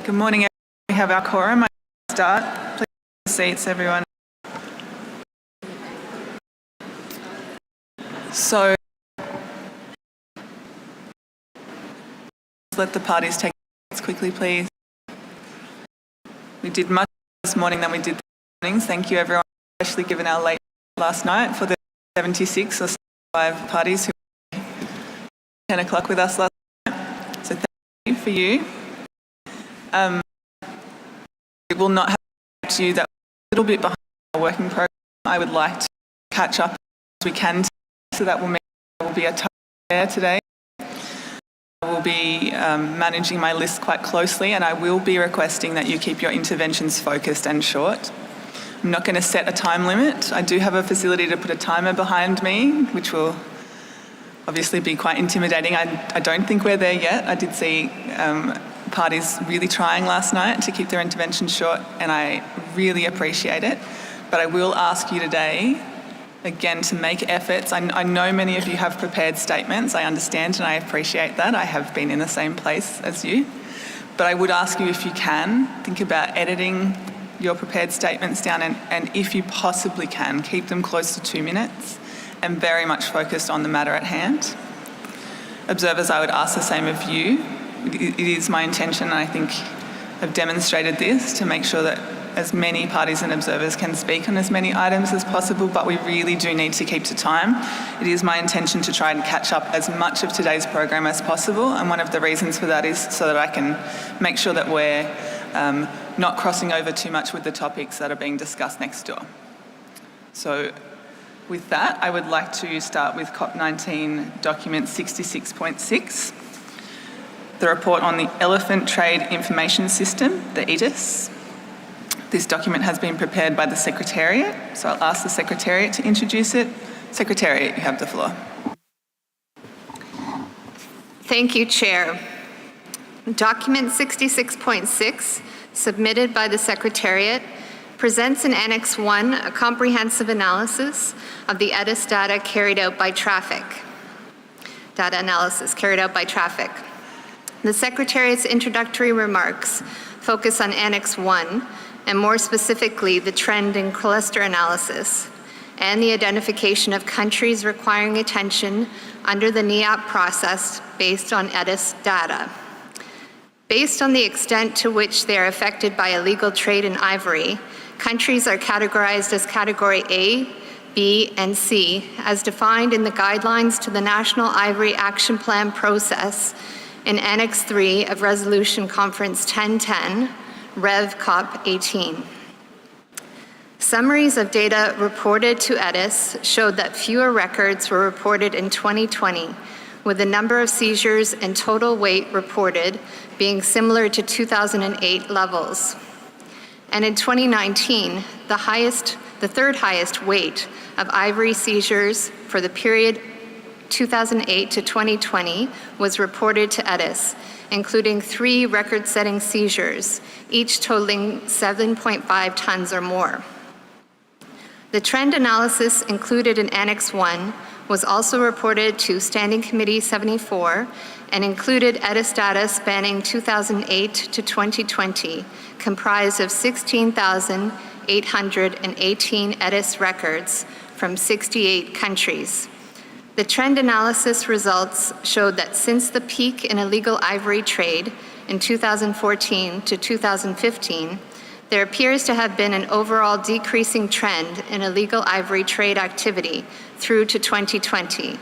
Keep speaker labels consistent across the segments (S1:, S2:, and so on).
S1: Good morning, everyone. We have our quorum. I start. Please take your seats, everyone. So, let the parties take seats quickly, please. We did much this morning than we did this morning. Thank you, everyone, especially given our late last night for the 76 or 75 parties who were 10 o'clock with us last night. So thank you for you. We will not have to you that we're a little bit behind our working program. I would like to catch up as we can, so that will mean there will be a time there today. I will be managing my list quite closely, and I will be requesting that you keep your interventions focused and short. I'm not going to set a time limit. I do have a facility to put a timer behind me, which will obviously be quite intimidating. I don't think we're there yet. I did see parties really trying last night to keep their interventions short, and I really appreciate it. But I will ask you today, again, to make efforts. I know many of you have prepared statements. I understand and I appreciate that. I have been in the same place as you. But I would ask you, if you can, think about editing your prepared statements down, and if you possibly can, keep them close to 2 minutes and very much focused on the matter at hand. Observers, I would ask the same of you. It is my intention, and I think I've demonstrated this, to make sure that as many parties and observers can speak on as many items as possible, but we really do need to keep to time. It is my intention to try and catch up as much of today's program as possible, and one of the reasons for that is so that I can make sure that we're not crossing over too much with the topics that are being discussed next door. So with that, I would like to start with CoP19 document 66.6, the report on the Elephant Trade Information System, the CITES. This document has been prepared by the Secretariat, so I'll ask the Secretariat to introduce it. Secretariat, you have the floor.
S2: Thank you, Chair. Document 66.6, submitted by the Secretariat, presents in Annex 1 a comprehensive analysis of the ETIS data carried out by traffic. Data analysis carried out by traffic. The Secretariat's introductory remarks focus on Annex 1, and more specifically, the trend in cluster analysis and the identification of countries requiring attention under the NIAP process based on ETIS data. Based on the extent to which they are affected by illegal trade in ivory, countries are categorized as Category A, B, and C, as defined in the guidelines to the National Ivory Action Plan process in Annex 3 of Resolution Conference 1010, Rev CoP18. Summaries of data reported to ETIS showed that fewer records were reported in 2020, with the number of seizures and total weight reported being similar to 2008 levels. And in 2019, the third highest weight of ivory seizures for the period 2008 to 2020 was reported to ETIS, including 3 record-setting seizures, each totaling 7.5 tons or more. The trend analysis included in Annex 1 was also reported to Standing Committee 74 and included ETIS data spanning 2008 to 2020, comprised of 16,818 ETIS records from 68 countries. The trend analysis results showed that since the peak in illegal ivory trade in 2014 to 2015, there appears to have been an overall decreasing trend in illegal ivory trade activity through to 2020,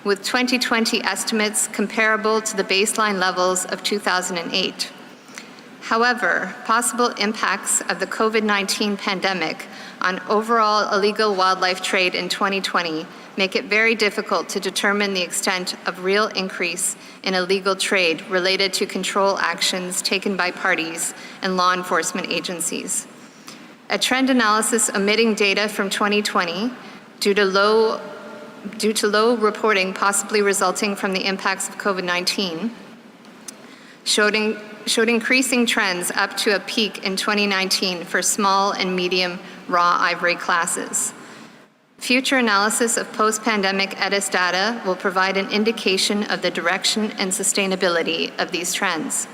S2: with 2020 estimates comparable to the baseline levels of 2008. However, possible impacts of the COVID-19 pandemic on overall illegal wildlife trade in 2020 make it very difficult to determine the extent of real increase in illegal trade related to control actions taken by parties and law enforcement agencies. A trend analysis omitting data from 2020 due to low reporting possibly resulting from the impacts of COVID-19 showed increasing trends up to a peak in 2019 for small and medium raw ivory classes. Future analysis of post-pandemic ETIS data will provide an indication of the direction and sustainability of these trends.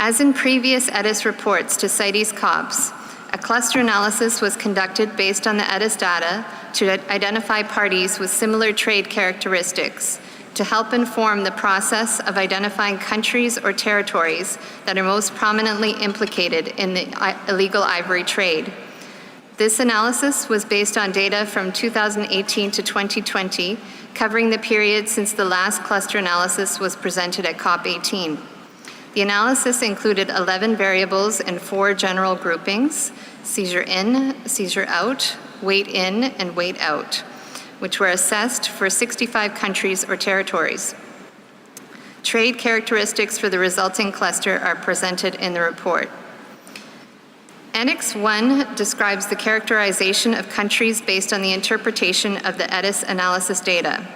S2: As in previous ETIS reports to CITES COPs, a cluster analysis was conducted based on the ETIS data to identify parties with similar trade characteristics to help inform the process of identifying countries or territories that are most prominently implicated in the illegal ivory trade. This analysis was based on data from 2018 to 2020, covering the period since the last cluster analysis was presented at COP18. The analysis included 11 variables in 4 general groupings: seizure in, seizure out, weight in, and weight out, which were assessed for 65 countries or territories. Trade characteristics for the resulting cluster are presented in the report. Annex 1 describes the characterization of countries based on the interpretation of the ETIS analysis data.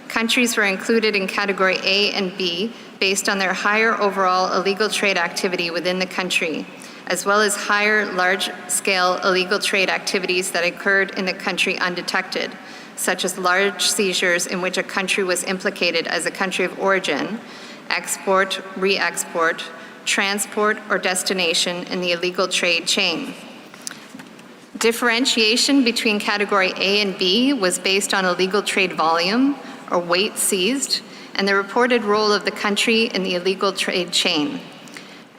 S2: Countries were included in category A and B based on their higher overall illegal trade activity within the country, as well as higher large-scale illegal trade activities that occurred in the country undetected, such as large seizures in which a country was implicated as a country of origin, export, re-export, transport, or destination in the illegal trade chain. Differentiation between category A and B was based on illegal trade volume, or weight seized, and the reported role of the country in the illegal trade chain.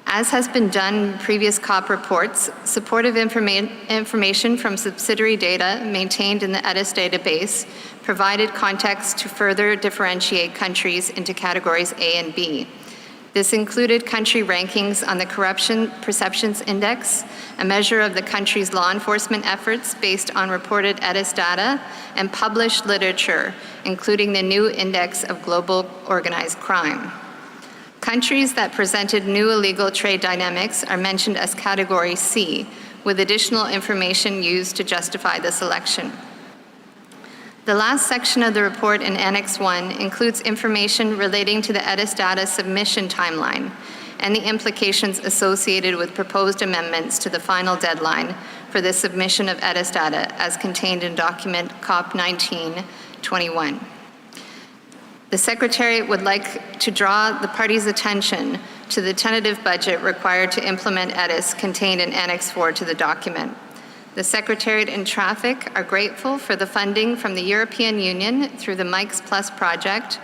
S2: As has been done in previous COP reports, supportive information from subsidiary data maintained in the ETIS database provided context to further differentiate countries into categories A and B. This included country rankings on the Corruption Perceptions Index, a measure of the country's law enforcement efforts based on reported ETIS data, and published literature, including the new Index of Global Organized Crime. Countries that presented new illegal trade dynamics are mentioned as Category C, with additional information used to justify the selection. The last section of the report in Annex 1 includes information relating to the ETIS data submission timeline and the implications associated with proposed amendments to the final deadline for the submission of ETIS data as contained in document CoP19-21. The Secretariat would like to draw the parties' attention to the tentative budget required to implement ETIS contained in Annex 4 to the document. The Secretariat and Traffic are grateful for the funding from the European Union through the Mikes Plus project,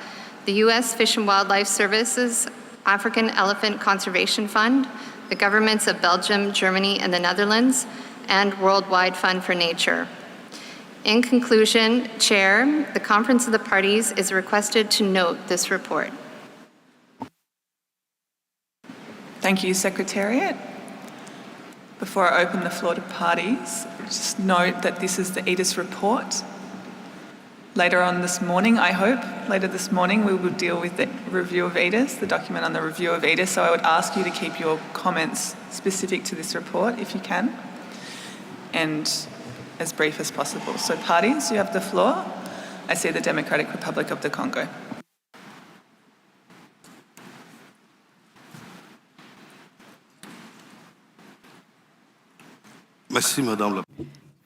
S2: the U.S. Fish and Wildlife Services African Elephant Conservation Fund, the governments of Belgium, Germany, and the Netherlands, and Worldwide Fund for Nature. In conclusion, Chair, the Conference of the Parties is requested to note this report.
S1: Thank you, Secretariat. Before I open the floor to parties, just note that this is the ETIS report. Later on this morning, I hope, later this morning, we will deal with the review of ETIS, the document on the review of ETIS, so I would ask you to keep your comments specific to this report if you can, and as brief as possible. So parties, you have the floor. I see the Democratic Republic of the Congo.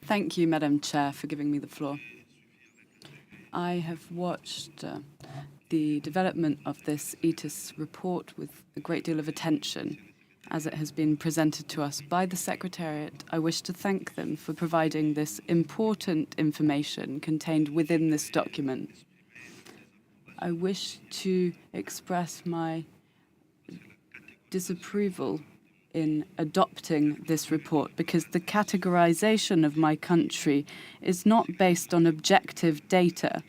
S3: Thank you, Madam Chair, for giving me the floor. I have watched the development of this ETIS report with a great deal of attention as it has been presented to us by the Secretariat. I wish to thank them for providing this important information contained within this document. I wish to express my disapproval in adopting this report because the categorization of my country is not based on objective data.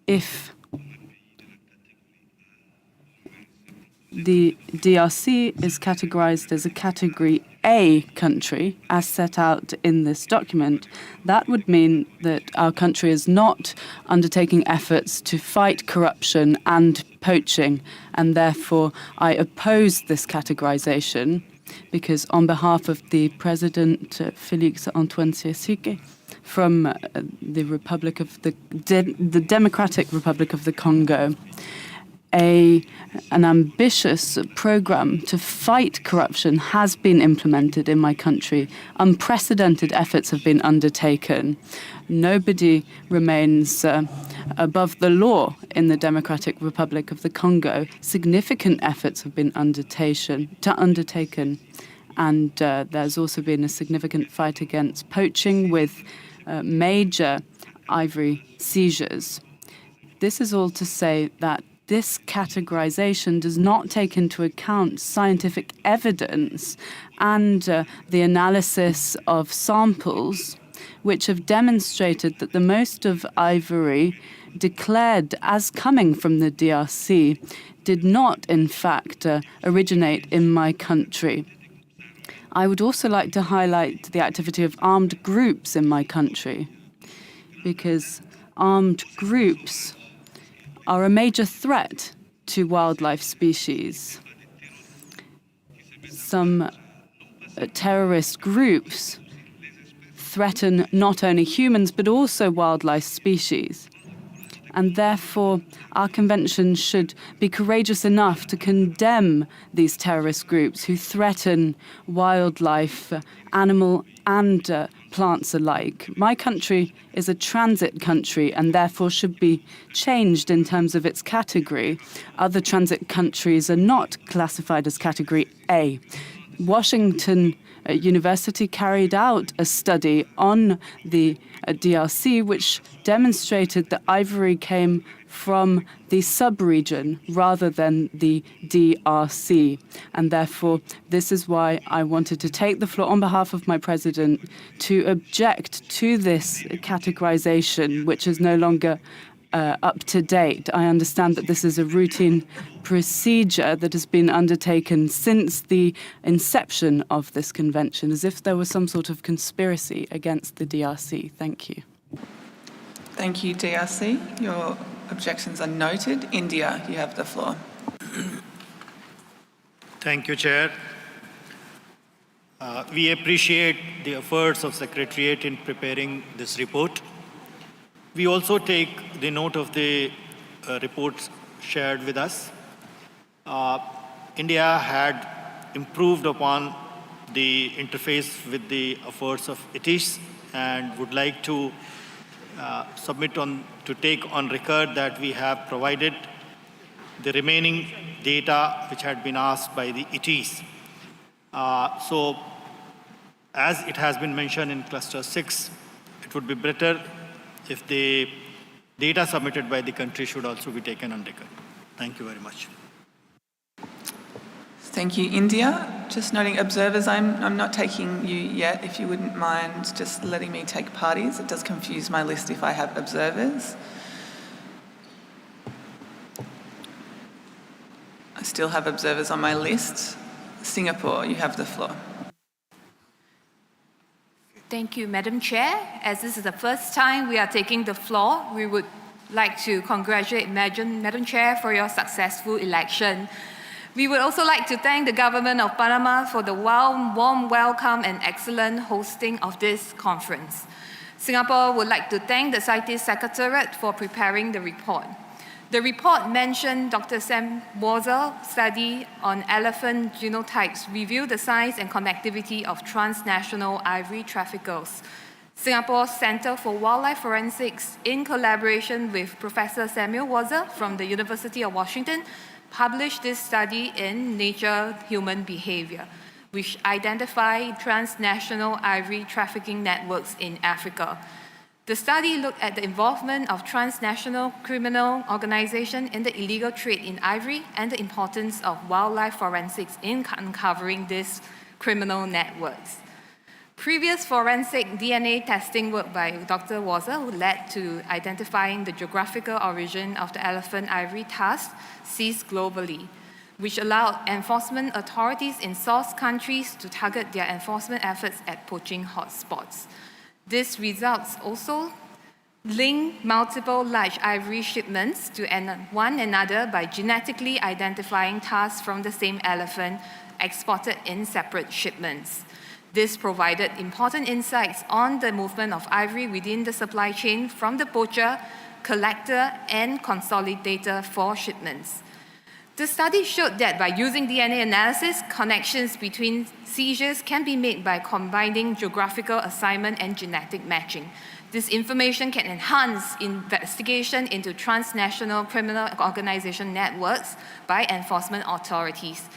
S3: If the DRC is categorized as a Category A country, as set out in this document, that would mean that our country is not undertaking efforts to fight corruption and poaching, and therefore I oppose this categorization because on behalf of the President Félix Antoine Tshisekedi from the Democratic Republic of the Congo, an ambitious program to fight corruption has been implemented in my country. Unprecedented efforts have been undertaken. Nobody remains above the law in the Democratic Republic of the Congo. Significant efforts have been undertaken. And there's also been a significant fight against poaching with major ivory seizures. This is all to say that this categorization does not take into account scientific evidence and the analysis of samples which have demonstrated that the most of ivory declared as coming from the DRC did not, in fact, originate in my country. I would also like to highlight the activity of armed groups in my country, because armed groups are a major threat to wildlife species. Some terrorist groups threaten not only humans but also wildlife species. And therefore, our convention should be courageous enough to condemn these terrorist groups who threaten wildlife, animal and plants alike. My country is a transit country and therefore should be changed in terms of its category. Other transit countries are not classified as category A. Washington University carried out a study on the DRC which demonstrated that ivory came from the sub-region rather than the DRC. And therefore, this is why I wanted to take the floor on behalf of my president to object to this categorization, which is no longer up to date. I understand that this is a routine procedure that has been undertaken since the inception of this convention, as if there was some sort of conspiracy against the DRC. Thank you.
S1: Thank you, DRC. Your objections are noted. India, you have the floor.
S4: Thank you, Chair. We appreciate the efforts of Secretariat in preparing this report. We also take the note of the reports shared with us. India had improved upon the interface with the efforts of CITES and would like to take on record that we have provided the remaining data which had been asked by the CITES. So, as it has been mentioned in Cluster 6, it would be better if the data submitted by the country should also be taken on record. Thank you very much.
S1: Thank you, India. Just noting observers, I'm not taking you yet. If you wouldn't mind just letting me take parties. It does confuse my list if I have observers. I still have observers on my list. Singapore, you have the floor.
S5: Thank you, Madam Chair. As this is the first time we are taking the floor, we would like to congratulate Madam Chair for your successful election. We would also like to thank the Government of Panama for the warm welcome and excellent hosting of this conference. Singapore would like to thank the CITES Secretariat for preparing the report. The report mentioned Dr. Sam Wozel's study on elephant genotypes revealed the size and connectivity of transnational ivory traffickers. Singapore's Center for Wildlife Forensics, in collaboration with Professor Samuel Wozel from the University of Washington, published this study in Nature Human Behavior, which identified transnational ivory trafficking networks in Africa. The study looked at the involvement of transnational criminal organizations in the illegal trade in ivory and the importance of wildlife forensics in uncovering these criminal networks. Previous forensic DNA testing work by Dr. Wozel led to identifying the geographical origin of the elephant ivory tusk seized globally, which allowed enforcement authorities in source countries to target their enforcement efforts at poaching hotspots. These results also link multiple large ivory shipments to one another by genetically identifying tusks from the same elephant exported in separate shipments. This provided important insights on the movement of ivory within the supply chain from the poacher, collector, and consolidator for shipments. The study showed that by using DNA analysis, connections between seizures can be made by combining geographical assignment and genetic matching. This information can enhance investigation into transnational criminal organization networks by enforcement authorities.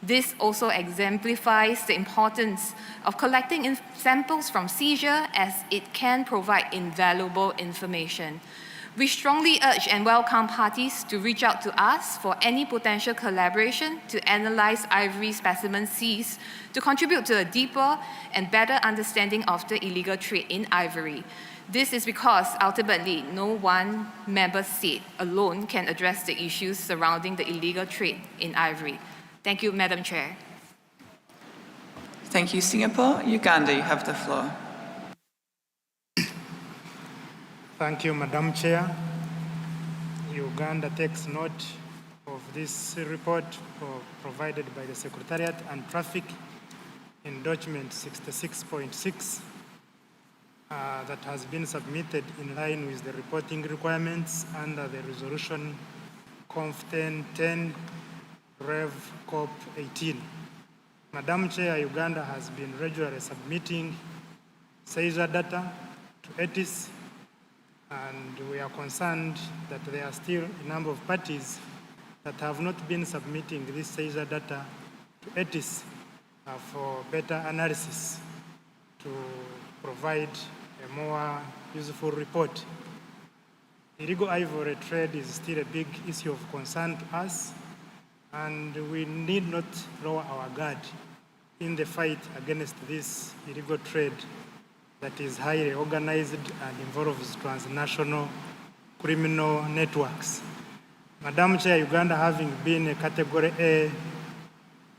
S5: This also exemplifies the importance of collecting samples from seizure, as it can provide invaluable information. We strongly urge and welcome parties to reach out to us for any potential collaboration to analyze ivory specimens seized to contribute to a deeper and better understanding of the illegal trade in ivory. This is because ultimately no one member state alone can address the issues surrounding the illegal trade in ivory. Thank you, Madam Chair.
S1: Thank you, Singapore. Uganda, you have the floor.
S6: Thank you, Madam Chair. Uganda takes note of this report provided by the Secretariat and Traffic in document 66.6 that has been submitted in line with the reporting requirements under the resolution Conf 1010 Rev CoP19. Madam Chair, Uganda has been regularly submitting seizure data to CITES, and we are concerned that there are still a number of parties that have not been submitting this seizure data to CITES for better analysis to provide a more useful report. Illegal ivory trade is still a big issue of concern to us, and we need not lower our guard in the fight against this illegal trade that is highly organized and involves transnational criminal networks. Madam Chair, Uganda, having been a Category A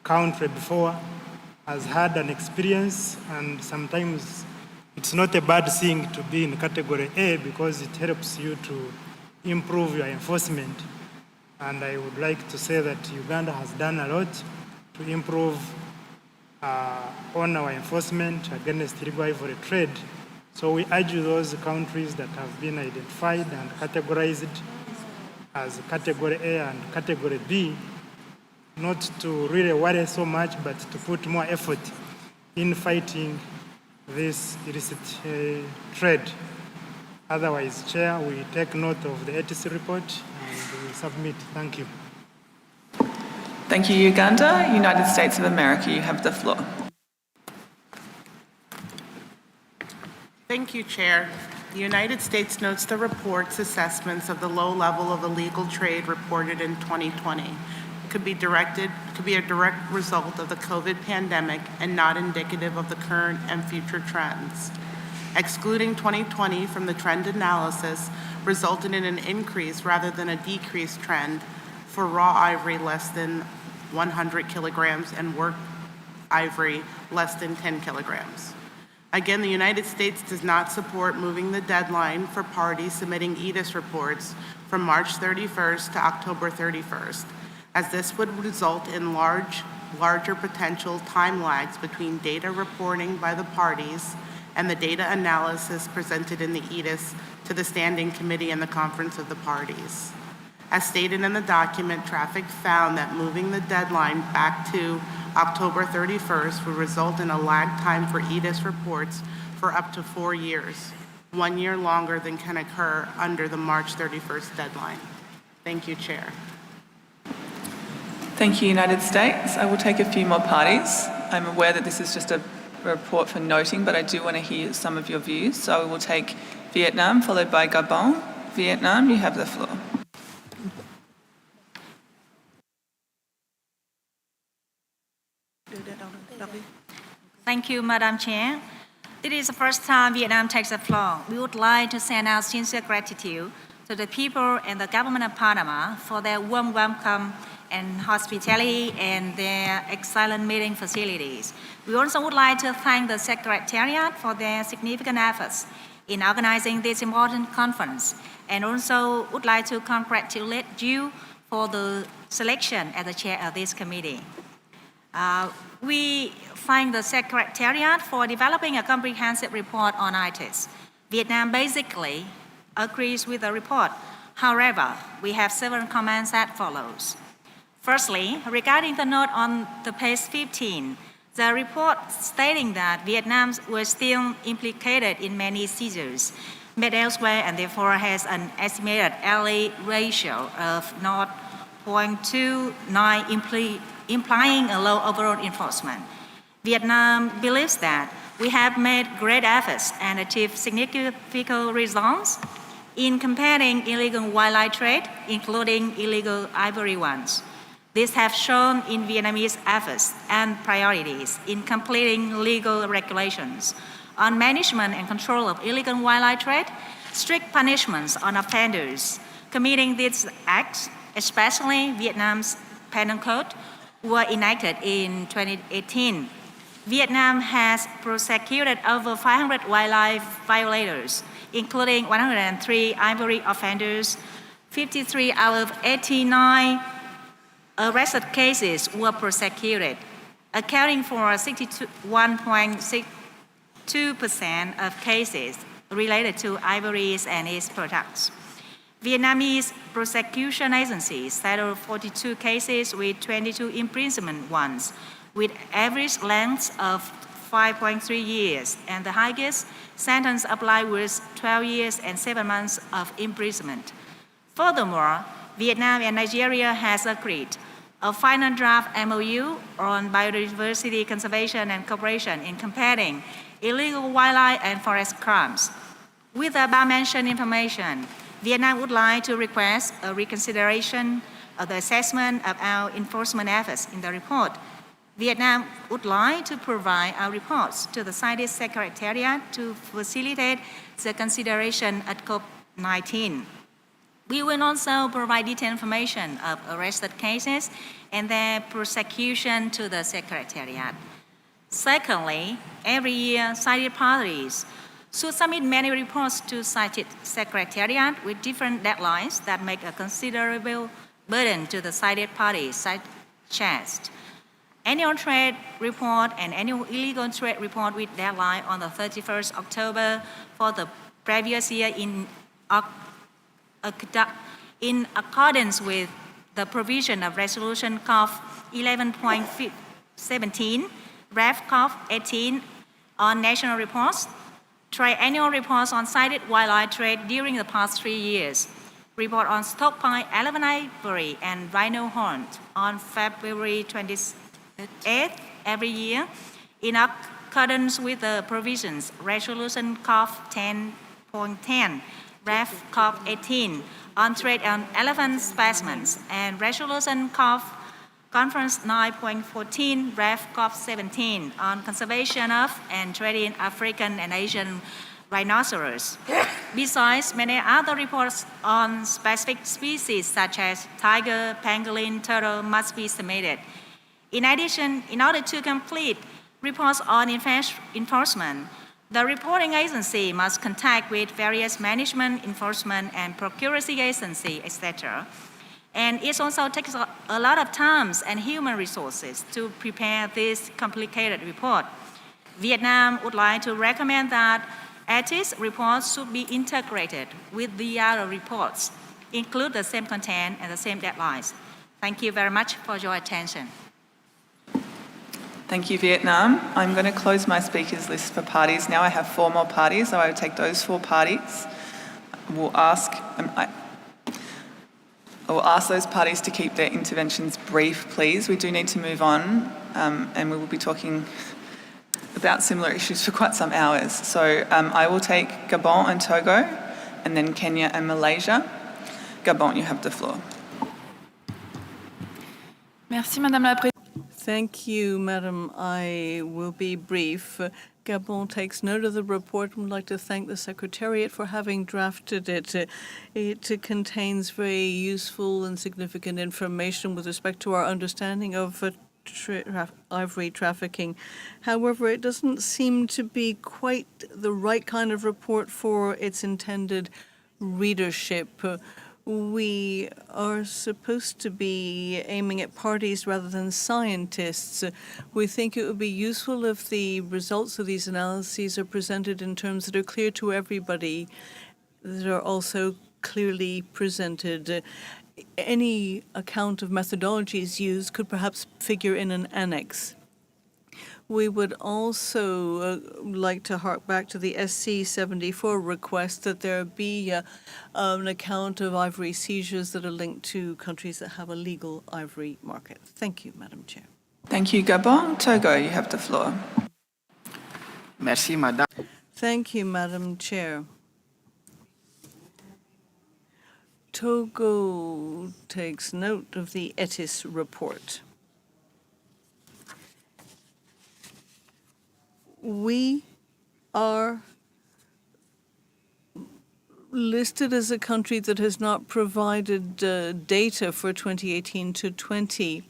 S6: country before, has had an experience, and sometimes it's not a bad thing to be in Category A because it helps you to improve your enforcement. And I would like to say that Uganda has done a lot to improve on our enforcement against illegal ivory trade. So we urge those countries that have been identified and categorized as Category A and Category B not to really worry so much, but to put more effort in fighting this illicit trade. Otherwise, Chair, we take note of the ETC report and we submit. Thank you.
S1: Thank you, Uganda. United States of America, you have the floor.
S7: Thank you, Chair. The United States notes the report's assessments of the low level of illegal trade reported in 2020 could be a direct result of the COVID pandemic and not indicative of the current and future trends. Excluding 2020 from the trend analysis resulted in an increase rather than a decreased trend for raw ivory less than 100 kilograms and work ivory less than 10 kilograms. Again, the United States does not support moving the deadline for parties submitting ETIS reports from March 31st to October 31st, as this would result in larger potential time lags between data reporting by the parties and the data analysis presented in the ETIS to the Standing Committee and the Conference of the Parties. As stated in the document, Traffic found that moving the deadline back to October 31st would result in a lag time for ETIS reports for up to 4 years, 1 year longer than can occur under the March 31st deadline. Thank you, Chair.
S1: Thank you, United States. I will take a few more parties. I'm aware that this is just a report for noting, but I do want to hear some of your views. So I will take Vietnam, followed by Gabon. Vietnam, you have the floor.
S8: Thank you, Madam Chair. It is the first time Vietnam takes the floor. We would like to send our sincere gratitude to the people and the government of Panama for their warm welcome and hospitality and their excellent meeting facilities. We also would like to thank the Secretariat for their significant efforts in organizing this important conference, and also would like to congratulate you for the selection as the chair of this committee. We thank the Secretariat for developing a comprehensive report on CITES. Vietnam basically agrees with the report. However, we have several comments that follows. Firstly, regarding the note on the page 15, the report stating that Vietnam was still implicated in many seizures made elsewhere and therefore has an estimated LA ratio of 0.29, implying a low overall enforcement. Vietnam believes that we have made great efforts and achieved significant results in combating illegal wildlife trade, including illegal ivory ones. These have shown in Vietnamese efforts and priorities in completing legal regulations on management and control of illegal wildlife trade, strict punishments on offenders committing these acts, especially Vietnam's penal code, were enacted in 2018. Vietnam has prosecuted over 500 wildlife violators, including 103 ivory offenders. 53 out of 89 arrested cases were prosecuted, accounting for 61.62% of cases related to ivories and its products. Vietnamese prosecution agencies settled 42 cases with 22 imprisonment ones, with average lengths of 5.3 years, and the highest sentence applied was 12 years and 7 months of imprisonment. Furthermore, Vietnam and Nigeria has agreed a final draft MOU on biodiversity conservation and cooperation in combating illegal wildlife and forest crimes. With the above-mentioned information, Vietnam would like to request a reconsideration of the assessment of our enforcement efforts in the report. Vietnam would like to provide our reports to the CITES Secretariat to facilitate the consideration at CoP19. We will also provide detailed information of arrested cases and their prosecution to the Secretariat. Secondly, every year, CITES parties should submit many reports to CITES Secretariat with different deadlines that make a considerable burden to the CITES parties, such as annual trade report and annual illegal trade report with deadline on the 31st October for the previous year in accordance with the provision of Resolution COP 11.17, Ref COP 18 on national reports, triannual reports on cited wildlife trade during the past 3 years, report on stockpile elephant ivory and rhino horn on February 28th every year in accordance with the provisions Resolution COP 10.10, Ref COP 18 on trade on elephant specimens, and Resolution COP Conference 9.14, Ref COP 17 on conservation of and trade in African and Asian rhinoceros. Besides, many other reports on specific species such as tiger, pangolin, turtle must be submitted. In addition, in order to complete reports on enforcement, the reporting agency must contact with various management, enforcement, and procuracy agency, etc. And it also takes a lot of time and human resources to prepare this complicated report. Vietnam would like to recommend that ethics reports should be integrated with the other reports, include the same content and the same deadlines. Thank you very much for your attention.
S1: Thank you, Vietnam. I'm going to close my speakers list for parties. Now I have 4 more parties, so I will take those 4 parties. I will ask those parties to keep their interventions brief, please. We do need to move on, and we will be talking about similar issues for quite some hours. So I will take Gabon and Togo, and then Kenya and Malaysia. Gabon, you have the floor.
S9: Merci, Madame la Présidente.
S10: Thank you, Madam. I will be brief. Gabon takes note of the report and would like to thank the Secretariat for having drafted it. It contains very useful and significant information with respect to our understanding of ivory trafficking. However, it doesn't seem to be quite the right kind of report for its intended readership. We are supposed to be aiming at parties rather than scientists. We think it would be useful if the results of these analyses are presented in terms that are clear to everybody, that are also clearly presented. any account of methodologies used could perhaps figure in an annex. We would also like to hark back to the SC 74 request that there be an account of ivory seizures that are linked to countries that have a legal ivory market. Thank you, Madam Chair.
S1: Thank you, Gabon. Togo, you have the floor.
S11: Merci, Madame.
S10: Thank you, Madam Chair. Togo takes note of the CITES report. We are listed as a country that has not provided data for 2018 to 20.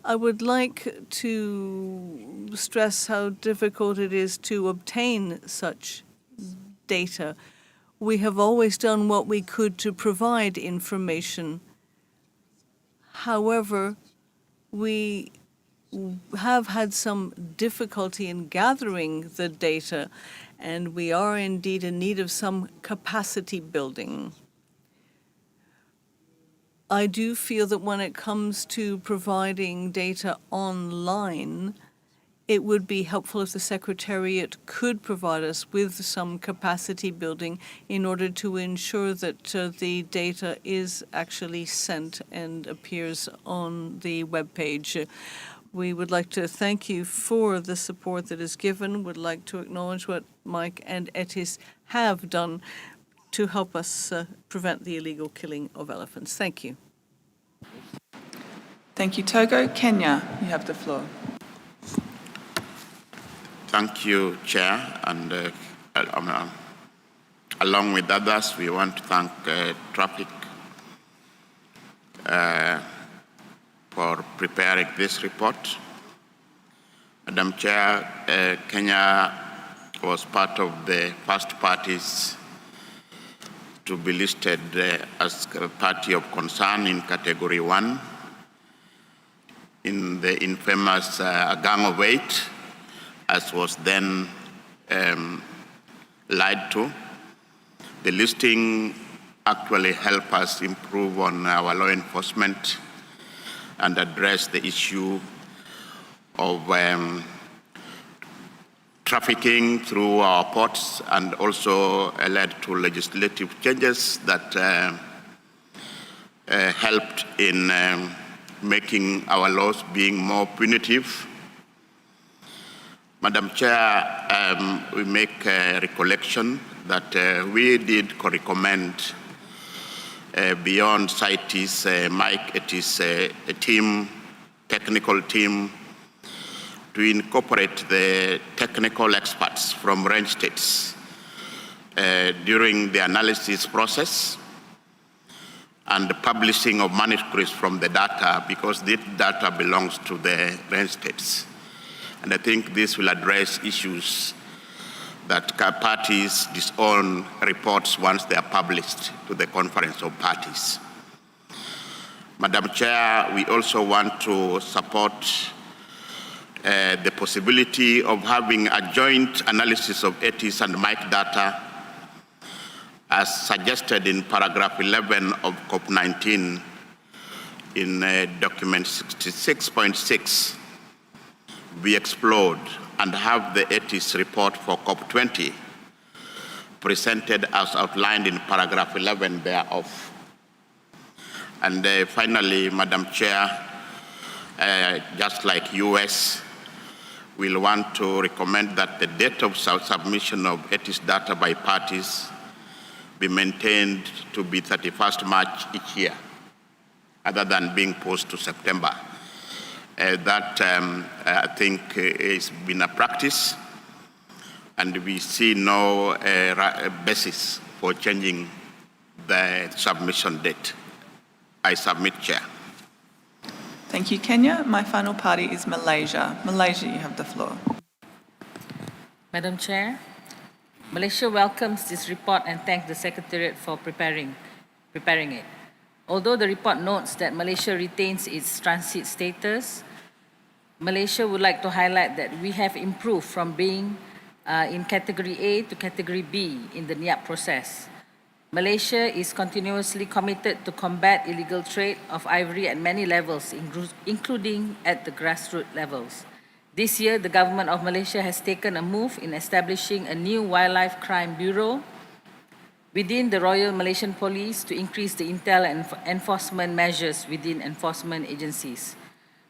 S10: I would like to stress how difficult it is to obtain such data. We have always done what we could to provide information. However, we have had some difficulty in gathering the data, and we are indeed in need of some capacity building. I do feel that when it comes to providing data online, it would be helpful if the Secretariat could provide us with some capacity building in order to ensure that the data is actually sent and appears on the webpage. We would like to thank you for the support that is given. Would like to acknowledge what Mike and Etis have done to help us prevent the illegal killing of elephants. Thank you.
S1: Thank you, Togo. Kenya, you have the floor.
S12: Thank you, Chair, and along with others, we want to thank Traffic for preparing this report. Madam Chair, Kenya was part of the first parties to be listed as a party of concern in Category 1 in the infamous Gang of 8, as was then lied to. The listing actually helped us improve on our law enforcement and address the issue of trafficking through our ports, and also led to legislative changes that helped in making our laws being more punitive. Madam Chair, we make a recollection that we did recommend beyond CITES, Mike, it is a technical team, to incorporate the technical experts from range states during the analysis process and the publishing of manuscripts from the data, because this data belongs to the range states. And I think this will address issues that parties disown reports once they are published to the Conference of Parties. Madam Chair, we also want to support the possibility of having a joint analysis of ETIS and MIC data as suggested in paragraph 11 of CoP19 in document 66.6 be explored and have the ETIS report for COP20 presented as outlined in paragraph 11 thereof. And finally, Madam Chair, just like US, we'll want to recommend that the date of submission of ETIS data by parties be maintained to be 31st March each year, other than being pushed to September. That, I think, has been a practice, and we see no basis for changing the submission date. I submit, Chair.
S1: Thank you, Kenya. My final party is Malaysia. Malaysia, you have the floor.
S13: Madam Chair, Malaysia welcomes this report and thanks the Secretariat for preparing it. Although the report notes that Malaysia retains its transit status, Malaysia would like to highlight that we have improved from being in Category A to Category B in the NIAP process. Malaysia is continuously committed to combat illegal trade of ivory at many levels, including at the grassroots levels. This year, the government of Malaysia has taken a move in establishing a new Wildlife Crime Bureau within the Royal Malaysian Police to increase the intel and enforcement measures within enforcement agencies.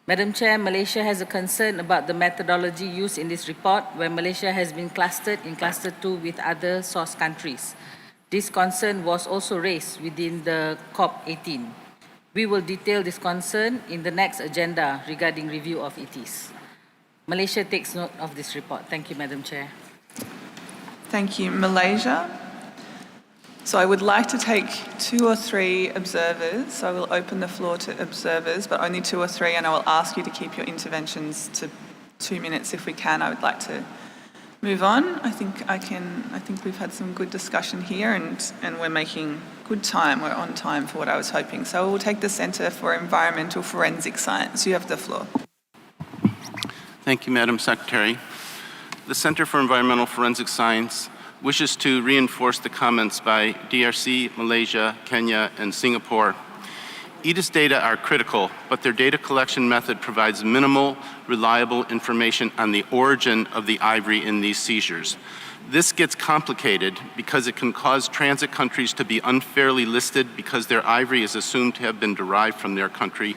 S13: Madam Chair, Malaysia has a concern about the methodology used in this report, where Malaysia has been clustered in Cluster 2 with other source countries. This concern was also raised within the CoP19. We will detail this concern in the next agenda regarding review of ITES. Malaysia takes note of this report. Thank you, Madam Chair.
S1: Thank you. Malaysia. So I would like to take 2 or 3 observers. So I will open the floor to observers, but only 2 or 3, and I will ask you to keep your interventions to 2 minutes if we can. I would like to move on. I think we've had some good discussion here, and we're making good time. We're on time for what I was hoping. So we'll take the Centre for Environmental Forensic Science. You have the floor.
S14: Thank you, Madam Secretary. The Center for Environmental Forensic Science wishes to reinforce the comments by DRC, Malaysia, Kenya, and Singapore. ITES data are critical, but their data collection method provides minimal, reliable information on the origin of the ivory in these seizures. This gets complicated because it can cause transit countries to be unfairly listed because their ivory is assumed to have been derived from their country,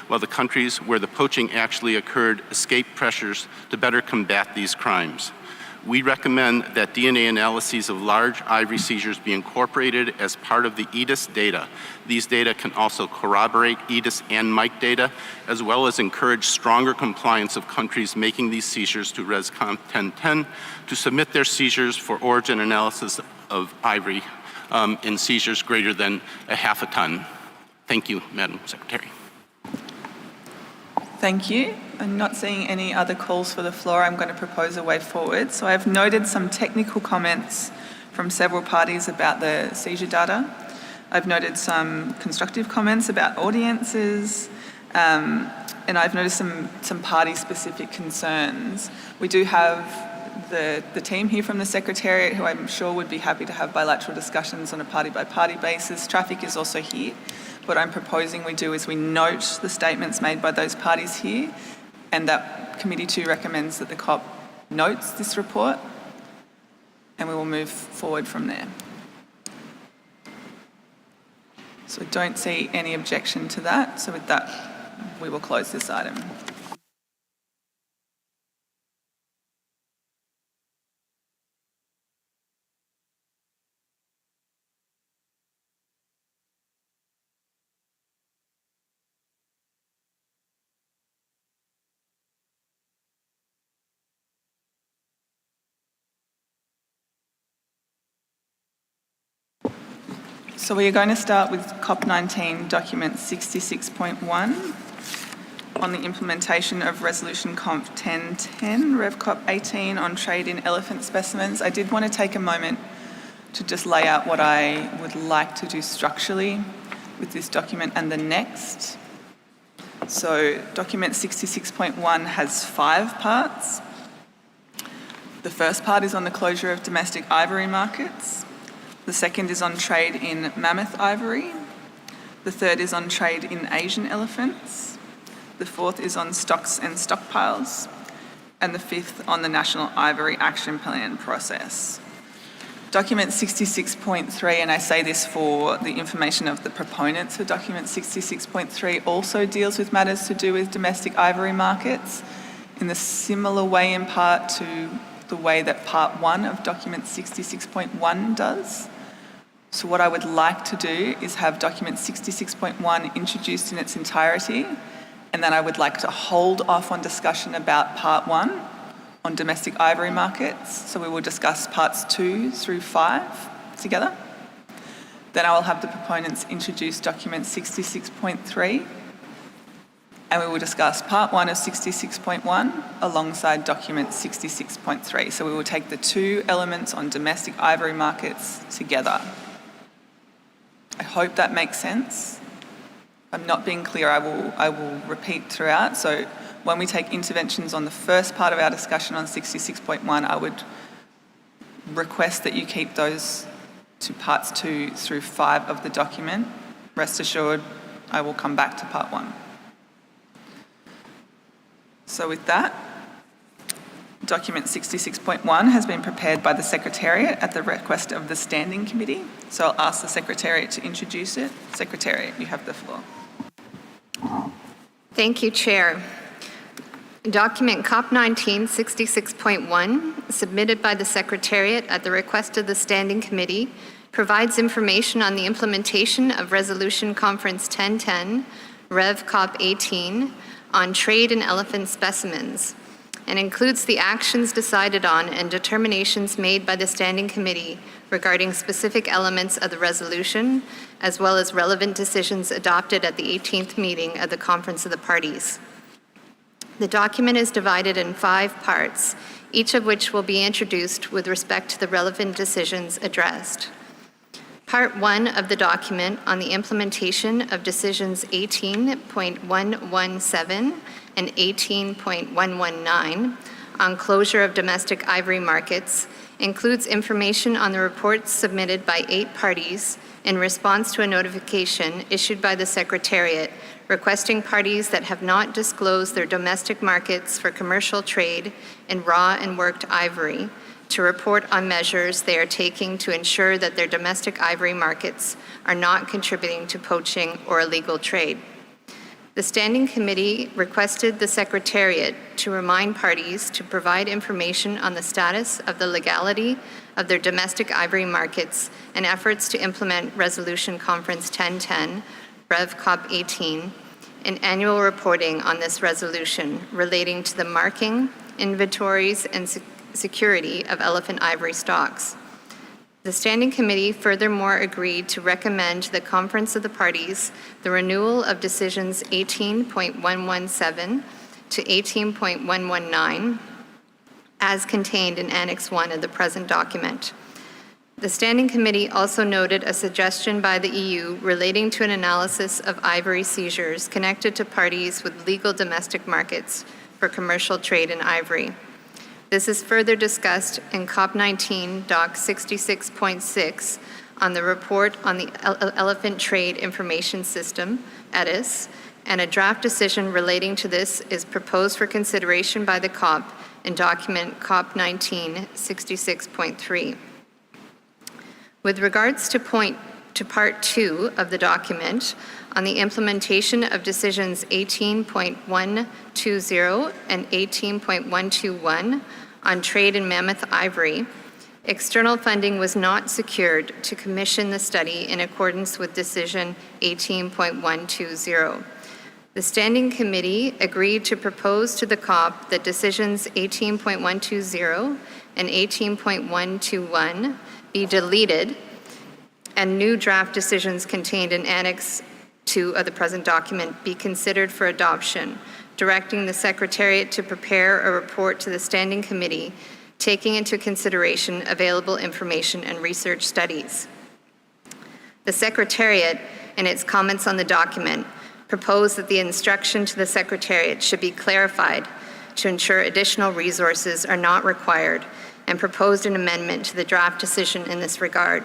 S14: while the countries where the poaching actually occurred escape pressures to better combat these crimes. We recommend that DNA analyses of large ivory seizures be incorporated as part of the ITES data. These data can also corroborate ITES and MIC data, as well as encourage stronger compliance of countries making these seizures to ResCom 1010 to submit their seizures for origin analysis of ivory in seizures greater than a half a ton. Thank you, Madam Secretary.
S1: Thank you. I'm not seeing any other calls for the floor. I'm going to propose a way forward. So I've noted some technical comments from several parties about the seizure data. I've noted some constructive comments about audiences, and I've noticed some party-specific concerns. We do have the team here from the Secretariat, who I'm sure would be happy to have bilateral discussions on a party-by-party basis. Traffic is also here. What I'm proposing we do is we note the statements made by those parties here, and that Committee 2 recommends that the COP notes this report, and we will move forward from there. So I don't see any objection to that. So with that, we will close this item. So we are going to start with COP19 document 66.1 on the implementation of Resolution COP 1010, Rev COP 18 on trade in elephant specimens. I did want to take a moment to just lay out what I would like to do structurally with this document and the next. So document 66.1 has 5 parts. The first part is on the closure of domestic ivory markets. The second is on trade in mammoth ivory. The third is on trade in Asian elephants. The fourth is on stocks and stockpiles. And the fifth on the National Ivory Action Plan process. Document 66.3, and I say this for the information of the proponents of document 66.3, also deals with matters to do with domestic ivory markets in the similar way in part to the way that part 1 of document 66.1 does. So what I would like to do is have document 66.1 introduced in its entirety, and then I would like to hold off on discussion about part 1 on domestic ivory markets. So we will discuss parts 2 through 5 together. Then I will have the proponents introduce document 66.3, and we will discuss part 1 of 66.1 alongside document 66.3. So we will take the 2 elements on domestic ivory markets together. I hope that makes sense. I'm not being clear, I will repeat throughout. So when we take interventions on the first part of our discussion on 66.1, I would request that you keep those to parts 2 through 5 of the document. Rest assured, I will come back to part 1. So with that, document 66.1 has been prepared by the Secretariat at the request of the Standing Committee. So I'll ask the Secretariat to introduce it. Secretariat, you have the floor.
S2: Thank you, Chair. Document CoP19 66.1, submitted by the Secretariat at the request of the Standing Committee, provides information on the implementation of Resolution Conference 1010, Rev CoP18, on trade in elephant specimens, and includes the actions decided on and determinations made by the Standing Committee regarding specific elements of the resolution, as well as relevant decisions adopted at the 18th meeting of the Conference of the Parties. The document is divided in 5 parts, each of which will be introduced with respect to the relevant decisions addressed. Part 1 of the document on the implementation of decisions 18.117 and 18.119 on closure of domestic ivory markets includes information on the reports submitted by 8 parties in response to a notification issued by the Secretariat requesting parties that have not disclosed their domestic markets for commercial trade in raw and worked ivory to report on measures they are taking to ensure that their domestic ivory markets are not contributing to poaching or illegal trade. The Standing Committee requested the Secretariat to remind parties to provide information on the status of the legality of their domestic ivory markets and efforts to implement Resolution Conference 1010, Rev CoP18, and annual reporting on this resolution relating to the marking, inventories, and security of elephant ivory stocks. The Standing Committee furthermore agreed to recommend to the Conference of the Parties the renewal of decisions 18.117 to 18.119 as contained in Annex 1 of the present document. The Standing Committee also noted a suggestion by the EU relating to an analysis of ivory seizures connected to parties with legal domestic markets for commercial trade in ivory. This is further discussed in CoP19 Doc 66.6 on the report on the Elephant Trade Information System, ETIS, and a draft decision relating to this is proposed for consideration by the COP in document CoP19 66.3. With regards to part 2 of the document on the implementation of decisions 18.120 and 18.121 on trade in mammoth ivory, external funding was not secured to commission the study in accordance with decision 18.120. The Standing Committee agreed to propose to the COP that decisions 18.120 and 18.121 be deleted and new draft decisions contained in Annex 2 of the present document be considered for adoption, directing the Secretariat to prepare a report to the Standing Committee, taking into consideration available information and research studies. The Secretariat, in its comments on the document, proposed that the instruction to the Secretariat should be clarified to ensure additional resources are not required, and proposed an amendment to the draft decision in this regard.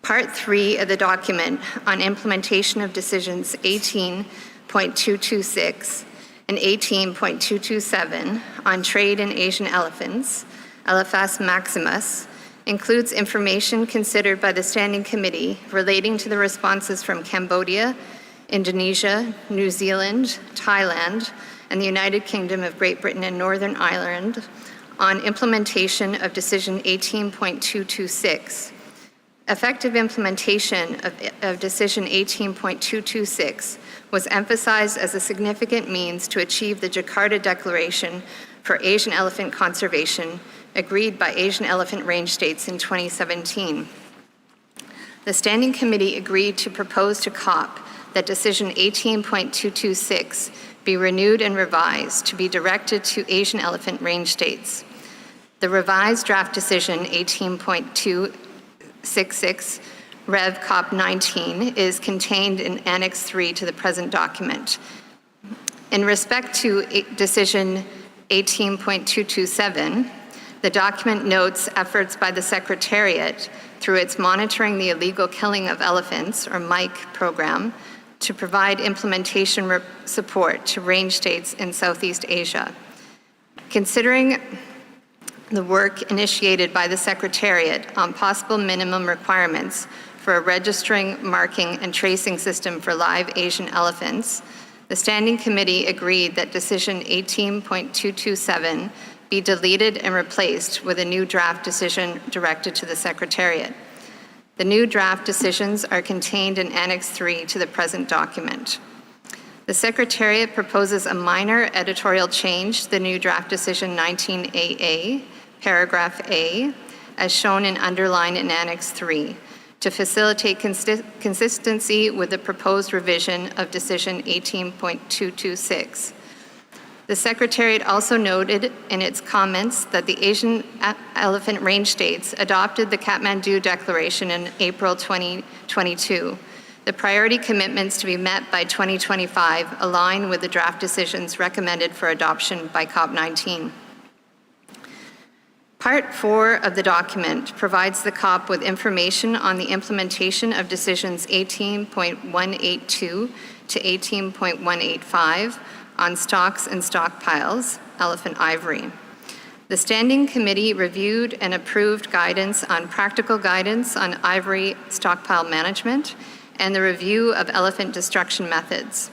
S2: Part 3 of the document on implementation of decisions 18.226 and 18.227 on trade in Asian elephants, Elephas maximus, includes information considered by the Standing Committee relating to the responses from Cambodia, Indonesia, New Zealand, Thailand, and the United Kingdom of Great Britain and Northern Ireland on implementation of Decision 18.226. Effective implementation of Decision 18.226 was emphasized as a significant means to achieve the Jakarta Declaration for Asian Elephant Conservation agreed by Asian elephant range states in 2017. The Standing Committee agreed to propose to COP that Decision 18.226 be renewed and revised to be directed to Asian elephant range states. The revised draft decision 18.266 Rev CoP19 is contained in Annex 3 to the present document. In respect to decision 18.227, The document notes efforts by the Secretariat through its Monitoring the Illegal Killing of Elephants, or MIKE program, to provide implementation support to range states in Southeast Asia. Considering the work initiated by the Secretariat on possible minimum requirements for a registering, marking, and tracing system for live Asian elephants, the Standing Committee agreed that Decision 18.227 be deleted and replaced with a new draft decision directed to the Secretariat. The new draft decisions are contained in Annex 3 to the present document. The Secretariat proposes a minor editorial change to the new draft decision 19AA, paragraph A, as shown and underlined in Annex 3, to facilitate consistency with the proposed revision of Decision 18.226. The Secretariat also noted in its comments that the Asian elephant range states adopted the Kathmandu Declaration in April 2022. The priority commitments to be met by 2025 align with the draft decisions recommended for adoption by CoP19. Part 4 of the document provides the COP with information on the implementation of decisions 18.182 to 18.185 on stocks and stockpiles, elephant ivory. The Standing Committee reviewed and approved guidance on practical guidance on ivory stockpile management and the review of elephant destruction methods.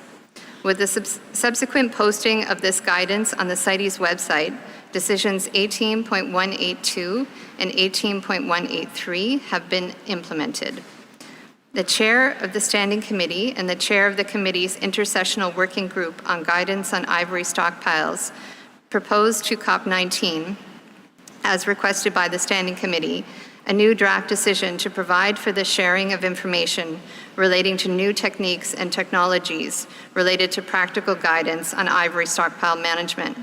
S2: With the subsequent posting of this guidance on the CITES website, decisions 18.182 and 18.183 have been implemented. The chair of the Standing Committee and the chair of the committee's intersessional working group on guidance on ivory stockpiles proposed to COP19, as requested by the Standing Committee, a new draft decision to provide for the sharing of information relating to new techniques and technologies related to practical guidance on ivory stockpile management.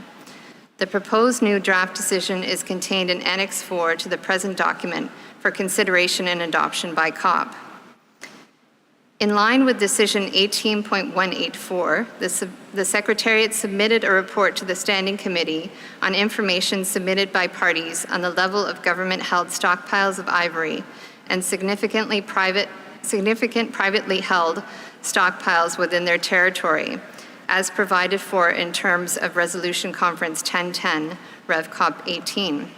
S2: The proposed new draft decision is contained in Annex 4 to the present document for consideration and adoption by COP. In line with Decision 18.184, the Secretariat submitted a report to the Standing Committee on information submitted by parties on the level of government-held stockpiles of ivory and significant privately held stockpiles within their territory, as provided for in terms of Resolution Conference 1010, Rev. COP 18.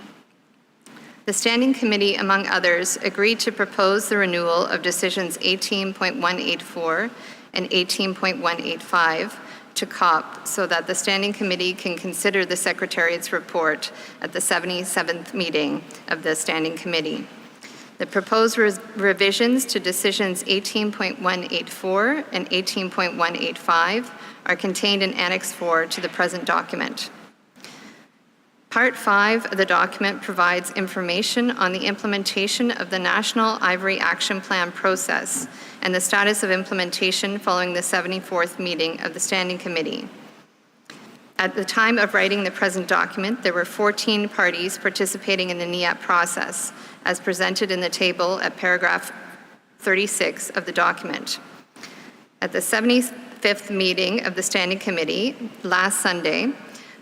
S2: The Standing Committee, among others, agreed to propose the renewal of decisions 18.184 and 18.185 to COP so that the Standing Committee can consider the Secretariat's report at the 77th meeting of the Standing Committee. The proposed revisions to decisions 18.184 and 18.185 are contained in Annex 4 to the present document. Part 5 of the document provides information on the implementation of the National Ivory Action Plan process and the status of implementation following the 74th meeting of the Standing Committee. At the time of writing the present document, there were 14 parties participating in the NIAP process, as presented in the table at paragraph 36 of the document. At the 75th meeting of the Standing Committee last Sunday,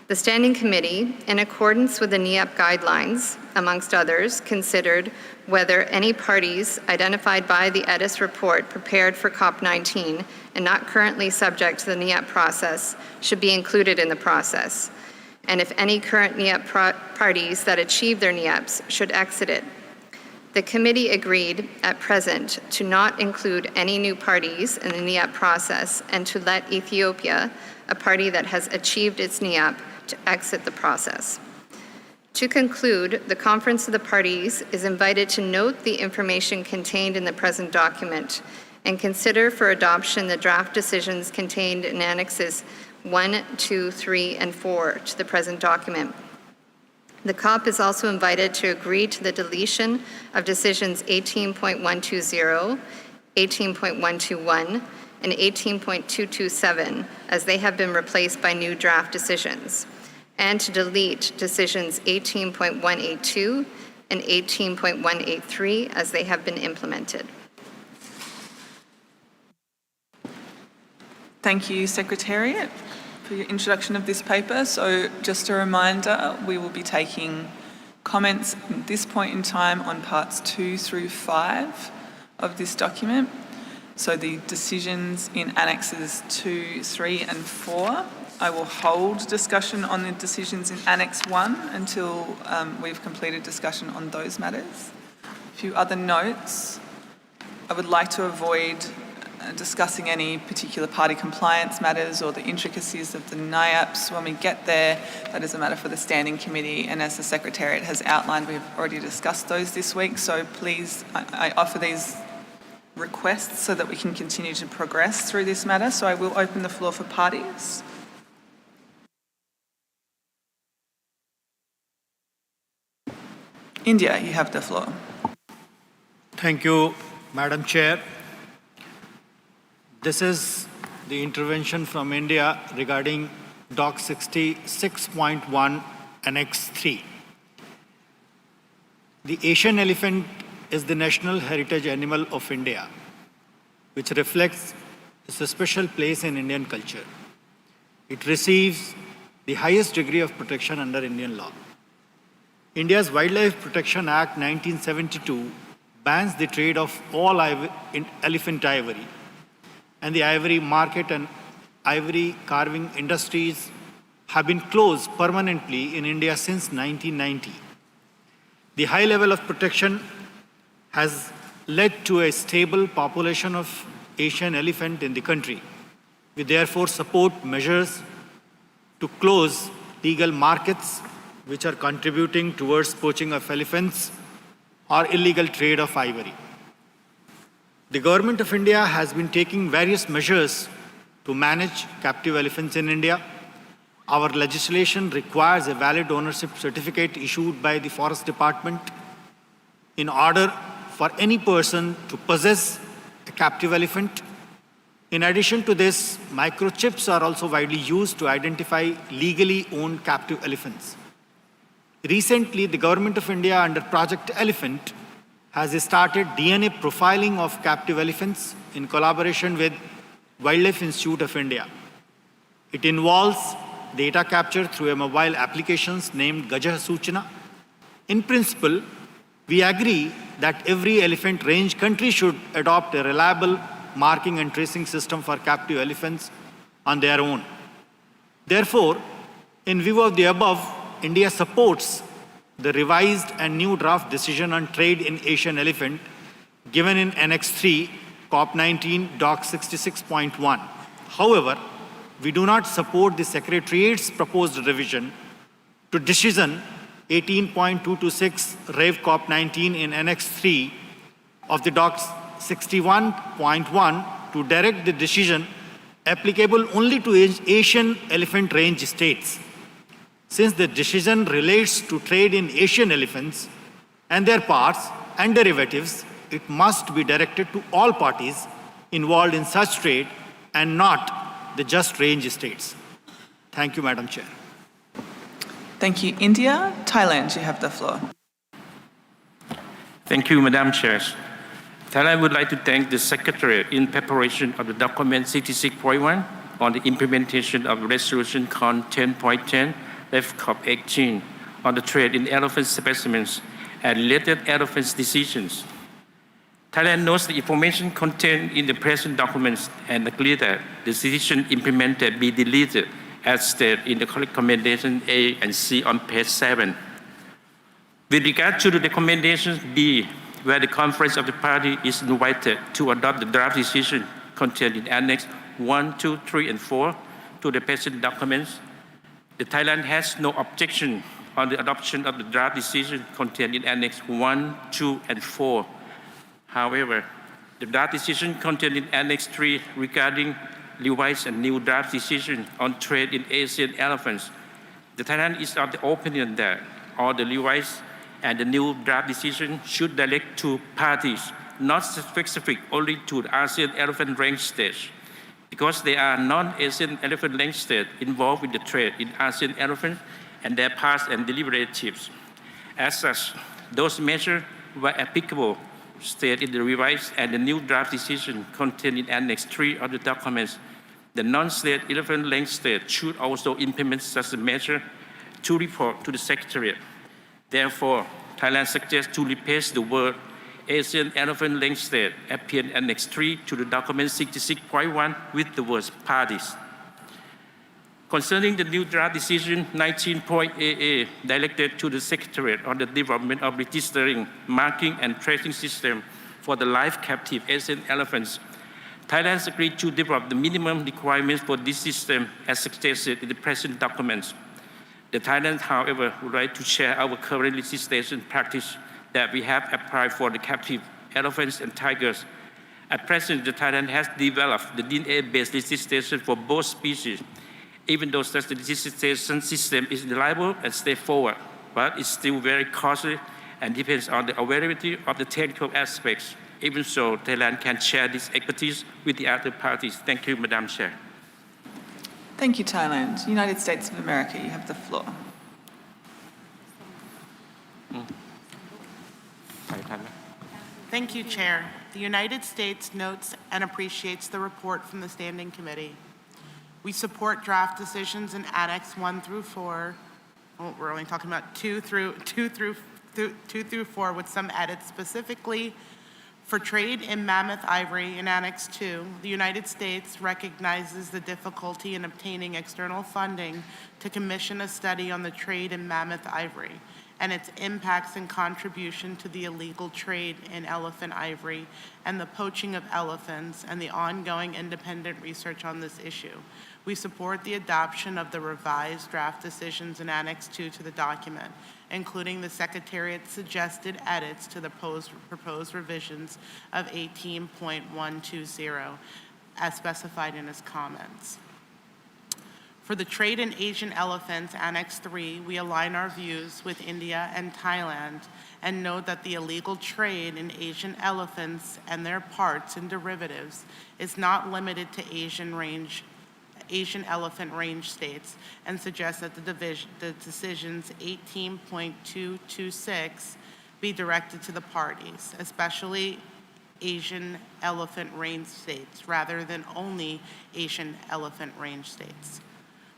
S2: the Standing Committee, in accordance with the NIAP guidelines, amongst others, considered whether any parties identified by the EDIS report prepared for COP19 and not currently subject to the NIAP process should be included in the process, and if any current NIAP parties that achieve their NIAPs should exit it. The committee agreed at present to not include any new parties in the NIAP process and to let Ethiopia, a party that has achieved its NIAP, to exit the process. To conclude, the Conference of the Parties is invited to note the information contained in the present document and consider for adoption the draft decisions contained in Annexes 1, 2, 3, and 4 to the present document. The COP is also invited to agree to the deletion of decisions 18.120, 18.121, and 18.227 as they have been replaced by new draft decisions, and to delete decisions 18.182 and 18.183 as they have been implemented.
S1: Thank you, Secretariat, for your introduction of this paper. So just a reminder, we will be taking comments at this point in time on parts 2 through 5 of this document. So the decisions in annexes 2, 3 and 4. I will hold discussion on the decisions in Annex 1 until we've completed discussion on those matters. A few other notes. I would like to avoid discussing any particular party compliance matters or the intricacies of the NIAPs when we get there. That is a matter for the Standing Committee, and as the Secretariat has outlined, we've already discussed those this week. So please, I offer these requests so that we can continue to progress through this matter. So I will open the floor for parties. India, you have the floor.
S4: Thank you, Madam Chair. This is the intervention from India regarding Doc 66.1 Annex 3. The Asian elephant is the national heritage animal of India, which reflects its special place in Indian culture. It receives the highest degree of protection under Indian law. India's Wildlife Protection Act 1972 bans the trade of all elephant ivory, and the ivory market and ivory carving industries have been closed permanently in India since 1990. The high level of protection has led to a stable population of Asian elephant in the country. We therefore support measures to close legal markets which are contributing towards poaching of elephants or illegal trade of ivory. The Government of India has been taking various measures to manage captive elephants in India. Our legislation requires a valid ownership certificate issued by the Forest Department in order for any person to possess a captive elephant. In addition to this, microchips are also widely used to identify legally owned captive elephants. Recently, the Government of India under Project Elephant has started DNA profiling of captive elephants in collaboration with Wildlife Institute of India. It involves data capture through a mobile application named Gajah Suchana. In principle, we agree that every elephant range country should adopt a reliable marking and tracing system for captive elephants on their own. Therefore, in view of the above, India supports the revised and new draft decision on trade in Asian elephant given in Annex 3, CoP19, Doc 66.1. However, we do not support the Secretariat's proposed revision to decision 18.226 Rev CoP19 in Annex 3 of the Doc 61.1 to direct the decision applicable only to Asian elephant range states. Since the decision relates to trade in Asian elephants and their parts and derivatives, it must be directed to all parties involved in such trade and not the just range states. Thank you, Madam Chair.
S1: Thank you, India. Thailand, you have the floor.
S15: Thank you, Madam Chair. Thailand would like to thank the Secretary in preparation of the document 66.1 on the implementation of Resolution Con 10.10 F CoP18 on the trade in elephant specimens and related elephant decisions. Thailand notes the information contained in the present documents and agrees that the decision implemented be deleted as stated in the recommendation A and C on page 7. With regard to the recommendations B, where the Conference of the Party is invited to adopt the draft decision contained in Annex 1, 2, 3, and 4 to the present documents, the Thailand has no objection on the adoption of the draft decision contained in Annex 1, 2, and 4. However, the draft decision contained in Annex 3 regarding revised and new draft decision on trade in Asian elephants, the Thailand is of the opinion that all the revised and the new draft decision should direct to parties, not specific only to the ASEAN elephant range states, because there are non-Asian elephant range states involved with the trade in ASEAN elephants and their parts and derivatives. As such, those measures were applicable, stated in the revised and the new draft decision contained in Annex 3 of the documents. The non-state elephant range state should also implement such a measure to report to the Secretariat. Therefore, Thailand suggests to replace the word Asian elephant range state appeared in Annex 3 to the document 66.1 with the words parties. Concerning the new draft decision 19.AA directed to the Secretariat on the development of registering, marking, and tracing system for the live captive Asian elephants, Thailand agreed to develop the minimum requirements for this system as suggested in the present documents. The Thailand, however, would like to share our current legislation practice that we have applied for the captive elephants and tigers. At present, the Thailand has developed the DNA-based legislation for both species, even though such a legislation system is reliable and straightforward, but it's still very costly and depends on the availability of the technical aspects. Even so, Thailand can share this expertise with the other parties. Thank you, Madam Chair.
S1: Thank you, Thailand. United States of America, you have the floor.
S7: Thank you, Chair. The United States notes and appreciates the report from the Standing Committee. We support draft decisions in Annex 1 through 4. Oh, we're only talking about 2 through 4 with some edits. Specifically, for trade in mammoth ivory in Annex 2, the United States recognizes the difficulty in obtaining external funding to commission a study on the trade in mammoth ivory and its impacts and contribution to the illegal trade in elephant ivory and the poaching of elephants and the ongoing independent research on this issue. We support the adoption of the revised draft decisions in Annex 2 to the document, including the Secretariat's suggested edits to the proposed revisions of 18.120, as specified in its comments. For the trade in Asian elephants, Annex 3, we align our views with India and Thailand and note that the illegal trade in Asian elephants and their parts and derivatives is not limited to Asian elephant range states, and suggest that the decisions 18.226 be directed to the parties, especially Asian elephant range states, rather than only Asian elephant range states.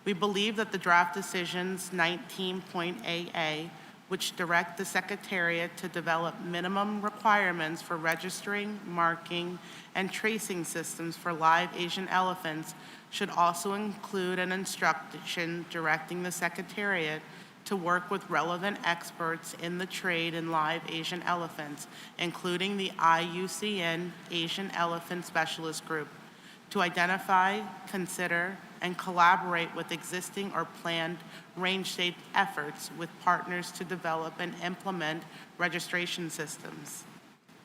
S7: We believe that the draft decisions 19.AA, which direct the Secretariat to develop minimum requirements for registering, marking, and tracing systems for live Asian elephants, should also include an instruction directing the Secretariat to work with relevant experts in the trade in live Asian elephants, including the IUCN Asian Elephant Specialist Group, to identify, consider, and collaborate with existing or planned range state efforts with partners to develop and implement registration systems,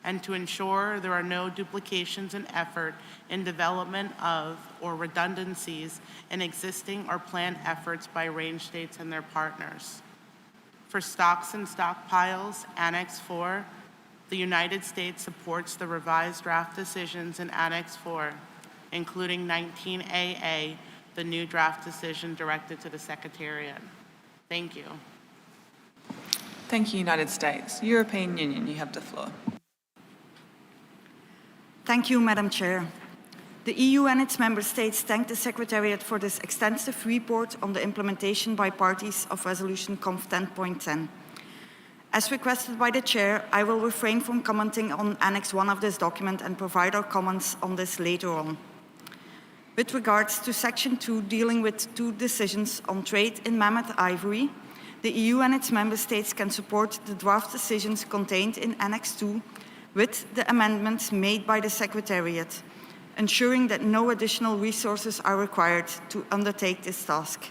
S7: and to ensure there are no duplications in effort in development of or redundancies in existing or planned efforts by range states and their partners. For stocks and stockpiles, Annex 4, the United States supports the revised draft decisions in Annex 4, including 19AA, the new draft decision directed to the Secretariat. Thank you.
S1: Thank you, United States. European Union, you have the floor.
S16: Thank you, Madam Chair. The EU and its member states thank the Secretariat for this extensive report on the implementation by parties of Resolution COP 10.10. As requested by the Chair, I will refrain from commenting on Annex 1 of this document and provide our comments on this later on. With regards to Section 2 dealing with 2 decisions on trade in mammoth ivory, the EU and its member states can support the draft decisions contained in Annex 2 with the amendments made by the Secretariat, ensuring that no additional resources are required to undertake this task.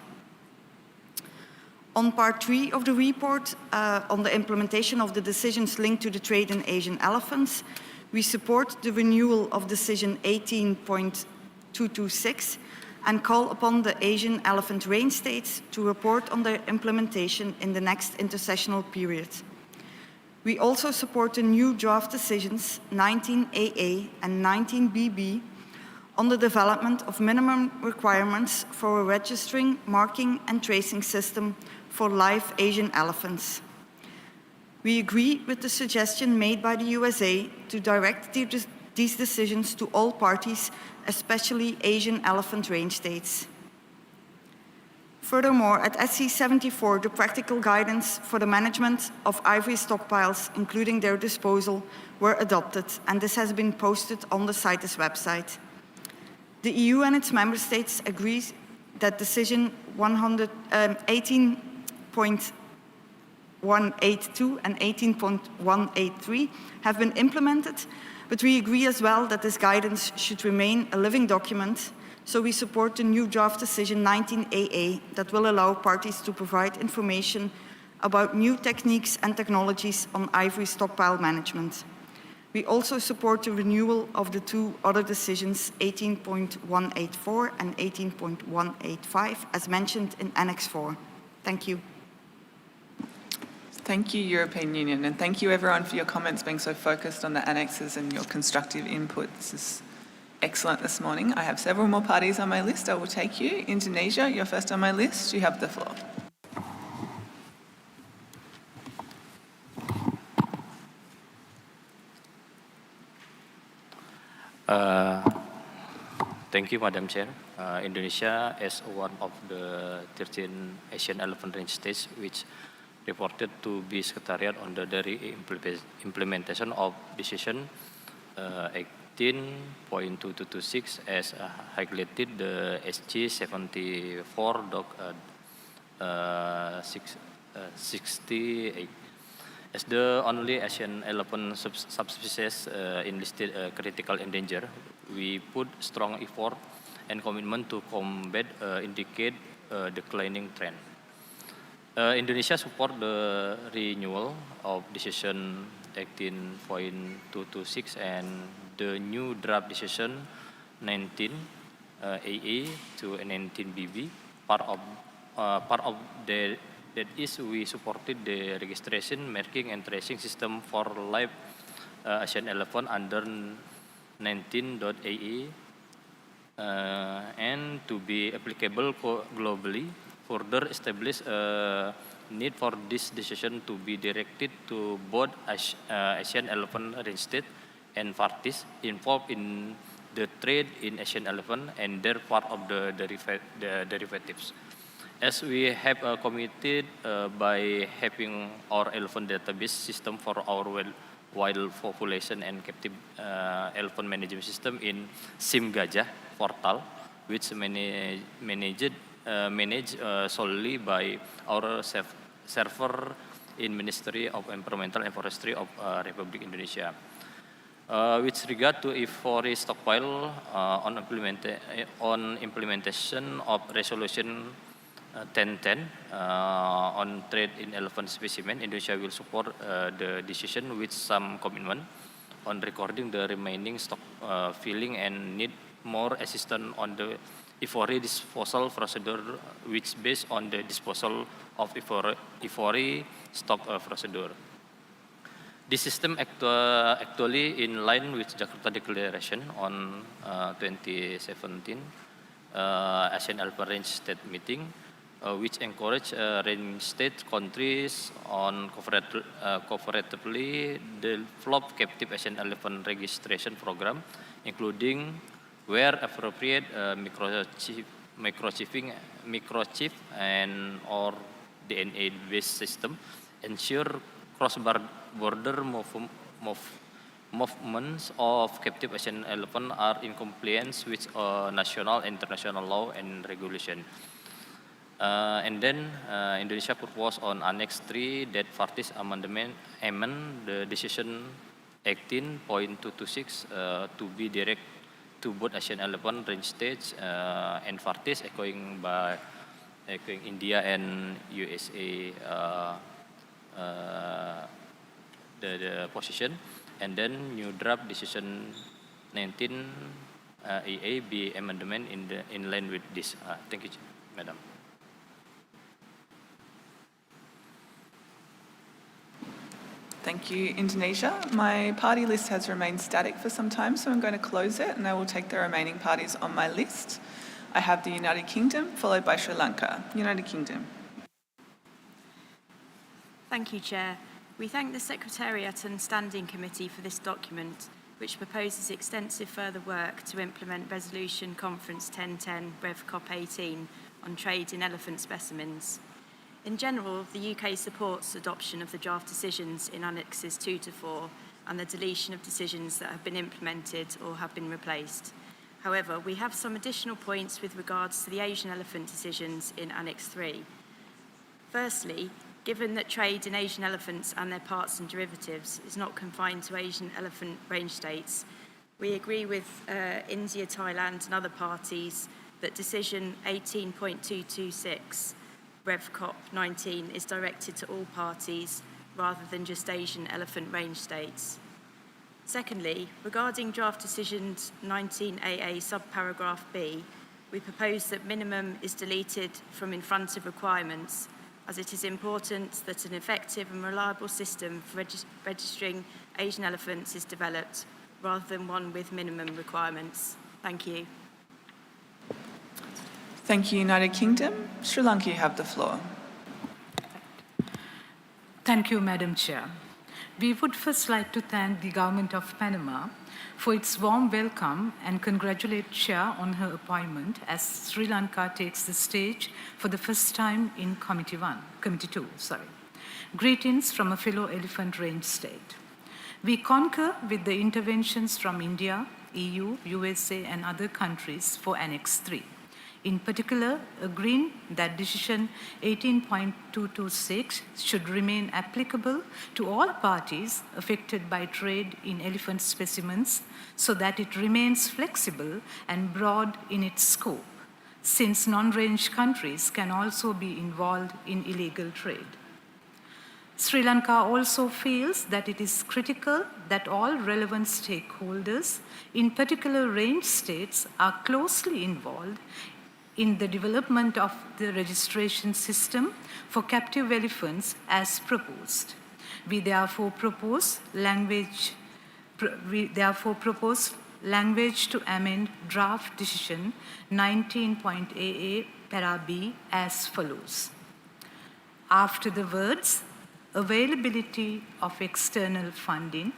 S16: On Part 3 of the report, on the implementation of the decisions linked to the trade in Asian elephants, we support the renewal of Decision 18.226 and call upon the Asian elephant range states to report on their implementation in the next intersessional period. We also support the new draft decisions 19AA and 19BB on the development of minimum requirements for a registering, marking and tracing system for live Asian elephants. We agree with the suggestion made by the USA to direct these decisions to all parties, especially Asian elephant range states. Furthermore, at SC 74, the practical guidance for the management of ivory stockpiles, including their disposal, were adopted, and this has been posted on the CITES website. The EU and its member states agree that decision 18.182 and 18.183 have been implemented, but we agree as well that this guidance should remain a living document, so we support the new draft decision 19AA that will allow parties to provide information about new techniques and technologies on ivory stockpile management. We also support the renewal of the two other decisions, 18.184 and 18.185, as mentioned in Annex 4. Thank you.
S1: Thank you, European Union, and thank you everyone for your comments being so focused on the annexes and your constructive input. This is excellent this morning. I have several more parties on my list. I will take you. Indonesia, you're first on my list. You have the floor.
S17: Thank you, Madam Chair. Indonesia, as one of the 13 Asian elephant range states which reported to be secretariat on the implementation of decision 18.2226 as highlighted the SG 74.68. As the only Asian elephant subspecies in listed critical endangered, we put strong effort and commitment to combat indicate declining trend. Indonesia support the renewal of decision 18.226 and the new draft decision 19 AA to 19 BB. Part of that is we supported the registration, marking and tracing system for live Asian elephant under 19.AA and to be applicable globally. Further establish a need for this decision to be directed to both Asian elephant range state and parties involved in the trade in Asian elephant and their part of the derivatives. As we have committed by having our elephant database system for our wild population and captive elephant management system in SIM Gajah portal, which managed solely by our server in Ministry of Environmental and Forestry of Republic Indonesia. With regard to ivory stockpile on implementation of resolution 1010 on trade in elephant specimen, Indonesia will support the decision with some commitment on recording the remaining stock filling and need more assistance on the ivory disposal procedure, which based on the disposal of ivory stock procedure. This system actually in line with Jakarta Declaration on 2017 Asian Elephant Range State Meeting, which encourage range state countries on cooperatively develop captive Asian elephant registration program, including where appropriate microchip and or DNA-based system, ensure cross-border movements of captive Asian elephant are in compliance with national and international law and regulation. And then Indonesia proposed on Annex 3 that parties amend the decision 18.226 to be direct to both Asian elephant range states and parties, echoing India and USA the position, and then new draft decision 19 EA be amendment in line with this. Thank you, Madam.
S1: Thank you, Indonesia. My party list has remained static for some time, so I'm going to close it and I will take the remaining parties on my list. I have the United Kingdom, followed by Sri Lanka. United Kingdom.
S18: Thank you, Chair. We thank the Secretariat and Standing Committee for this document, which proposes extensive further work to implement Resolution Conference 1010 Rev CoP18 on trade in elephant specimens. In general, the UK supports adoption of the draft decisions in Annexes 2 to 4 and the deletion of decisions that have been implemented or have been replaced. However, we have some additional points with regards to the Asian elephant decisions in Annex 3. Firstly, given that trade in Asian elephants and their parts and derivatives is not confined to Asian elephant range states, we agree with India, Thailand and other parties that Decision 18.226, Rev CoP19, is directed to all parties rather than just Asian elephant range states. Secondly, regarding draft decisions 19AA subparagraph B, we propose that minimum is deleted from in front of requirements, as it is important that an effective and reliable system for registering Asian elephants is developed, rather than one with minimum requirements. Thank you.
S1: Thank you, United Kingdom. Sri Lanka, you have the floor.
S19: Thank you, Madam Chair. We would first like to thank the Government of Panama for its warm welcome and congratulate Chair on her appointment as Sri Lanka takes the stage for the first time in Committee 2. Greetings from a fellow elephant range state. We concur with the interventions from India, EU, USA, and other countries for Annex 3. In particular, agreeing that Decision 18.226 should remain applicable to all parties affected by trade in elephant specimens so that it remains flexible and broad in its scope, since non-range countries can also be involved in illegal trade. Sri Lanka also feels that it is critical that all relevant stakeholders, in particular range states, are closely involved in the development of the registration system for captive elephants as proposed. We therefore propose language to amend draft decision 19.AA para B as follows. After the words availability of external funding,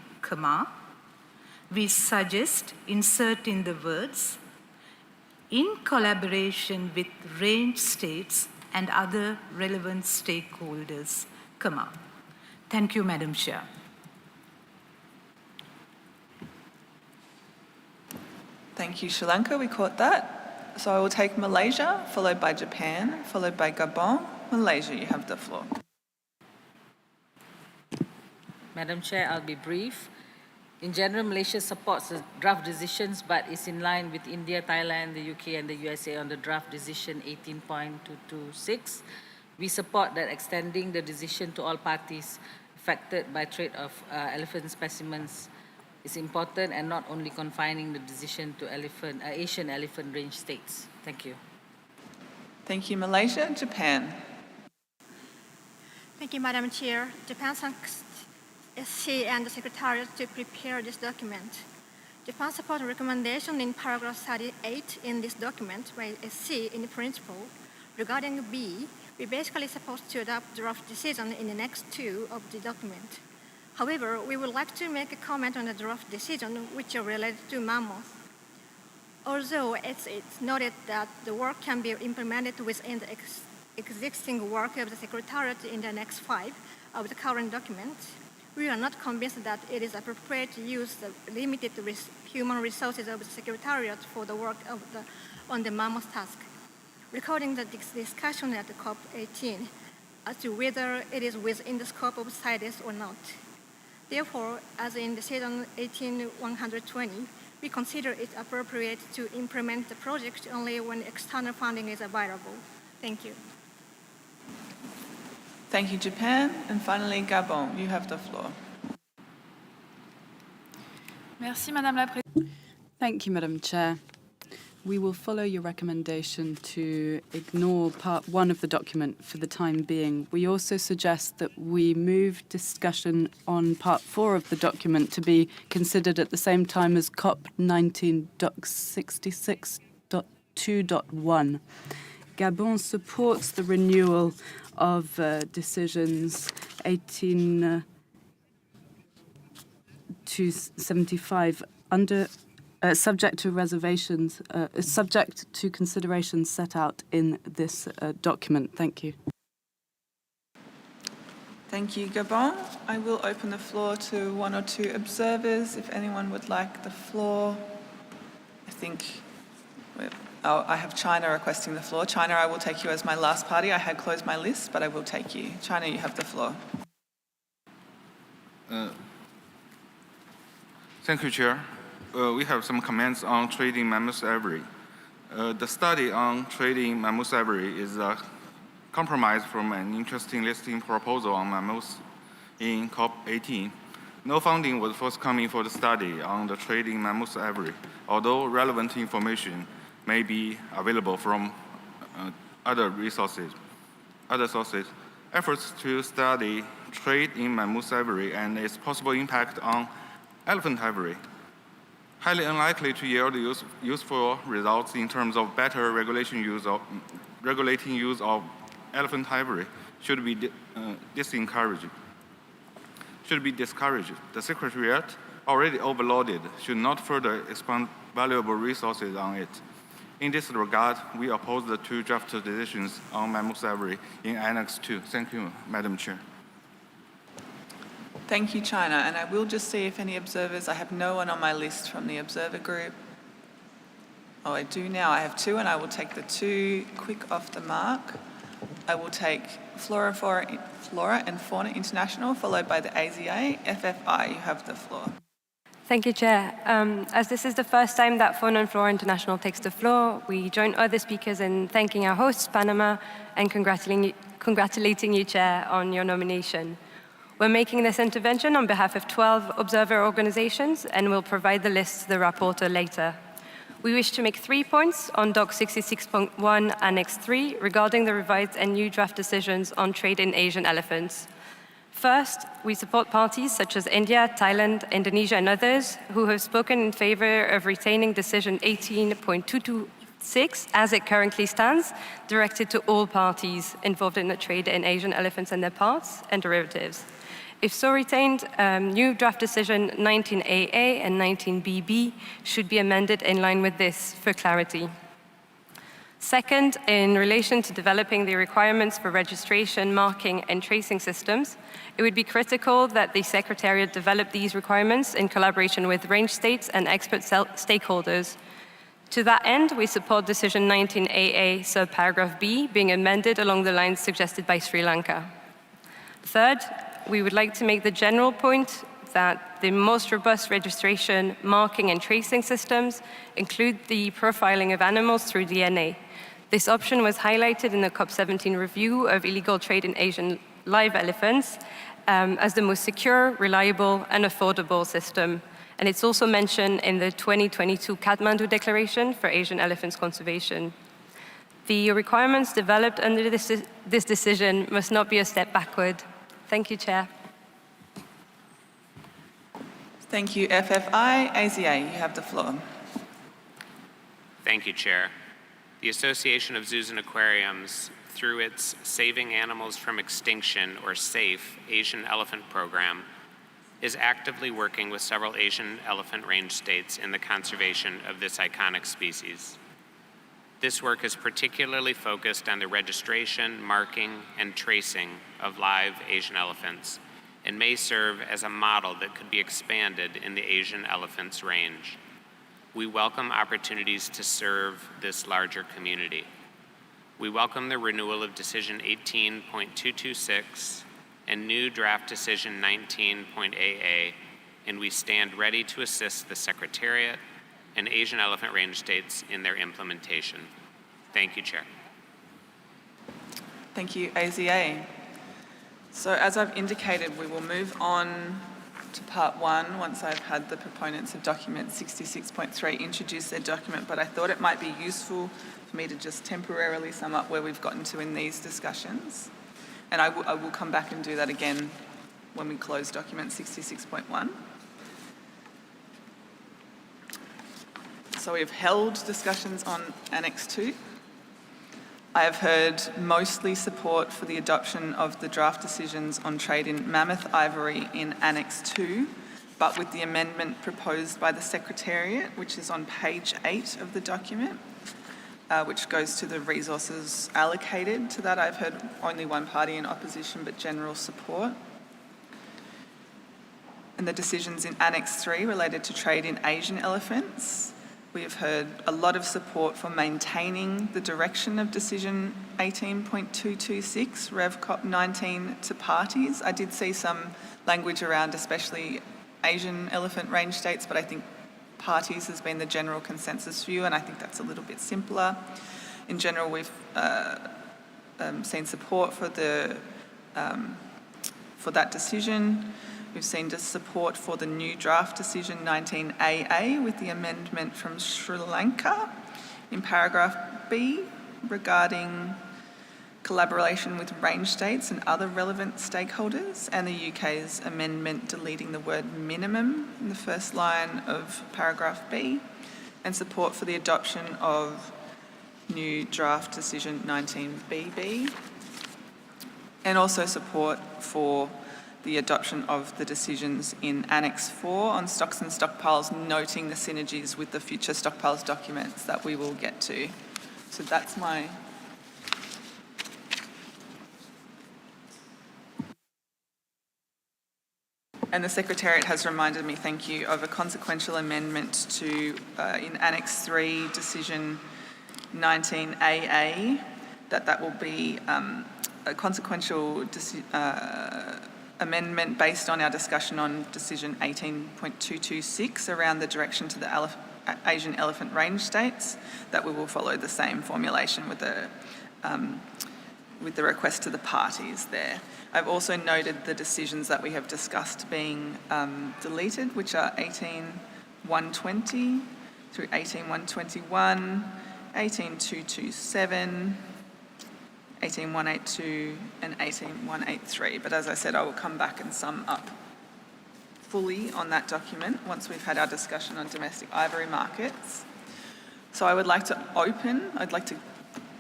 S19: we suggest inserting the words in collaboration with range states and other relevant stakeholders, Thank you, Madam Chair.
S1: Thank you, Sri Lanka. We caught that. So I will take Malaysia, followed by Japan, followed by Gabon. Malaysia, you have the floor.
S13: Madam Chair, I'll be brief. In general, Malaysia supports the draft decisions, but is in line with India, Thailand, the UK, and the USA on the draft decision 18.226. We support that extending the decision to all parties affected by trade of elephant specimens is important and not only confining the decision to Asian elephant range states. Thank you.
S1: Thank you, Malaysia. Japan.
S20: Thank you, Madam Chair. Japan thanks SC and the Secretariat to prepare this document. Japan supports the recommendation in paragraph 38 in this document by SC in principle. Regarding B, we basically supposed to adopt draft decision in the next 2 of the document. However, we would like to make a comment on the draft decision which are related to mammoth. Although it's noted that the work can be implemented within the existing work of the Secretariat in the next 5 of the current document, we are not convinced that it is appropriate to use the limited human resources of the Secretariat for the work on the mammoth task. Recording the discussion at the CoP18 as to whether it is within the scope of CITES or not. Therefore, as in Decision 18.120, we consider it appropriate to implement the project only when external funding is available. Thank you.
S1: Thank you, Japan. And finally, Gabon, you have the floor.
S9: Merci, Madame la Présidente.
S3: Thank you, Madam Chair. We will follow your recommendation to ignore part 1 of the document for the time being. We also suggest that we move discussion on part 4 of the document to be considered at the same time as COP19.66.2.1. Gabon supports the renewal of decisions 18 to 75 under subject to reservations, subject to considerations set out in this document. Thank you.
S1: Thank you, Gabon. I will open the floor to one or two observers if anyone would like the floor. I think I have China requesting the floor. China, I will take you as my last party. I had closed my list, but I will take you. China, you have the floor.
S21: Thank you, Chair. We have some comments on trading mammoth ivory. The study on trading mammoth ivory is a compromise from an interesting listing proposal on mammoths in CoP19. No funding was forthcoming for the study on the trading mammoth ivory, although relevant information may be available from other sources. Efforts to study trade in mammoth ivory and its possible impact on elephant ivory, highly unlikely to yield useful results in terms of better regulating use of elephant ivory, should be discouraged. The Secretariat, already overloaded, should not further expand valuable resources on it. In this regard, we oppose the two draft decisions on mammoth ivory in Annex 2. Thank you, Madam Chair.
S1: Thank you, China. And I will just see if any observers, I have no one on my list from the observer group. Oh, I do now. I have two, and I will take the two quick off the mark. I will take Flora and Fauna International, followed by the AZA. FFI, you have the floor.
S22: Thank you, Chair. As this is the first time that Fauna and Flora International takes the floor, we join other speakers in thanking our hosts, Panama, and congratulating you, Chair, on your nomination. We're making this intervention on behalf of 12 observer organizations, and we'll provide the list to the rapporteur later. We wish to make 3 points on Doc 66.1 Annex 3 regarding the revised and new draft decisions on trade in Asian elephants. First, we support parties such as India, Thailand, Indonesia, and others who have spoken in favor of retaining Decision 18.226 as it currently stands, directed to all parties involved in the trade in Asian elephants and their parts and derivatives. If so retained, new draft decision 19AA and 19BB should be amended in line with this for clarity. Second, in relation to developing the requirements for registration, marking, and tracing systems, it would be critical that the Secretariat develop these requirements in collaboration with range states and expert stakeholders. To that end, we support decision 19AA subparagraph B being amended along the lines suggested by Sri Lanka. Third, we would like to make the general point that the most robust registration, marking, and tracing systems include the profiling of animals through DNA. This option was highlighted in the COP17 review of illegal trade in Asian live elephants as the most secure, reliable, and affordable system. And it's also mentioned in the 2022 Kathmandu Declaration for Asian Elephants Conservation. The requirements developed under this decision must not be a step backward. Thank you, Chair.
S1: Thank you, FFI. AZA, you have the floor.
S23: Thank you, Chair. The Association of Zoos and Aquariums, through its Saving Animals from Extinction, or SAFE, Asian Elephant Program, is actively working with several Asian elephant range states in the conservation of this iconic species. This work is particularly focused on the registration, marking, and tracing of live Asian elephants, and may serve as a model that could be expanded in the Asian elephants range. We welcome opportunities to serve this larger community. We welcome the renewal of Decision 18.226 and new draft Decision 19.AA, and we stand ready to assist the Secretariat and Asian elephant range states in their implementation. Thank you, Chair.
S1: Thank you, AZA. So as I've indicated, we will move on to part one once I've had the proponents of document 66.3 introduce their document, but I thought it might be useful for me to just temporarily sum up where we've gotten to in these discussions. And I will come back and do that again when we close document 66.1. So we've held discussions on Annex 2. I have heard mostly support for the adoption of the draft decisions on trade in mammoth ivory in Annex 2, but with the amendment proposed by the Secretariat, which is on page 8 of the document, which goes to the resources allocated. To that, I've heard only one party in opposition, but general support. And the decisions in Annex 3 related to trade in Asian elephants. We have heard a lot of support for maintaining the direction of Decision 18.226, Rev CoP19 to parties. I did see some language around especially Asian elephant range states, but I think parties has been the general consensus view, and I think that's a little bit simpler. In general, we've seen support for that decision. We've seen support for the new draft decision 19AA with the amendment from Sri Lanka in paragraph B regarding collaboration with range states and other relevant stakeholders, and the UK's amendment deleting the word minimum in the first line of paragraph B, and support for the adoption of new draft decision 19BB, and also support for the adoption of the decisions in Annex 4 on stocks and stockpiles, noting the synergies with the future stockpiles documents that we will get to. So that's my... And the Secretariat has reminded me, thank you, of a consequential amendment to, in Annex 3, Decision 19AA, that will be a consequential amendment based on our discussion on Decision 18.226 around the direction to the Asian elephant range states, that we will follow the same formulation with the request to the parties there. I've also noted the decisions that we have discussed being deleted, which are 18.120 through 18.121, 18.227, 18.182 and 18.183. But as I said, I will come back and sum up fully on that document once we've had our discussion on domestic ivory markets. So I'd like to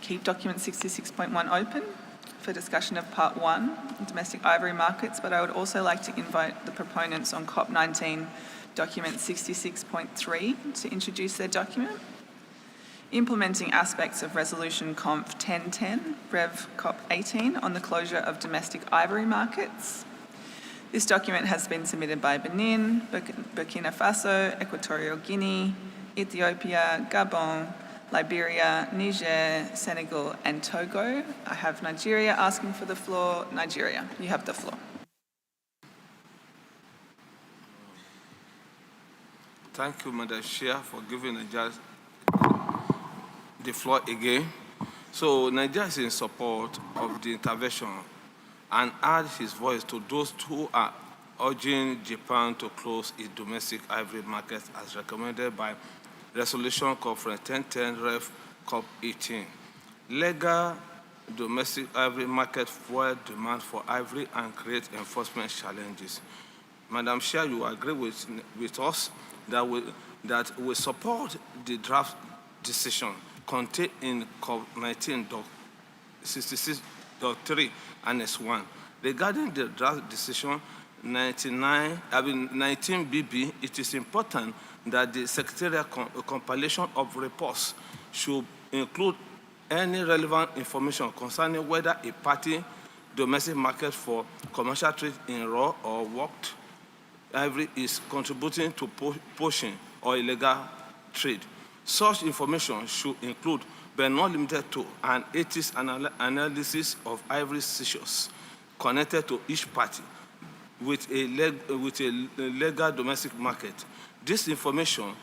S1: keep document 66.1 open for discussion of part 1, domestic ivory markets, but I would also like to invite the proponents on COP19 document 66.3 to introduce their document. Implementing aspects of Resolution Conf 1010, Rev COP18 on the closure of domestic ivory markets. This document has been submitted by Benin, Burkina Faso, Equatorial Guinea, Ethiopia, Gabon, Liberia, Niger, Senegal and Togo. I have Nigeria asking for the floor. Nigeria, you have the floor.
S5: Thank you, Madam Chair, for giving the floor again. So Nigeria is in support of the intervention and adds his voice to those who are urging Japan to close its domestic ivory markets as recommended by Resolution Conference 1010 Rev COP18. Legal domestic ivory market fuel demand for ivory and create enforcement challenges. Madam Chair, you agree with us that we support the draft decision contained in COP19 66.3 Annex 1. Regarding the draft decision 19BB, it is important that the Secretariat compilation of reports should include any relevant information concerning whether a party domestic market for commercial trade in raw or worked ivory is contributing to poaching or illegal trade. Such information should include, but not limited to, an ethics analysis of ivory seizures connected to each party with a legal domestic market. This information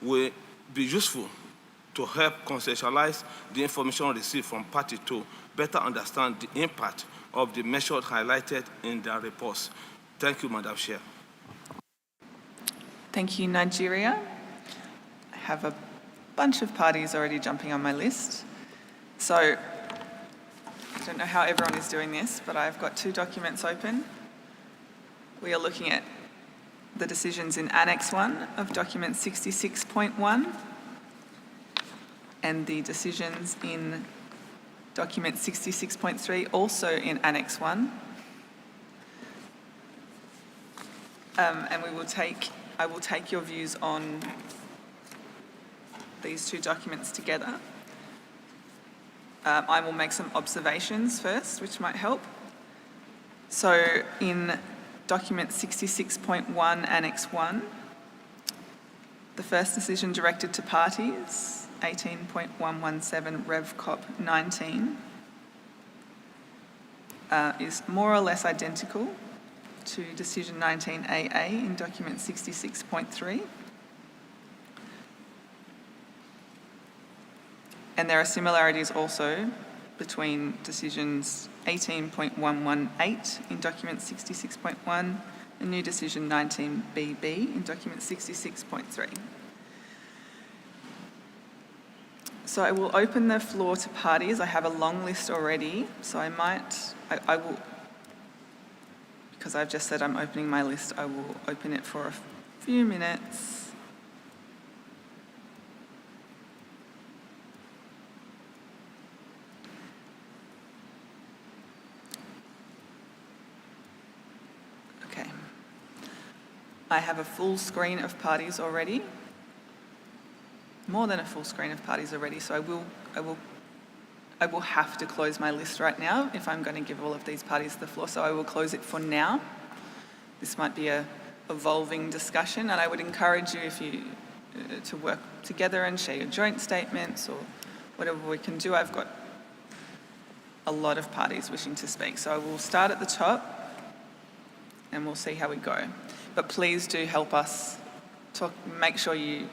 S5: will be useful to help conceptualize the information received from party to better understand the impact of the measures highlighted in their reports. Thank you, Madam Chair.
S1: Thank you, Nigeria. I have a bunch of parties already jumping on my list. So I don't know how everyone is doing this, but I've got 2 documents open. We are looking at the decisions in Annex 1 of document 66.1 and the decisions in document 66.3 also in Annex 1. and I will take your views on these two documents together. I will make some observations first, which might help. So in document 66.1, Annex 1, the first decision directed to parties, 18.117 Rev CoP19, is more or less identical to decision 19AA in document 66.3. And there are similarities also between decisions 18.118 in document 66.1 and new decision 19BB in document 66.3. So I will open the floor to parties. I have a long list already, so I will, because I've just said I'm opening my list, I will open it for a few minutes. I have a full screen of parties already, more than a full screen of parties already, so I will have to close my list right now if I'm going to give all of these parties the floor, so I will close it for now. This might be a evolving discussion, and I would encourage you to work together and share your joint statements or whatever we can do. I've got a lot of parties wishing to speak, so I will start at the top and we'll see how we go. But please do help us make sure you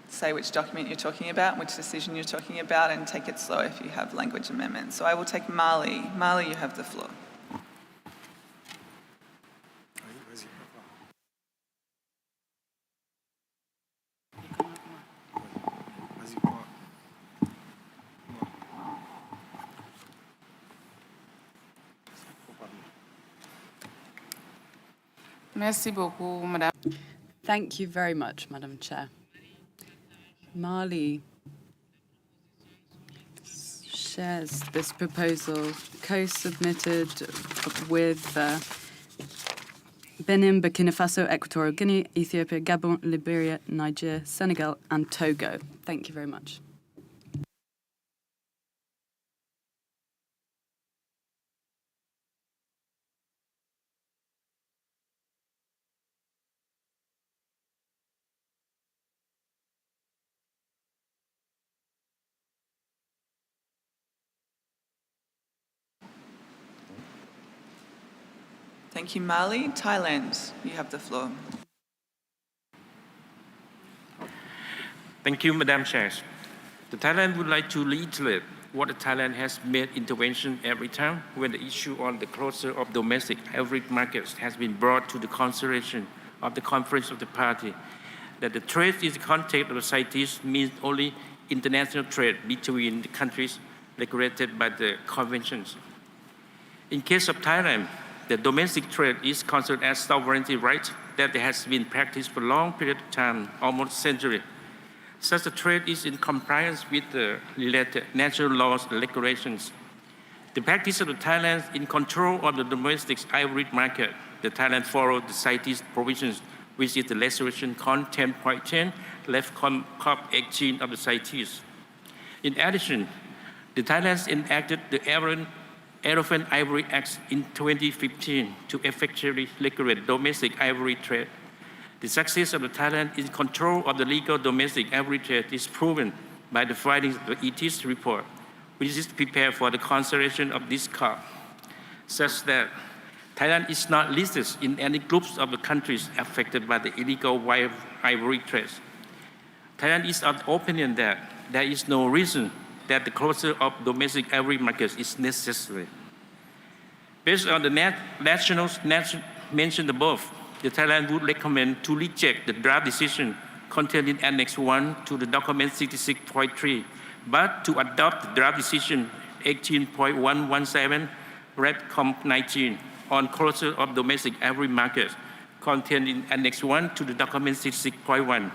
S1: say which document you're talking about, which decision you're talking about, and take it slow if you have language amendments. So I will take Mali. Mali, you have the floor.
S6: Merci beaucoup, Madame.
S3: Thank you very much, Madam Chair. Mali shares this proposal co-submitted with Benin, Burkina Faso, Equatorial Guinea, Ethiopia, Gabon, Liberia, Niger, Senegal, and Togo. Thank you very much.
S1: Thank you, Mali. Thailand, you have the floor.
S15: Thank you, Madam Chair. The Thailand would like to reiterate what the Thailand has made intervention every time when the issue on the closure of domestic ivory markets has been brought to the consideration of the Conference of the Party, that the trade in the context of the CITES means only international trade between the countries regulated by the conventions. In case of Thailand, the domestic trade is considered as sovereignty right that has been practiced for a long period of time, almost a century. Such a trade is in compliance with the related national laws and regulations. The practice of the Thailand in control of the domestic ivory market, the Thailand followed the CITES provisions, which is the resolution CON 10.10, left COP18 of the CITES. In addition, the Thailand enacted the Elephant Ivory Act in 2015 to effectively regulate domestic ivory trade. The success of the Thailand in control of the legal domestic ivory trade is proven by the findings of the CITES report, which is prepared for the consideration of this COP, such that Thailand is not listed in any groups of the countries affected by the illegal ivory trade. Thailand is of the opinion that there is no reason that the closure of domestic ivory markets is necessary. Based on the nationals mentioned above, the Thailand would recommend to reject the draft decision contained in Annex 1 to the document 66.3, but to adopt the draft decision 18.117, Red COP19, on closure of domestic ivory markets contained in Annex 1 to the document 66.1.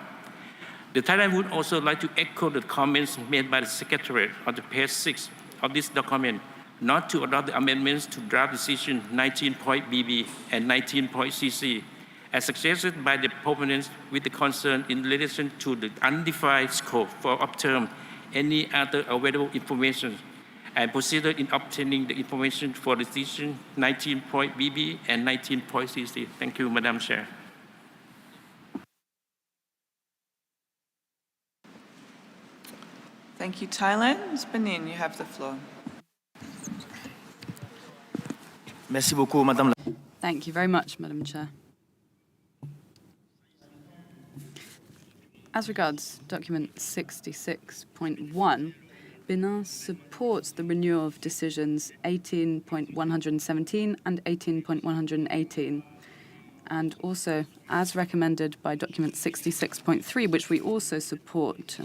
S15: The Thailand would also like to echo the comments made by the Secretariat on the page 6 of this document not to adopt the amendments to draft decision 19.bb and 19.cc, as suggested by the proponents with the concern in relation to the undefined scope for obtaining any other available information, and procedure in obtaining the information for decision 19.bb and 19.cc. Thank you, Madam Chair.
S1: Thank you, Thailand. Ms. Benin, you have the floor.
S8: Merci beaucoup, Madame.
S3: Thank you very much, Madam Chair. As regards document 66.1, Benin supports the renewal of decisions 18.117 and 18.118, and also, as recommended by document 66.3, which we also support.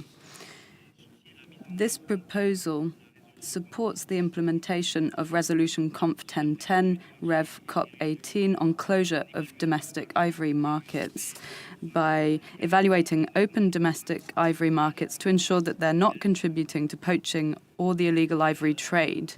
S3: This proposal supports the implementation of Resolution Conf 1010, Rev CoP18 on closure of domestic ivory markets by evaluating open domestic ivory markets to ensure that they're not contributing to poaching or the illegal ivory trade.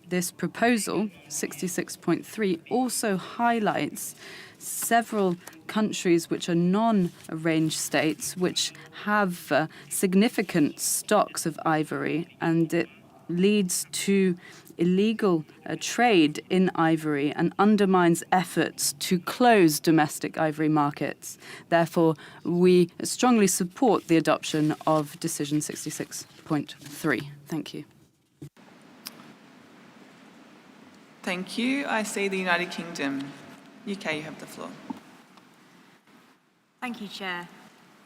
S3: This proposal, 66.3, also highlights several countries which are non-arranged states which have significant stocks of ivory, and it leads to illegal trade in ivory and undermines efforts to close domestic ivory markets. Therefore, we strongly support the adoption of Decision 66.3. Thank you.
S1: Thank you. I see the United Kingdom. UK, you have the floor.
S18: Thank you, Chair.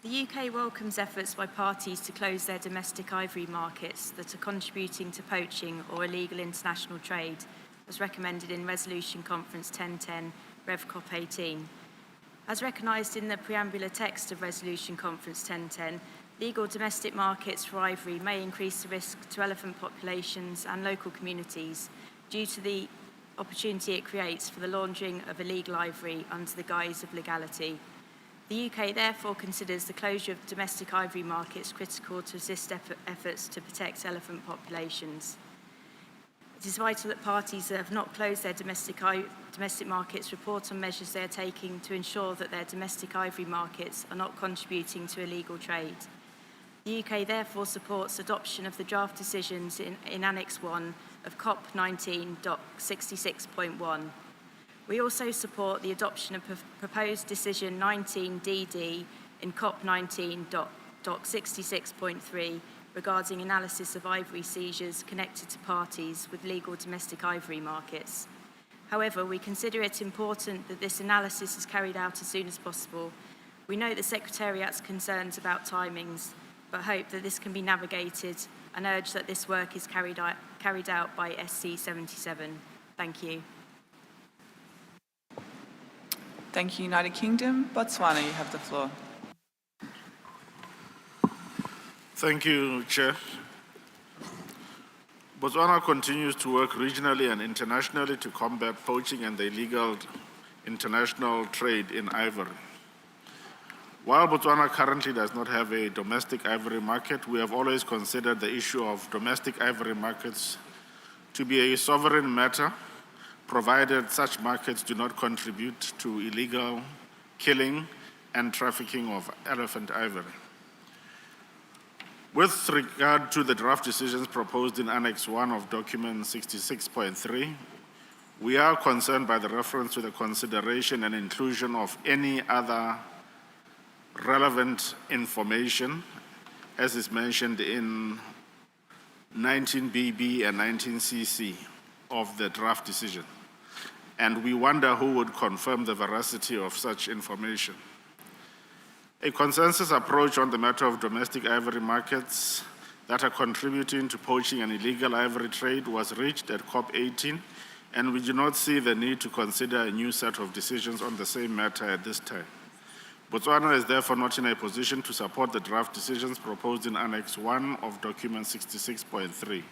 S18: The UK welcomes efforts by parties to close their domestic ivory markets that are contributing to poaching or illegal international trade, as recommended in Resolution Conference 1010, Rev CoP18. As recognised in the preambular text of Resolution Conference 1010, legal domestic markets for ivory may increase the risk to elephant populations and local communities due to the opportunity it creates for the laundering of illegal ivory under the guise of legality. The UK therefore considers the closure of domestic ivory markets critical to assist efforts to protect elephant populations. It is vital that parties that have not closed their domestic markets report on measures they are taking to ensure that their domestic ivory markets are not contributing to illegal trade. The UK therefore supports adoption of the draft decisions in Annex 1 of CoP19.66.1. We also support the adoption of proposed decision 19DD in CoP19.66.3 regarding analysis of ivory seizures connected to parties with legal domestic ivory markets. However, we consider it important that this analysis is carried out as soon as possible. We note the Secretariat's concerns about timings, but hope that this can be navigated and urge that this work is carried out by SC 77. Thank you.
S1: Thank you, United Kingdom. Botswana, you have the floor.
S10: Thank you, Chair. Botswana continues to work regionally and internationally to combat poaching and the illegal international trade in ivory. While Botswana currently does not have a domestic ivory market, we have always considered the issue of domestic ivory markets to be a sovereign matter, provided such markets do not contribute to illegal killing and trafficking of elephant ivory. With regard to the draft decisions proposed in Annex 1 of document 66.3, we are concerned by the reference to the consideration and inclusion of any other relevant information, as is mentioned in 19BB and 19CC of the draft decision. And we wonder who would confirm the veracity of such information. A consensus approach on the matter of domestic ivory markets that are contributing to poaching and illegal ivory trade was reached at COP18, and we do not see the need to consider a new set of decisions on the same matter at this time. Botswana is therefore not in a position to support the draft decisions proposed in Annex 1 of document 66.3.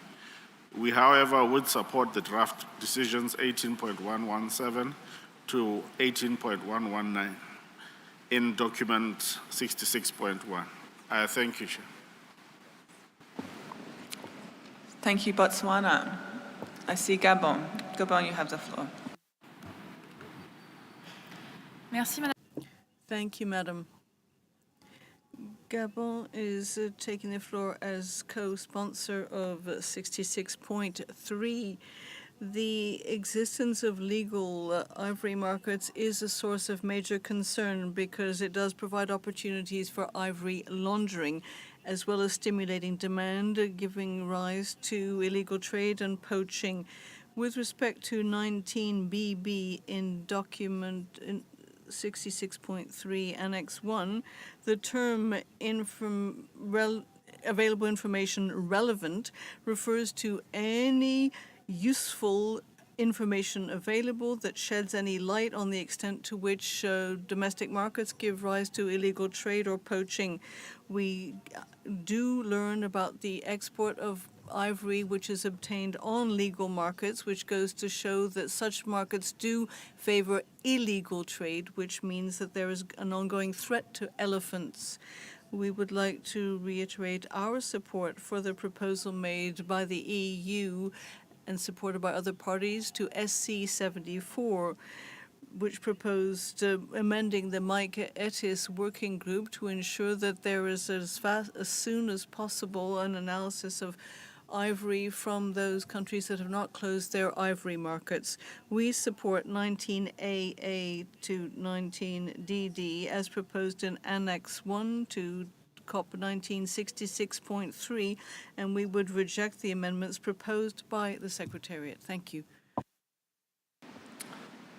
S10: We, however, would support the draft decisions 18.117 to 18.119 in document 66.1. Thank you, Chair.
S1: Thank you, Botswana. I see Gabon. Gabon, you have the floor.
S9: Merci, Madame.
S11: Thank you, Madam. Gabon is taking the floor as co-sponsor of 66.3. The existence of legal ivory markets is a source of major concern because it does provide opportunities for ivory laundering, as well as stimulating demand, giving rise to illegal trade and poaching. With respect to 19BB in document 66.3 Annex 1, the term available information relevant refers to any useful information available that sheds any light on the extent to which domestic markets give rise to illegal trade or poaching. We do learn about the export of ivory which is obtained on legal markets, which goes to show that such markets do favor illegal trade, which means that there is an ongoing threat to elephants. We would like to reiterate our support for the proposal made by the EU and supported by other parties to SC 74, which proposed amending the CITES working group to ensure that there is as soon as possible an analysis of ivory from those countries that have not closed their ivory markets. We support 19AA to 19DD as proposed in Annex 1 to CoP19 66.3, and we would reject the amendments proposed by the Secretariat. Thank you.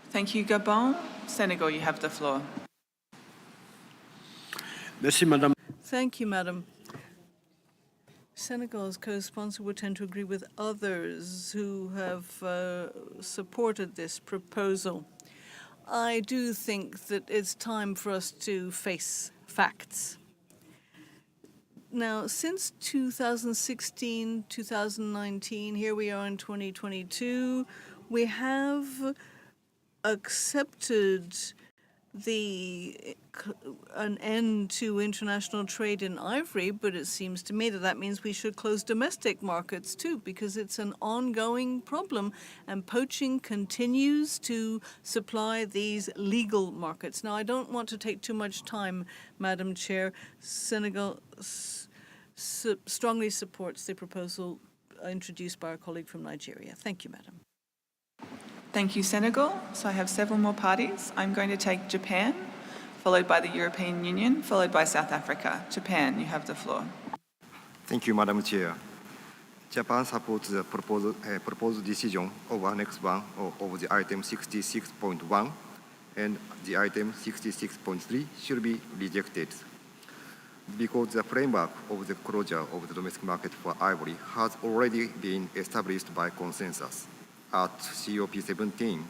S1: Thank you, Gabon. Senegal, you have the floor.
S11: Merci, Madame. Thank you, Madam. Senegal's co-sponsor would tend to agree with others who have supported this proposal. I do think that it's time for us to face facts. Now, since 2016, 2019, here we are in 2022, we have accepted an end to international trade in ivory, but it seems to me that that means we should close domestic markets too, because it's an ongoing problem, and poaching continues to supply these legal markets. Now, I don't want to take too much time, Madam Chair. Senegal strongly supports the proposal introduced by our colleague from Nigeria. Thank you, Madam.
S1: Thank you, Senegal. So I have several more parties. I'm going to take Japan, followed by the European Union, followed by South Africa. Japan, you have the floor.
S12: Thank you, Madam Chair. Japan supports the proposed decision of Annex 1 of the item 66.1, and the item 66.3 should be rejected, because the framework of the closure of the domestic market for ivory has already been established by consensus. At COP17,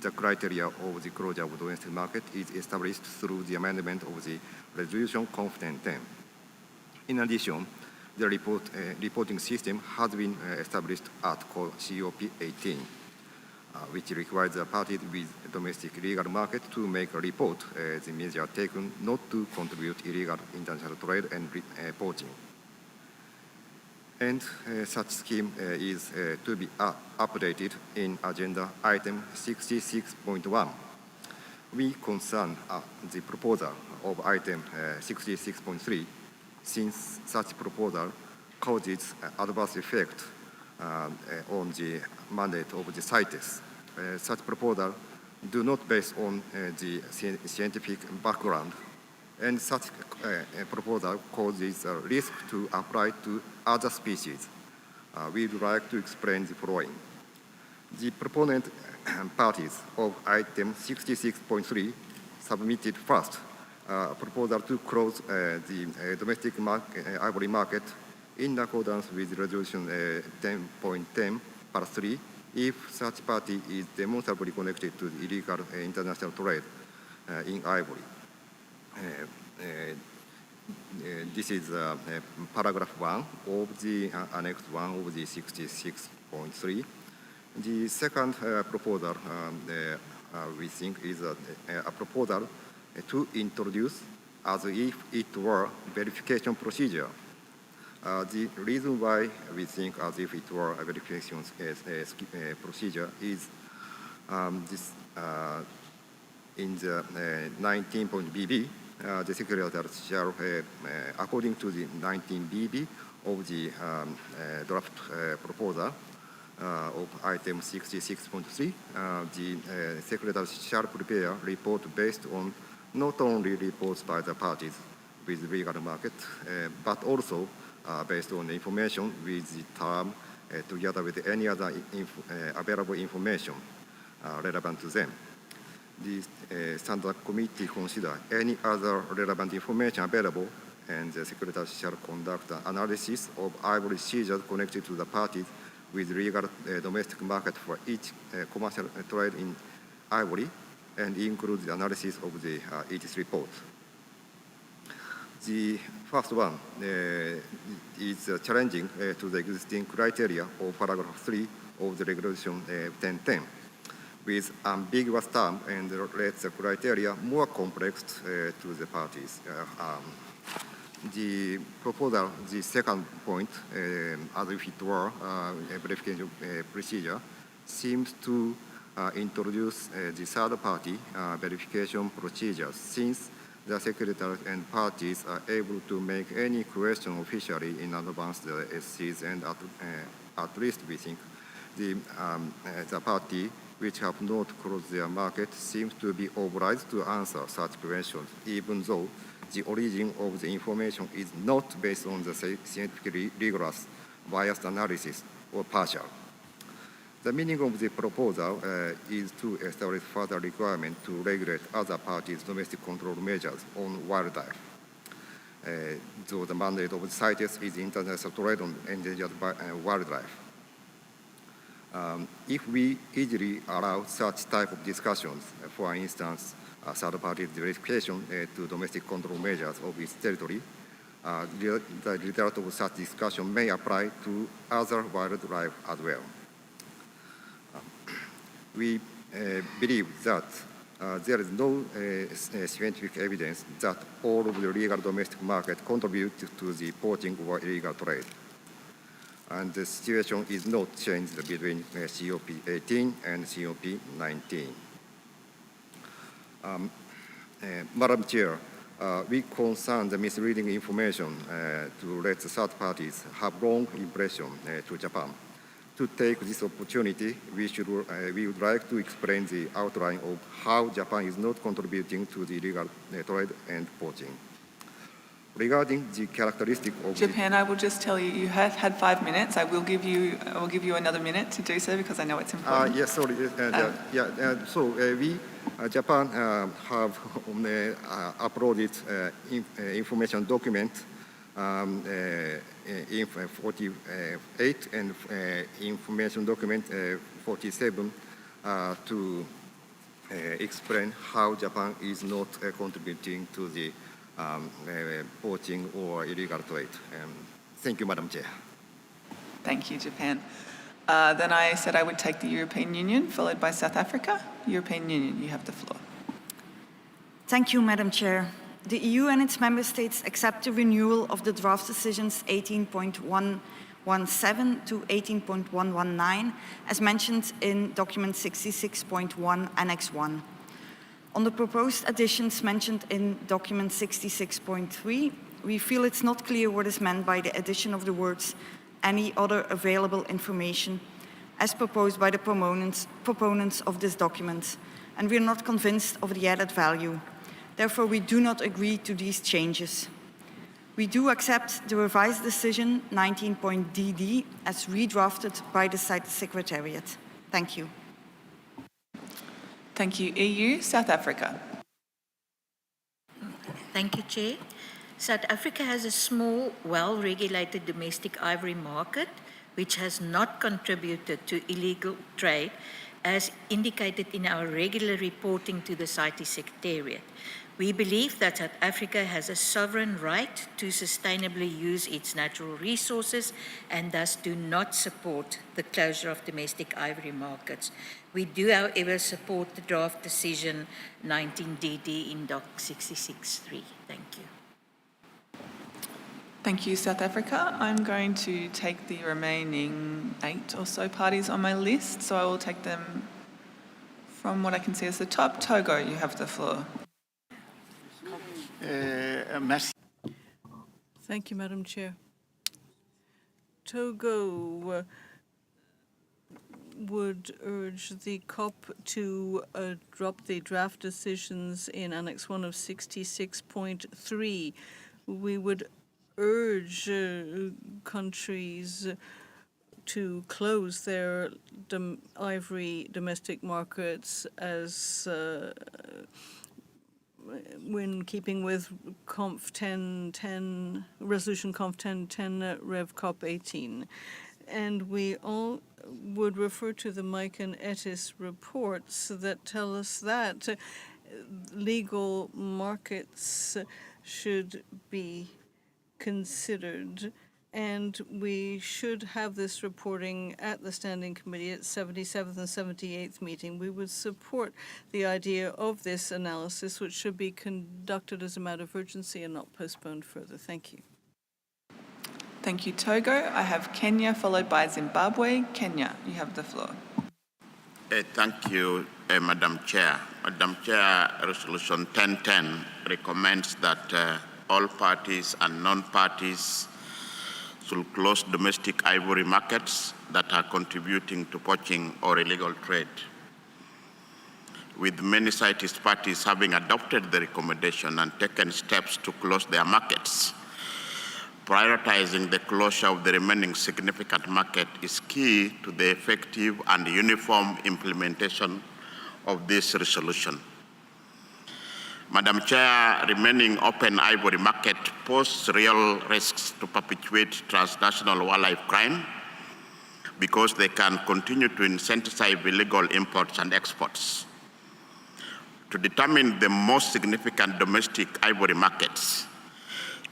S12: the criteria of the closure of the domestic market is established through the amendment of the resolution CoP19. In addition, the reporting system has been established at COP18, which requires the parties with domestic legal market to make a report the measure taken not to contribute illegal international trade and poaching. And such scheme is to be updated in agenda item 66.1. We concern the proposal of item 66.3, since such proposal causes adverse effect on the mandate of the CITES. Such proposal do not based on the scientific background, and such proposal causes a risk to apply to other species. We would like to explain the following. The proponent parties of item 66.3 submitted first a proposal to close the domestic ivory market in accordance with resolution 10.10/3 if such party is demonstrably connected to the illegal international trade in ivory. This is paragraph 1 of the Annex 1 of the 66.3. The second proposal we think is a proposal to introduce as if it were verification procedure The reason why we think as if it were a verification procedure is this in the 19.bb, the Secretary shall, according to the 19bb of the draft proposal of item 66.3, the Secretary shall prepare a report based on not only reports by the parties with legal market, but also based on the information with the term together with any other available information relevant to them. The Standard Committee consider any other relevant information available, and the Secretary shall conduct an analysis of ivory seizures connected to the parties with legal domestic market for each commercial trade in ivory, and include the analysis of the CITES report. The first one is challenging to the existing criteria of paragraph 3 of the regulation 1010, with ambiguous term and makes the criteria more complex to the parties. The proposal, the second point, as if it were a verification procedure, seems to introduce the third-party verification procedures, since the Secretary and parties are able to make any question officially in advance the SCs, and at least we think the party which have not closed their market seems to be obliged to answer such questions, even though the origin of the information is not based on the scientifically rigorous biased analysis or partial. The meaning of the proposal is to establish further requirement to regulate other parties' domestic control measures on wildlife. Though the mandate of the CITES is international trade on endangered wildlife. If we easily allow such type of discussions, for instance, third-party verification to domestic control measures of its territory, the result of such discussion may apply to other wildlife as well. We believe that there is no scientific evidence that all of the legal domestic market contribute to the poaching or illegal trade. And the situation is not changed between COP18 and COP19. Madam Chair, we concern the misleading information to let the third parties have wrong impression to Japan. To take this opportunity, we would like to explain the outline of how Japan is not contributing to the illegal trade and poaching. Regarding the characteristic of
S1: Japan, I will just tell you, you have had 5 minutes. I will give you another minute to do so because I know it's important.
S12: Yes, sorry. Japan have uploaded information document in 48 and information document 47 to explain how Japan is not contributing to the poaching or illegal trade. Thank you, Madam Chair.
S1: Thank you, Japan. Then I said I would take the European Union, followed by South Africa. European Union, you have the floor.
S16: Thank you, Madam Chair. The EU and its member states accept the renewal of the draft decisions 18.117 to 18.119, as mentioned in document 66.1, Annex 1. On the proposed additions mentioned in document 66.3, we feel it's not clear what is meant by the addition of the words any other available information as proposed by the proponents of this document, and we are not convinced of the added value. Therefore, we do not agree to these changes. We do accept the revised decision 19.DD as redrafted by the CITES Secretariat. Thank you.
S1: Thank you. EU, South Africa.
S2: Thank you, Chair. South Africa has a small, well-regulated domestic ivory market, which has not contributed to illegal trade, as indicated in our regular reporting to the CITES Secretariat. We believe that South Africa has a sovereign right to sustainably use its natural resources and thus do not support the closure of domestic ivory markets. We do, however, support the draft decision 19DD in Doc 66.3. Thank you.
S1: Thank you, South Africa. I'm going to take the remaining 8 or so parties on my list, so I will take them from what I can see as the top. Togo, you have the floor.
S11: Thank you, Madam Chair. Togo would urge the COP to drop the draft decisions in Annex 1 of 66.3. We would urge countries to close their ivory domestic markets as when keeping with Resolution Conf 1010 Rev COP 18. And we all would refer to the Mike and Ettis reports that tell us that legal markets should be considered, and we should have this reporting at the Standing Committee at 77th and 78th meeting. We would support the idea of this analysis, which should be conducted as a matter of urgency and not postponed further. Thank you.
S1: Thank you, Togo. I have Kenya, followed by Zimbabwe. Kenya, you have the floor.
S4: Thank you, Madam Chair. Madam Chair, Resolution 1010 recommends that all parties and non-parties should close domestic ivory markets that are contributing to poaching or illegal trade. With many CITES parties having adopted the recommendation and taken steps to close their markets, prioritizing the closure of the remaining significant market is key to the effective and uniform implementation of this resolution. Madam Chair, remaining open ivory market poses real risks to perpetuate transnational wildlife crime because they can continue to incentivize illegal imports and exports. To determine the most significant domestic ivory markets,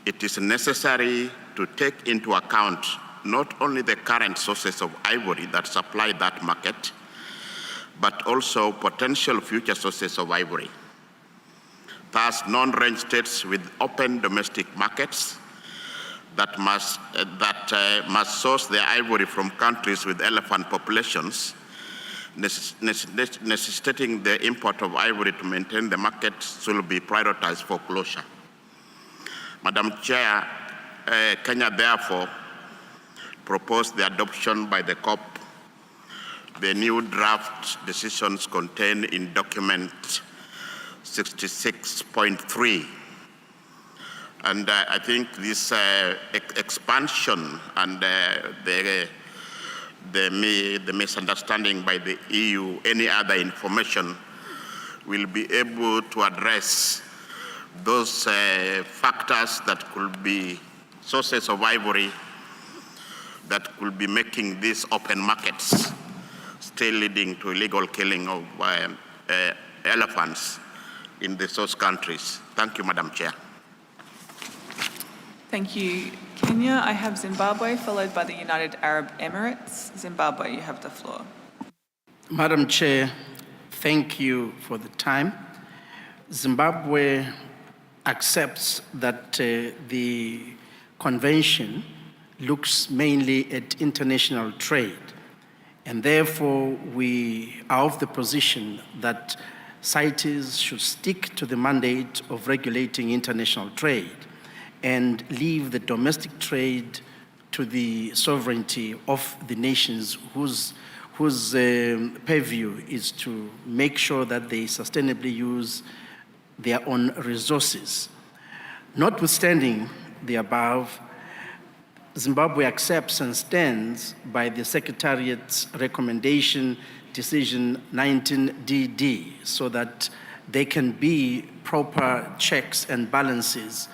S4: it is necessary to take into account not only the current sources of ivory that supply that market, but also potential future sources of ivory. Thus, non-range states with open domestic markets that must source their ivory from countries with elephant populations, necessitating the import of ivory to maintain the market, should be prioritized for closure. Madam Chair, Kenya therefore proposed the adoption by the COP the new draft decisions contained in document 66.3. And I think this expansion and the misunderstanding by the EU, any other information, will be able to address those factors that could be sources of ivory that could be making these open markets still leading to illegal killing of elephants in the source countries. Thank you, Madam Chair.
S1: Thank you, Kenya. I have Zimbabwe, followed by the United Arab Emirates. Zimbabwe, you have the floor.
S7: Madam Chair, thank you for the time. Zimbabwe accepts that the convention looks mainly at international trade, and therefore we are of the position that CITES should stick to the mandate of regulating international trade and leave the domestic trade to the sovereignty of the nations whose purview is to make sure that they sustainably use their own resources. Notwithstanding the above, Zimbabwe accepts and stands by the Secretariat's recommendation decision 19DD so that there can be proper checks and balances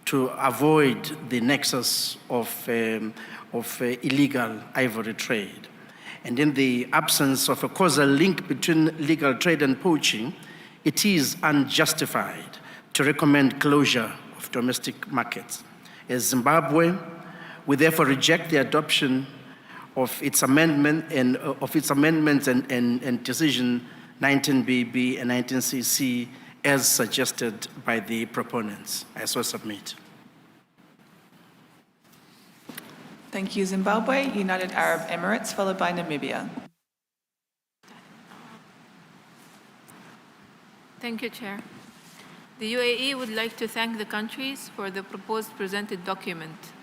S7: to avoid the nexus of illegal ivory trade. And in the absence of a causal link between illegal trade and poaching, it is unjustified to recommend closure of domestic markets. As Zimbabwe, we therefore reject the adoption of its amendments and decision 19BB and 19CC as suggested by the proponents. I so submit.
S1: Thank you, Zimbabwe, United Arab Emirates, followed by Namibia.
S9: Thank you, Chair. The UAE would like to thank the countries for the proposed presented document.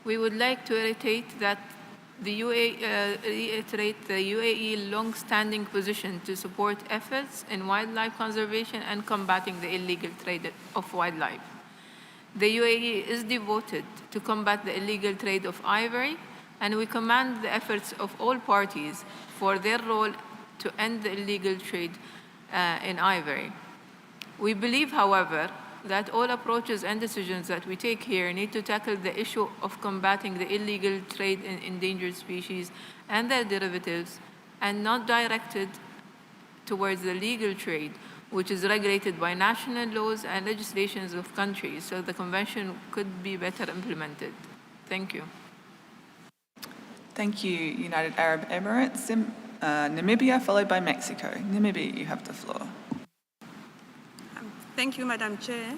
S9: We would like to reiterate the UAE long-standing position to support efforts in wildlife conservation and combating the illegal trade of wildlife. The UAE is devoted to combat the illegal trade of ivory, and we commend the efforts of all parties for their role to end the illegal trade in ivory. We believe, however, that all approaches and decisions that we take here need to tackle the issue of combating the illegal trade in endangered species and their derivatives, and not directed towards the legal trade, which is regulated by national laws and legislations of countries, so the convention could be better implemented. Thank you.
S1: Thank you, United Arab Emirates. Namibia, followed by Mexico. Namibia, you have the floor.
S14: Thank you, Madam Chair.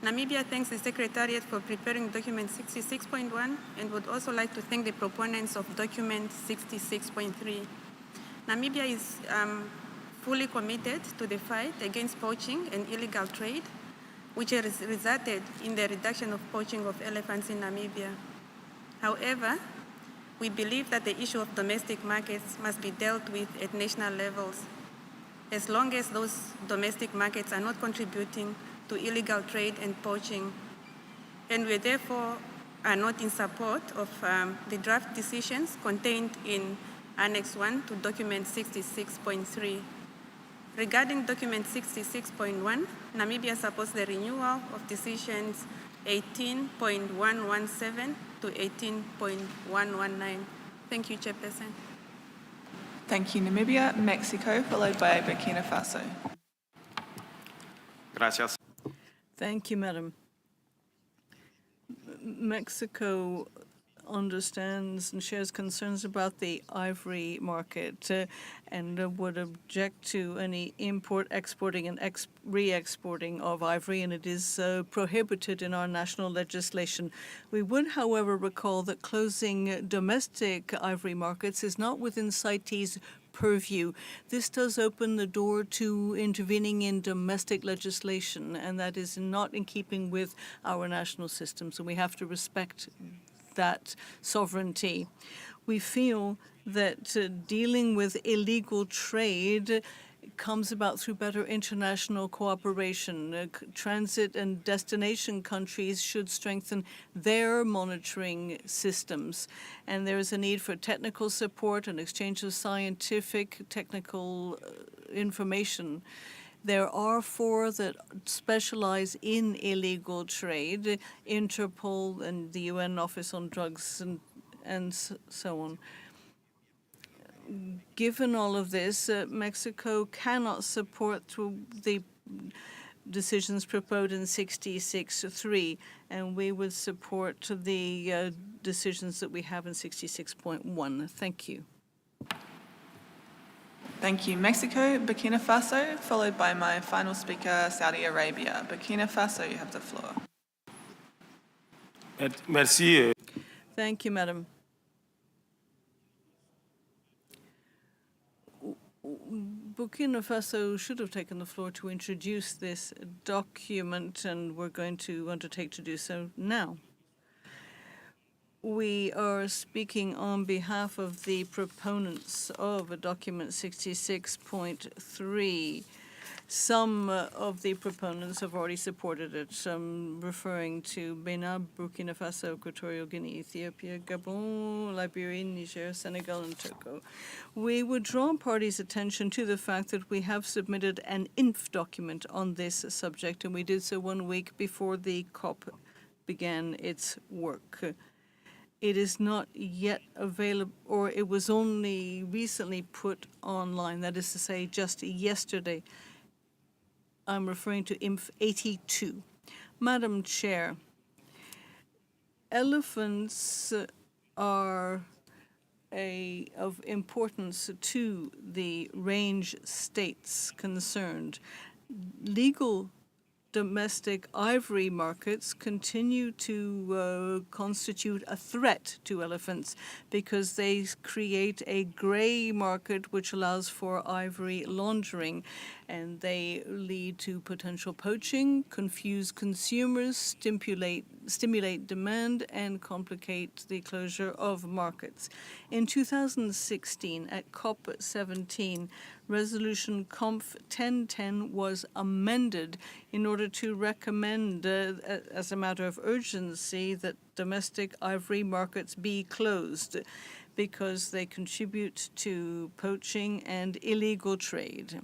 S14: Namibia thanks the Secretariat for preparing document 66.1 and would also like to thank the proponents of document 66.3. Namibia is fully committed to the fight against poaching and illegal trade, which has resulted in the reduction of poaching of elephants in Namibia. However, we believe that the issue of domestic markets must be dealt with at national levels, as long as those domestic markets are not contributing to illegal trade and poaching. And we therefore are not in support of the draft decisions contained in Annex 1 to document 66.3. Regarding document 66.1, Namibia supports the renewal of decisions 18.117 to 18.119. Thank you, Chairperson.
S1: Thank you, Namibia. Mexico, followed by Burkina Faso.
S8: Gracias.
S11: Thank you, Madam. Mexico understands and shares concerns about the ivory market and would object to any import, exporting, and re-exporting of ivory, and it is prohibited in our national legislation. We would, however, recall that closing domestic ivory markets is not within CITES' purview. This does open the door to intervening in domestic legislation, and that is not in keeping with our national systems, and we have to respect that sovereignty. We feel that dealing with illegal trade comes about through better international cooperation. Transit and destination countries should strengthen their monitoring systems. And there is a need for technical support and exchange of scientific, technical information. There are four that specialize in illegal trade, Interpol and the UN Office on Drugs and so on. Given all of this, Mexico cannot support the decisions proposed in 66.3, and we would support the decisions that we have in 66.1. Thank you.
S1: Thank you, Mexico. Burkina Faso, followed by my final speaker, Saudi Arabia. Burkina Faso, you have the floor.
S17: Merci.
S11: Thank you, Madam. Burkina Faso should have taken the floor to introduce this document, and we're going to undertake to do so now. We are speaking on behalf of the proponents of document 66.3. Some of the proponents have already supported it. I'm referring to Benin, Burkina Faso, Equatorial Guinea, Ethiopia, Gabon, Liberia, Niger, Senegal, and Togo. We would draw parties' attention to the fact that we have submitted an INF document on this subject, and we did so 1 week before the COP began its work. It is not yet available, or it was only recently put online, that is to say, just yesterday. I'm referring to INF 82. Madam Chair, elephants are of importance to the range states concerned. Legal domestic ivory markets continue to constitute a threat to elephants because they create a gray market which allows for ivory laundering, and they lead to potential poaching, confuse consumers, stimulate demand, and complicate the closure of markets. In 2016, at CoP19, Resolution COP1010 was amended in order to recommend, as a matter of urgency, that domestic ivory markets be closed because they contribute to poaching and illegal trade.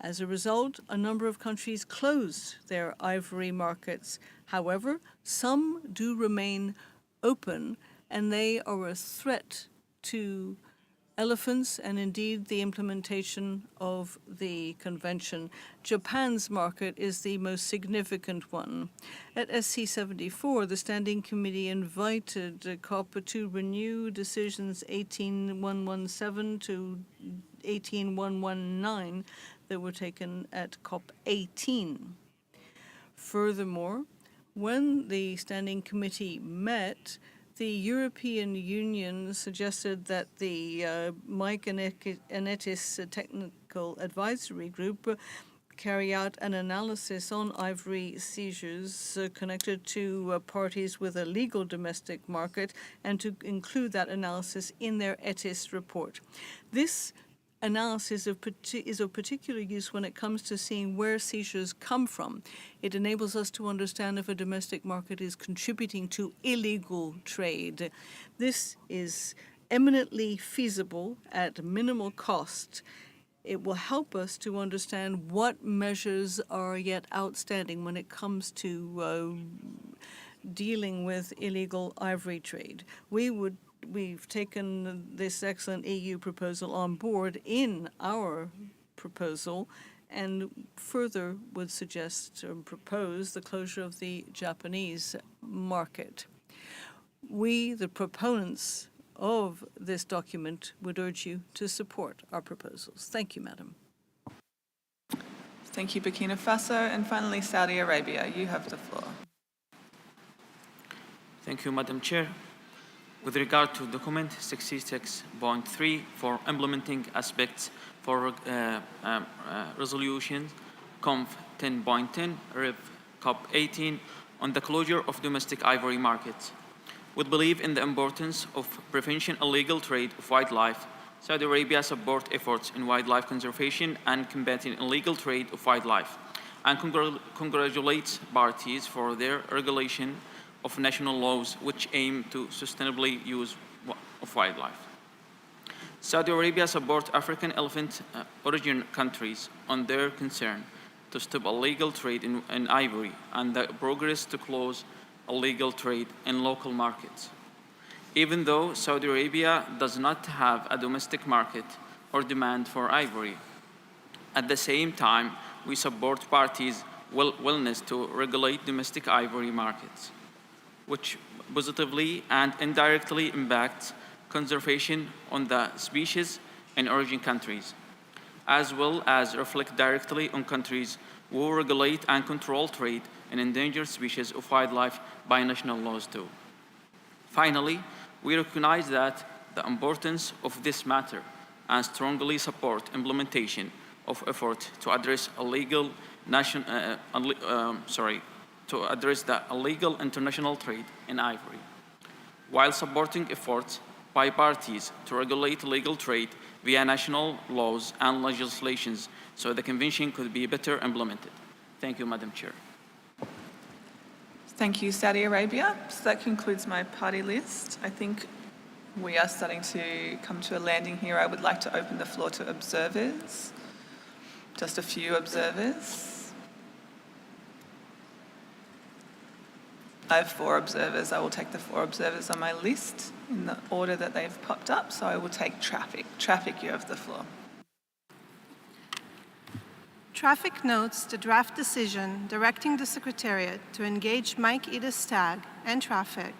S11: As a result, a number of countries closed their ivory markets. However, some do remain open, and they are a threat to elephants and indeed the implementation of the convention. Japan's market is the most significant one. At SC74, the Standing Committee invited COP to renew decisions 18117 to 18119 that were taken at COP18. Furthermore, when the Standing Committee met, the European Union suggested that the Mike and Etis Technical Advisory Group carry out an analysis on ivory seizures connected to parties with a legal domestic market, and to include that analysis in their Etis report. This analysis is of particular use when it comes to seeing where seizures come from. It enables us to understand if a domestic market is contributing to illegal trade. This is eminently feasible at minimal cost. It will help us to understand what measures are yet outstanding when it comes to dealing with illegal ivory trade. We've taken this excellent EU proposal on board in our proposal, and further would suggest or propose the closure of the Japanese market. We, the proponents of this document, would urge you to support our proposals. Thank you, Madam.
S1: Thank you, Burkina Faso. And finally, Saudi Arabia. You have the floor.
S13: Thank you, Madam Chair. With regard to document 66.3 for implementing aspects for resolution CONF 10.10 Rev COP 18 on the closure of domestic ivory markets. We believe in the importance of prevention illegal trade of wildlife. Saudi Arabia supports efforts in wildlife conservation and combating illegal trade of wildlife, and congratulates parties for their regulation of national laws which aim to sustainably use of wildlife. Saudi Arabia supports African elephant origin countries on their concern to stop illegal trade in ivory and the progress to close illegal trade in local markets. Even though Saudi Arabia does not have a domestic market or demand for ivory, at the same time, we support parties' willingness to regulate domestic ivory markets, which positively and indirectly impacts conservation on the species in origin countries, as well as reflect directly on countries who regulate and control trade in endangered species of wildlife by national laws too. Finally, we recognize that the importance of this matter and strongly support implementation of effort to address illegal to address the illegal international trade in ivory, while supporting efforts by parties to regulate illegal trade via national laws and legislations so the convention could be better implemented. Thank you, Madam Chair.
S1: Thank you, Saudi Arabia. So that concludes my party list. I think we are starting to come to a landing here. I would like to open the floor to observers. Just a few observers. I have 4 observers. I will take the 4 observers on my list in the order that they've popped up. So I will take traffic. Traffic, you have the floor.
S17: Traffic notes the draft decision directing the Secretariat to engage Mike Stag and Traffic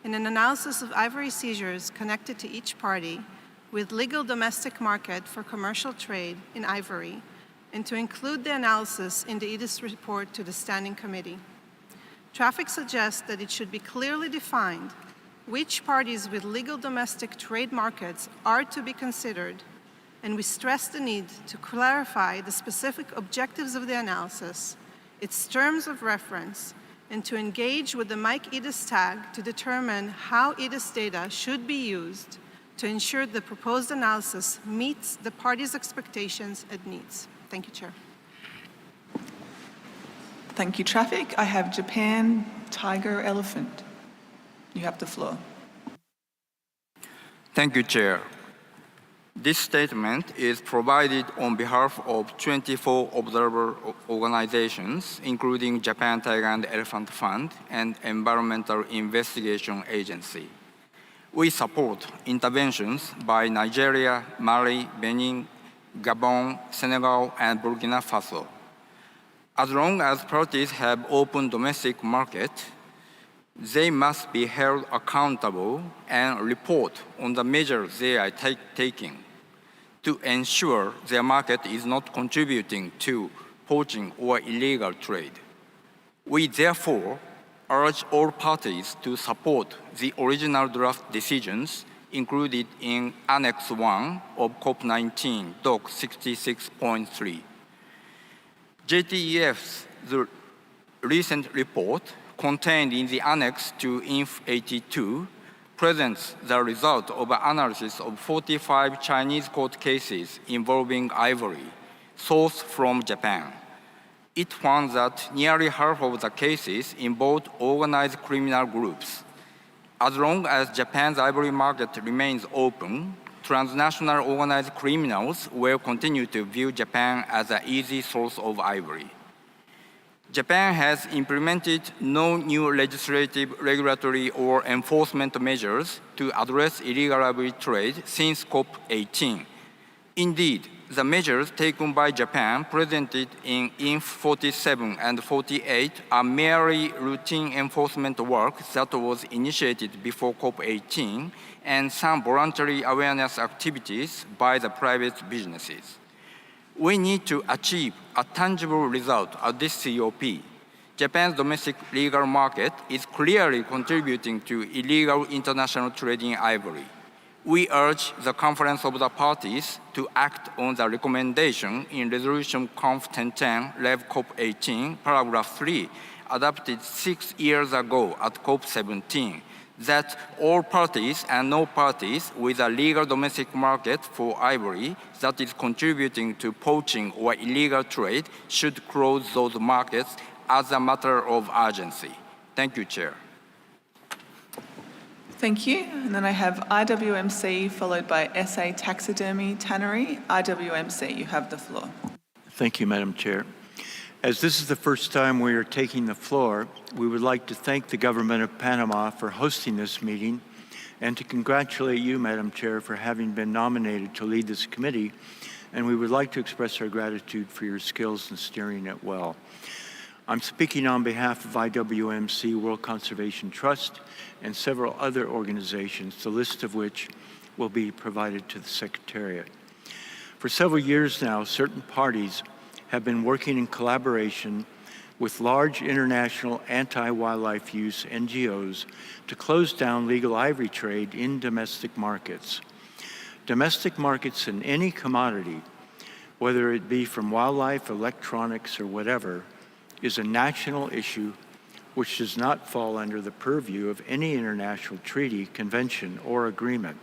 S17: in an analysis of ivory seizures connected to each party with legal domestic market for commercial trade in ivory and to include the analysis in the CITES report to the Standing Committee. Traffic suggests that it should be clearly defined which parties with legal domestic trade markets are to be considered, and we stress the need to clarify the specific objectives of the analysis, its terms of reference, and to engage with the MIC-IDIS tag to determine how IDIS data should be used to ensure the proposed analysis meets the parties' expectations and needs. Thank you, Chair.
S1: Thank you, Traffic. I have Japan, tiger, elephant. You have the floor.
S19: Thank you, Chair. This statement is provided on behalf of 24 observer organizations, including Japan Tiger and Elephant Fund and Environmental Investigation Agency. We support interventions by Nigeria, Mali, Benin, Gabon, Senegal, and Burkina Faso. As long as parties have open domestic market, they must be held accountable and report on the measures they are taking to ensure their market is not contributing to poaching or illegal trade. We therefore urge all parties to support the original draft decisions included in Annex 1 of CoP19, Doc 66.3. JTEF's recent report contained in the annex to Inf 82 presents the result of an analysis of 45 Chinese court cases involving ivory sourced from Japan. It found that nearly half of the cases involved organized criminal groups. As long as Japan's ivory market remains open, transnational organized criminals will continue to view Japan as an easy source of ivory. Japan has implemented no new legislative, regulatory, or enforcement measures to address illegal ivory trade since COP18. Indeed, the measures taken by Japan presented in Inf 47 and 48 are merely routine enforcement work that was initiated before COP18 and some voluntary awareness activities by the private businesses. We need to achieve a tangible result at this COP. Japan's domestic legal market is clearly contributing to illegal international trade in ivory. We urge the Conference of the Parties to act on the recommendation in Resolution Conf 1010 Rev COP18, paragraph 3, adopted 6 years ago at COP17, that all parties and no parties with a legal domestic market for ivory that is contributing to poaching or illegal trade should close those markets as a matter of urgency. Thank you, Chair.
S1: Thank you. And then I have IWMC followed by SA Taxidermy Tannery. IWMC, you have the floor.
S20: Thank you, Madam Chair. As this is the first time we are taking the floor, we would like to thank the government of Panama for hosting this meeting and to congratulate you, Madam Chair, for having been nominated to lead this committee. And we would like to express our gratitude for your skills in steering it well. I'm speaking on behalf of IWMC, World Conservation Trust, and several other organizations, the list of which will be provided to the Secretariat. For several years now, certain parties have been working in collaboration with large international anti-wildlife use NGOs to close down legal ivory trade in domestic markets. Domestic markets in any commodity, whether it be from wildlife, electronics, or whatever, is a national issue which does not fall under the purview of any international treaty, convention, or agreement.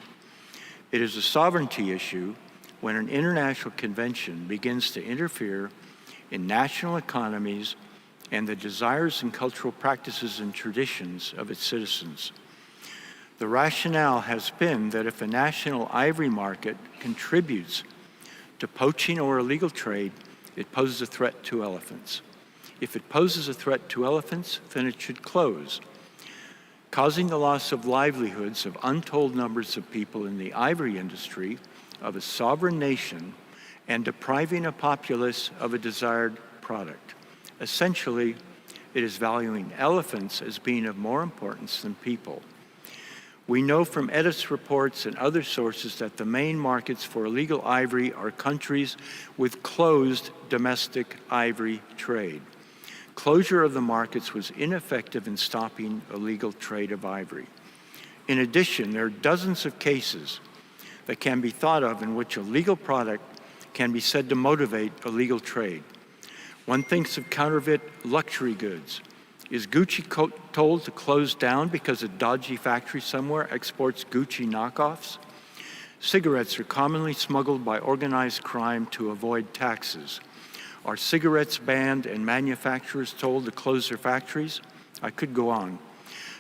S20: It is a sovereignty issue when an international convention begins to interfere in national economies and the desires and cultural practices and traditions of its citizens. The rationale has been that if a national ivory market contributes to poaching or illegal trade, it poses a threat to elephants. If it poses a threat to elephants, then it should close, causing the loss of livelihoods of untold numbers of people in the ivory industry of a sovereign nation and depriving a populace of a desired product. Essentially, it is valuing elephants as being of more importance than people. We know from CITES reports and other sources that the main markets for illegal ivory are countries with closed domestic ivory trade. Closure of the markets was ineffective in stopping illegal trade of ivory. In addition, there are dozens of cases that can be thought of in which a legal product can be said to motivate illegal trade. One thinks of counterfeit luxury goods. Is Gucci told to close down because a dodgy factory somewhere exports Gucci knockoffs? Cigarettes are commonly smuggled by organized crime to avoid taxes. Are cigarettes banned and manufacturers told to close their factories? I could go on.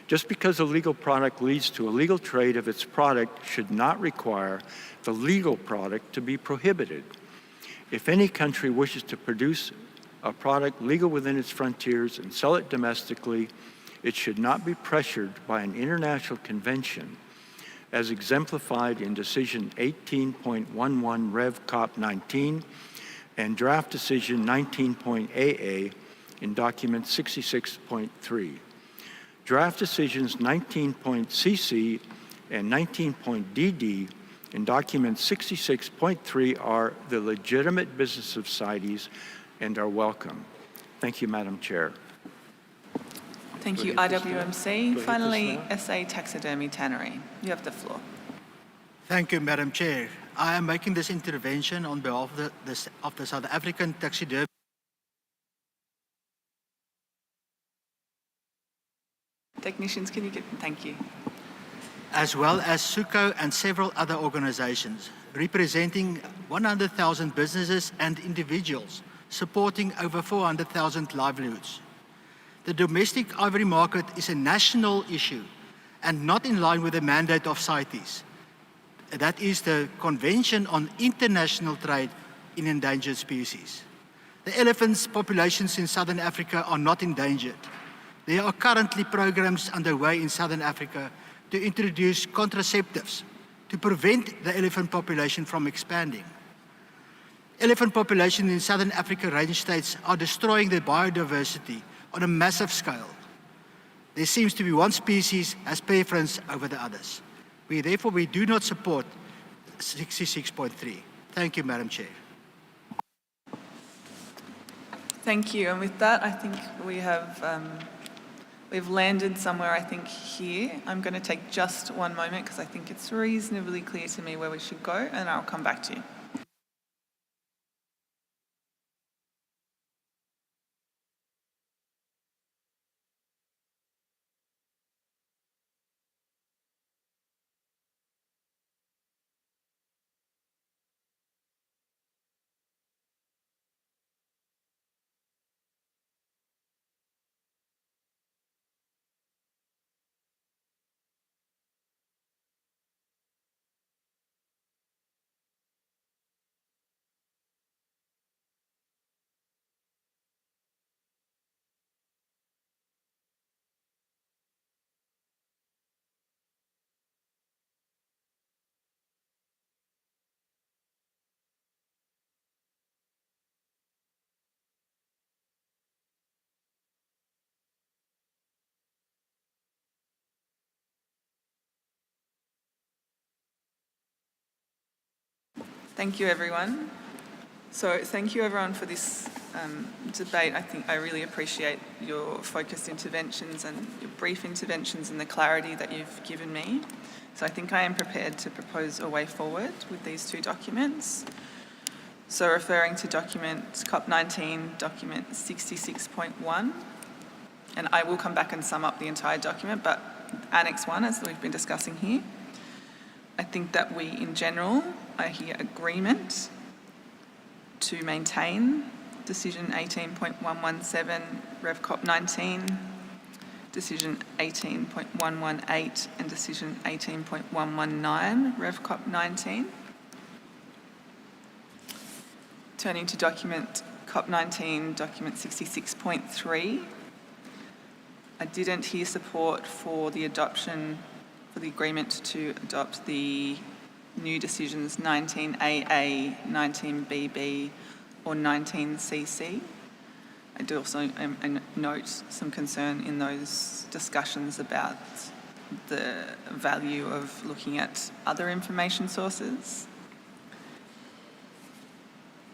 S20: Just because a legal product leads to illegal trade of its product should not require the legal product to be prohibited. If any country wishes to produce a product legal within its frontiers and sell it domestically, it should not be pressured by an international convention as exemplified in Decision 18.11 Rev CoP19 and Draft Decision 19.AA in Document 66.3. Draft Decisions 19.cc and 19.dd in Document 66.3 are the legitimate business of CITES and are welcome. Thank you, Madam Chair.
S1: Thank you, IWMC. Finally, SA Taxidermy Tannery. You have the floor.
S21: Thank you, Madam Chair. I am making this intervention on behalf of the South African Taxidermy.
S1: Technicians, can you get, thank you.
S21: As well as SUCO and several other organizations, representing 100,000 businesses and individuals, supporting over 400,000 livelihoods. The domestic ivory market is a national issue and not in line with the mandate of CITES. That is the Convention on International Trade in Endangered Species. The elephants' populations in Southern Africa are not endangered. There are currently programs underway in Southern Africa to introduce contraceptives to prevent the elephant population from expanding. Elephant populations in Southern Africa range states are destroying their biodiversity on a massive scale. There seems to be one species has preference over the others. Therefore, we do not support 66.3. Thank you, Madam Chair.
S1: Thank you. And with that, I think we have we've landed somewhere, I think, here. I'm going to take just one moment because I think it's reasonably clear to me where we should go, and I'll come back to you. Thank you, everyone. So thank you, everyone, for this debate. I think I really appreciate your focused interventions and your brief interventions and the clarity that you've given me. So I think I am prepared to propose a way forward with these two documents. So referring to document CoP19, document 66.1, and I will come back and sum up the entire document, but Annex 1, as we've been discussing here, I think that we, in general, are here agreement to maintain Decision 18.117, Rev CoP19, Decision 18.118 and Decision 18.119, Rev CoP19. Turning to document CoP19, document 66.3, I didn't hear support for the adoption, for the agreement to adopt the new decisions 19AA, 19BB or 19CC. I do also note some concern in those discussions about the value of looking at other information sources.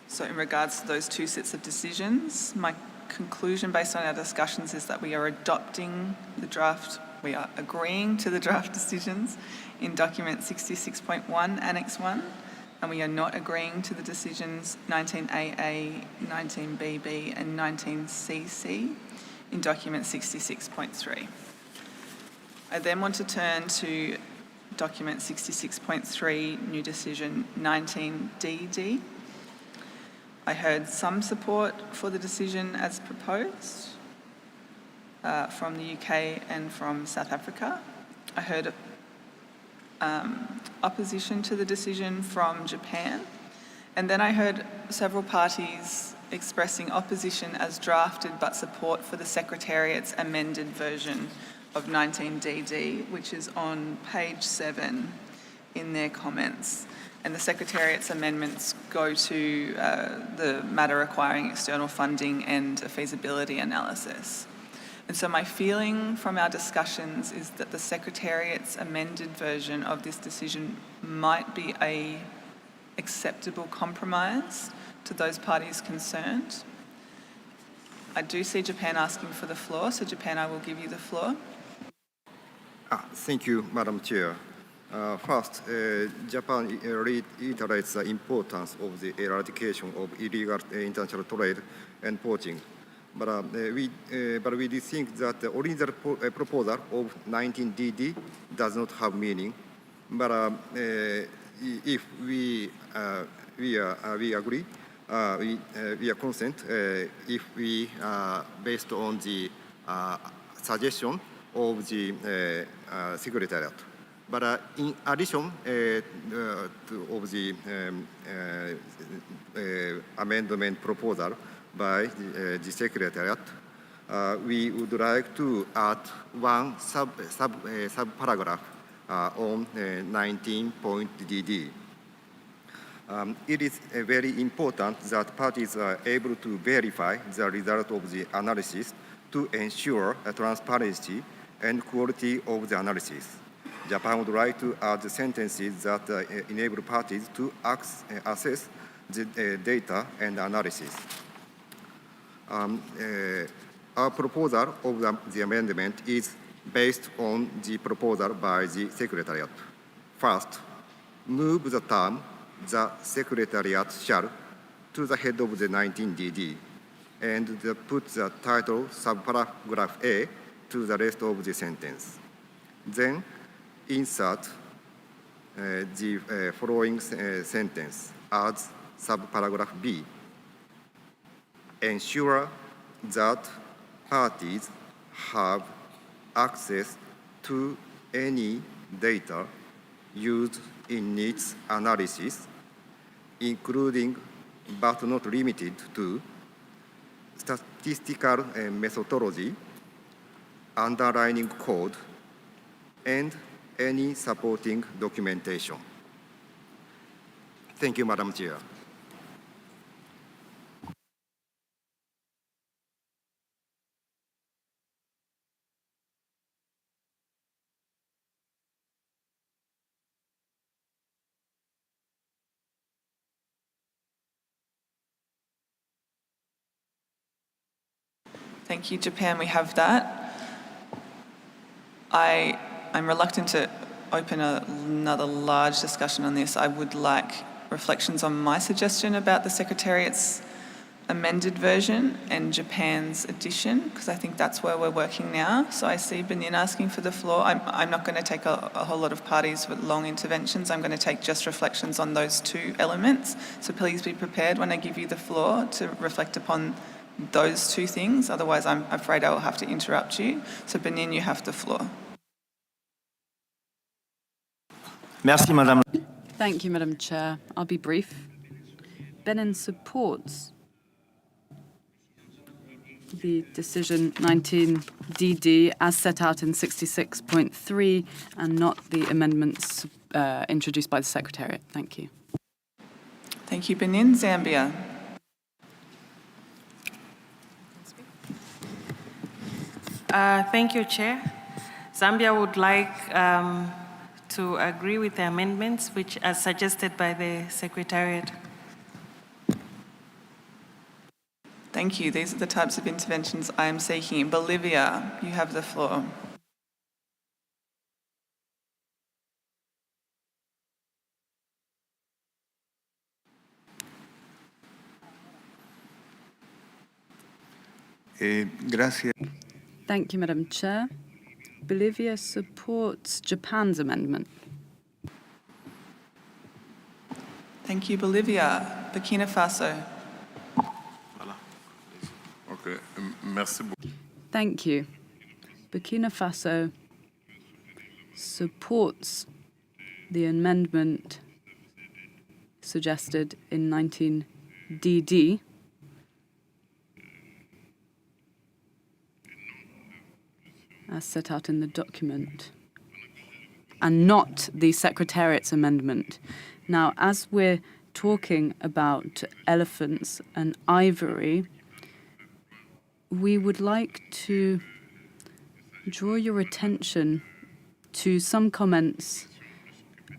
S1: So in regards to those two sets of decisions, my conclusion based on our discussions is that we are adopting the draft, we are agreeing to the draft decisions in document 66.1 Annex 1, and we are not agreeing to the decisions 19AA, 19BB and 19CC in document 66.3. I then want to turn to document 66.3, new decision 19DD. I heard some support for the decision as proposed from the UK and from South Africa. I heard opposition to the decision from Japan. And then I heard several parties expressing opposition as drafted but support for the Secretariat's amended version of 19DD, which is on page 7 in their comments. And the Secretariat's amendments go to the matter requiring external funding and a feasibility analysis. And so my feeling from our discussions is that the Secretariat's amended version of this decision might be an acceptable compromise to those parties concerned. I do see Japan asking for the floor, so Japan, I will give you the floor.
S12: Thank you, Madam Chair. First, Japan reiterates the importance of the eradication of illegal international trade and poaching. But we do think that the original proposal of 19DD does not have meaning. But if we agree, we are consent if we based on the suggestion of the Secretariat. But in addition of the amendment proposal by the Secretariat, we would like to add one sub-paragraph on 19.DD. It is very important that parties are able to verify the result of the analysis to ensure transparency and quality of the analysis. Japan would like to add the sentences that enable parties to assess the data and analysis. Our proposal of the amendment is based on the proposal by the Secretariat. First, move the term "the Secretariat shall" to the head of the 19DD, and put the title subparagraph A to the rest of the sentence. Then insert the following sentence as subparagraph B. Ensure that parties have access to any data used in its analysis, including but not limited to statistical methodology, underlying code, and any supporting documentation. Thank you, Madam Chair.
S1: Thank you, Japan. We have that. I'm reluctant to open another large discussion on this. I would like reflections on my suggestion about the Secretariat's amended version and Japan's addition, because I think that's where we're working now. So I see Benin asking for the floor. I'm not going to take a whole lot of parties with long interventions. I'm going to take just reflections on those two elements. So please be prepared when I give you the floor to reflect upon those two things. Otherwise, I'm afraid I will have to interrupt you. So Benin, you have the floor.
S8: Merci, Madame.
S3: Thank you, Madam Chair. I'll be brief. Benin supports the decision 19DD as set out in 66.3 and not the amendments introduced by the Secretariat. Thank you.
S1: Thank you, Benin. Zambia.
S5: Thank you, Chair. Zambia would like to agree with the amendments, which are suggested by the Secretariat.
S1: Thank you. These are the types of interventions I am seeking. Bolivia, you have the floor.
S22: Gracias.
S3: Thank you, Madam Chair. Bolivia supports Japan's amendment.
S1: Thank you, Bolivia. Burkina Faso.
S22: Okay. Merci beaucoup.
S3: Thank you. Burkina Faso supports the amendment suggested in 19DD as set out in the document, and not the Secretariat's amendment. Now, as we're talking about elephants and ivory, we would like to draw your attention to some comments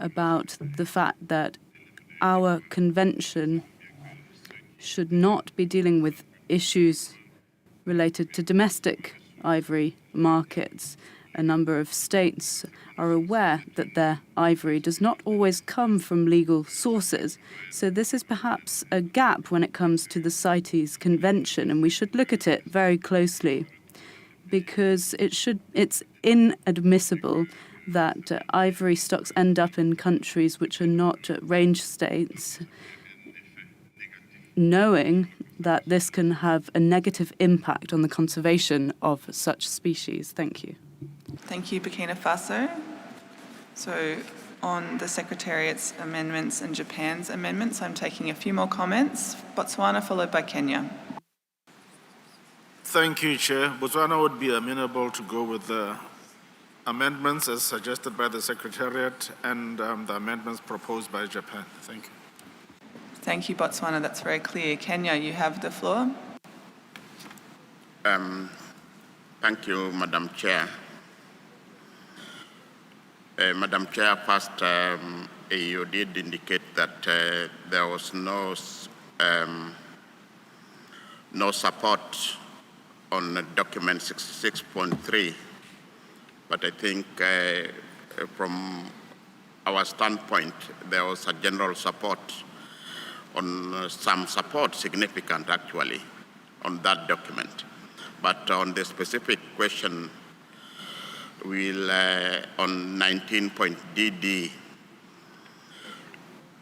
S3: about the fact that our convention should not be dealing with issues related to domestic ivory markets. A number of states are aware that their ivory does not always come from legal sources. So this is perhaps a gap when it comes to the CITES Convention, and we should look at it very closely, because it's inadmissible that ivory stocks end up in countries which are not range states, knowing that this can have a negative impact on the conservation of such species. Thank you.
S1: Thank you, Burkina Faso. So on the Secretariat's amendments and Japan's amendments, I'm taking a few more comments. Botswana, followed by Kenya.
S10: Thank you, Chair. Botswana would be amenable to go with the amendments as suggested by the Secretariat and the amendments proposed by Japan. Thank you.
S1: Thank you, Botswana. That's very clear. Kenya, you have the floor.
S4: Thank you, Madam Chair. Madam Chair, first, you did indicate that there was no support on document 66.3, but I think from our standpoint, there was a general support on some support, significant actually, on that document. But on the specific question, we'll, on 19.DD,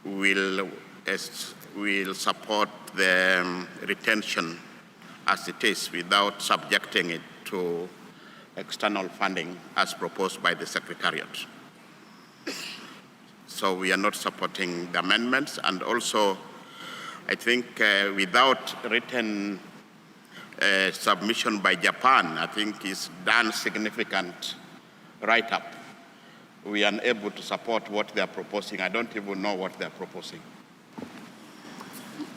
S4: we'll support the retention as it is without subjecting it to external funding as proposed by the Secretariat. So we are not supporting the amendments, and also I think without written submission by Japan, I think is done significant write-up. We are unable to support what they are proposing. I don't even know what they are proposing.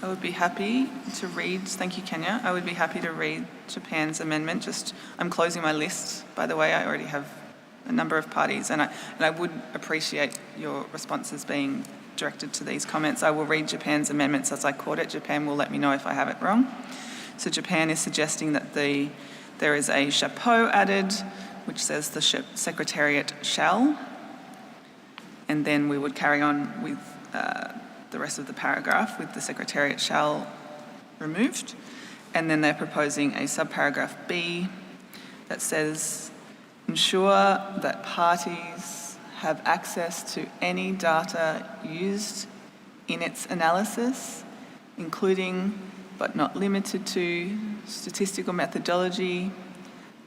S1: I would be happy to read, thank you, Kenya. I would be happy to read Japan's amendment. I'm closing my list, by the way. I already have a number of parties, and I would appreciate your responses being directed to these comments. I will read Japan's amendments as I quote it. Japan will let me know if I have it wrong. So Japan is suggesting that there is a chapeau added, which says the Secretariat shall, and then we would carry on with the rest of the paragraph with the Secretariat shall removed. And then they're proposing a subparagraph B that says, ensure that parties have access to any data used in its analysis, including but not limited to statistical methodology,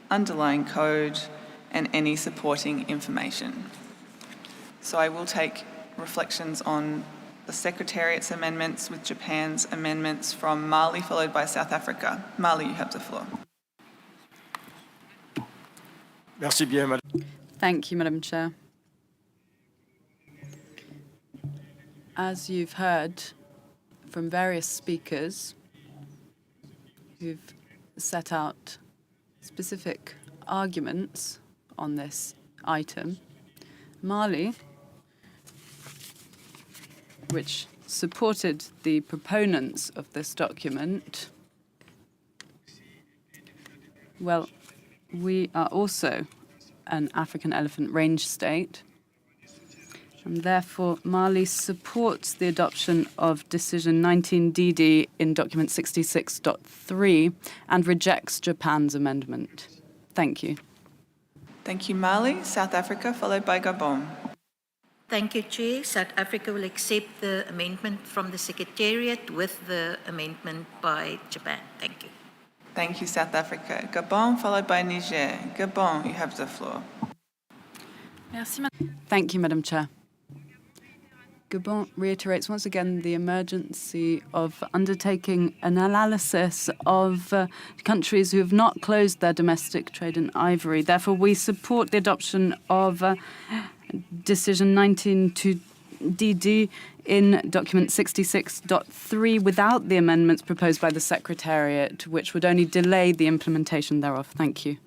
S1: underlying code, and any supporting information. So I will take reflections on the Secretariat's amendments with Japan's amendments from Mali, followed by South Africa. Mali, you have the floor.
S8: Merci bien, Madame.
S3: Thank you, Madam Chair. As you've heard from various speakers who've set out specific arguments on this item, Mali, which supported the proponents of this document, well, we are also an African elephant range state, and therefore Mali supports the adoption of Decision 19DD in document 66.3 and rejects Japan's amendment. Thank you.
S1: Thank you, Mali. South Africa, followed by Gabon.
S2: Thank you, Chair. South Africa will accept the amendment from the Secretariat with the amendment by Japan. Thank you.
S1: Thank you, South Africa. Gabon, followed by Niger. Gabon, you have the floor.
S3: Thank you, Madam Chair. Gabon reiterates once again the emergency of undertaking an analysis of countries who have not closed their domestic trade in ivory. Therefore, we support the adoption of Decision 19DD in document 66.3 without the amendments proposed by the Secretariat, which would only delay the implementation thereof. Thank you.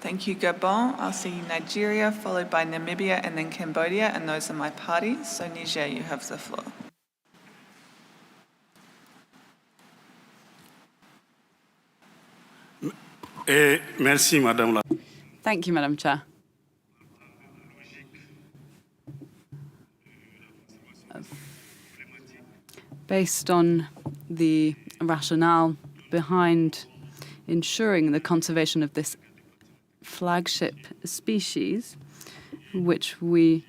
S1: Thank you, Gabon. I'll see Nigeria, followed by Namibia, and then Cambodia, and those are my parties. So Niger, you have the floor.
S6: Merci, Madame la.
S3: Thank you, Madam Chair. Based on the rationale behind ensuring the conservation of this flagship species, which we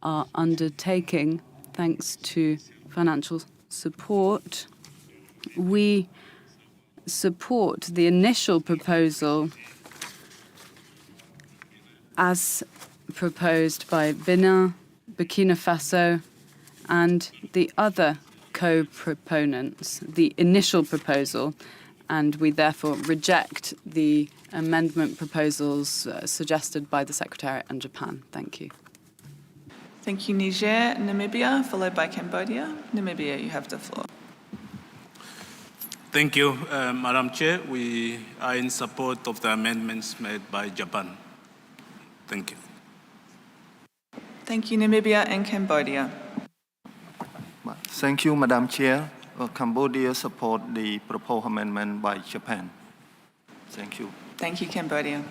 S3: are undertaking thanks to financial support, we support the initial proposal as proposed by Benin, Burkina Faso, and the other co-proponents, the initial proposal, and we therefore reject the amendment proposals suggested by the Secretariat and Japan. Thank you.
S1: Thank you, Niger. Namibia, followed by Cambodia. Namibia, you have the floor.
S6: Thank you, Madam Chair. We are in support of the amendments made by Japan. Thank you.
S1: Thank you, Namibia and Cambodia.
S15: Thank you, Madam Chair. Cambodia support the proposed amendment by Japan. Thank you.
S1: Thank you, Cambodia.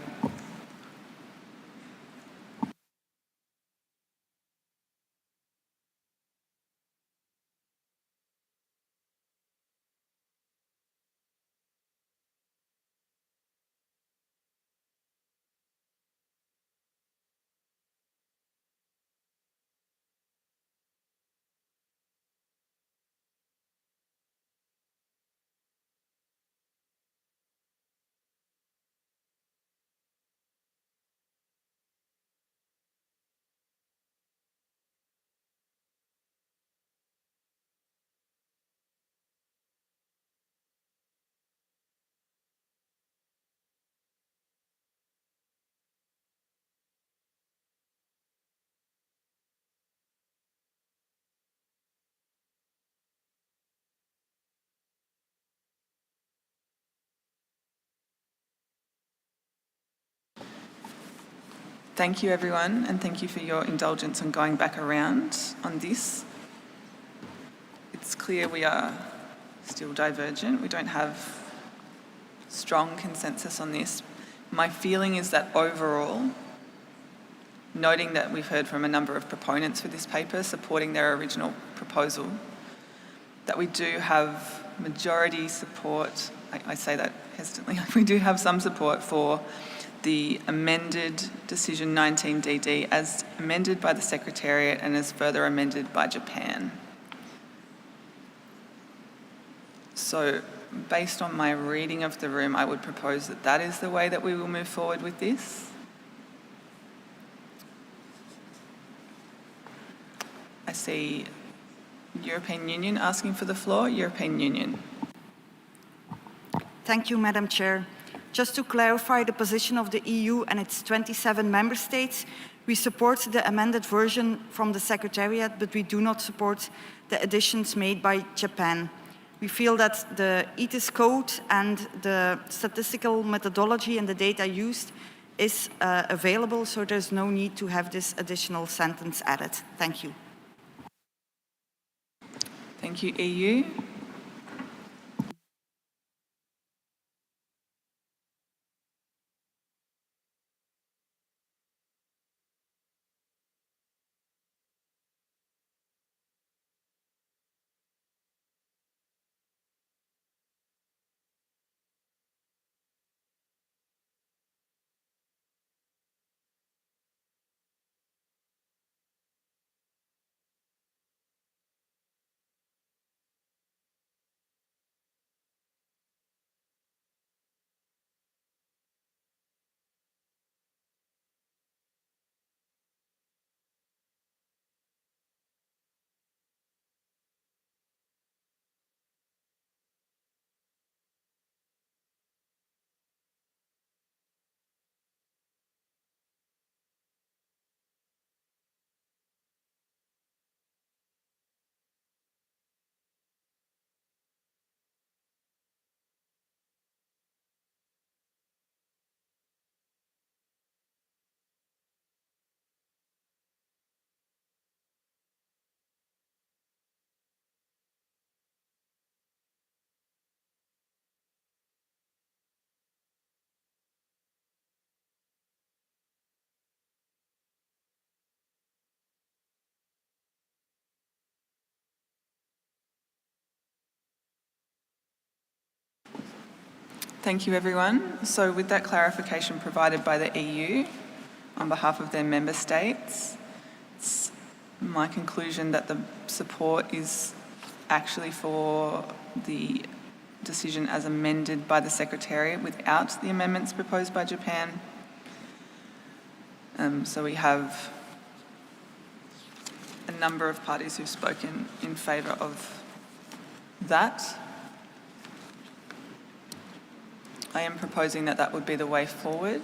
S1: Thank you, everyone, and thank you for your indulgence on going back around on this. It's clear we are still divergent. We don't have strong consensus on this. My feeling is that overall, noting that we've heard from a number of proponents for this paper supporting their original proposal, that we do have majority support, I say that hesitantly, we do have some support for the amended Decision 19DD as amended by the Secretariat and as further amended by Japan. So based on my reading of the room, I would propose that that is the way that we will move forward with this. I see European Union asking for the floor. European Union.
S16: Thank you, Madam Chair. Just to clarify the position of the EU and its 27 member states, we support the amended version from the Secretariat, but we do not support the additions made by Japan. We feel that the CITES code and the statistical methodology and the data used is available, so there's no need to have this additional sentence added. Thank you.
S1: Thank you, EU. Thank you, everyone. So with that clarification provided by the EU on behalf of their member states, it's my conclusion that the support is actually for the decision as amended by the Secretariat without the amendments proposed by Japan. So we have a number of parties who've spoken in favour of that. I am proposing that that would be the way forward.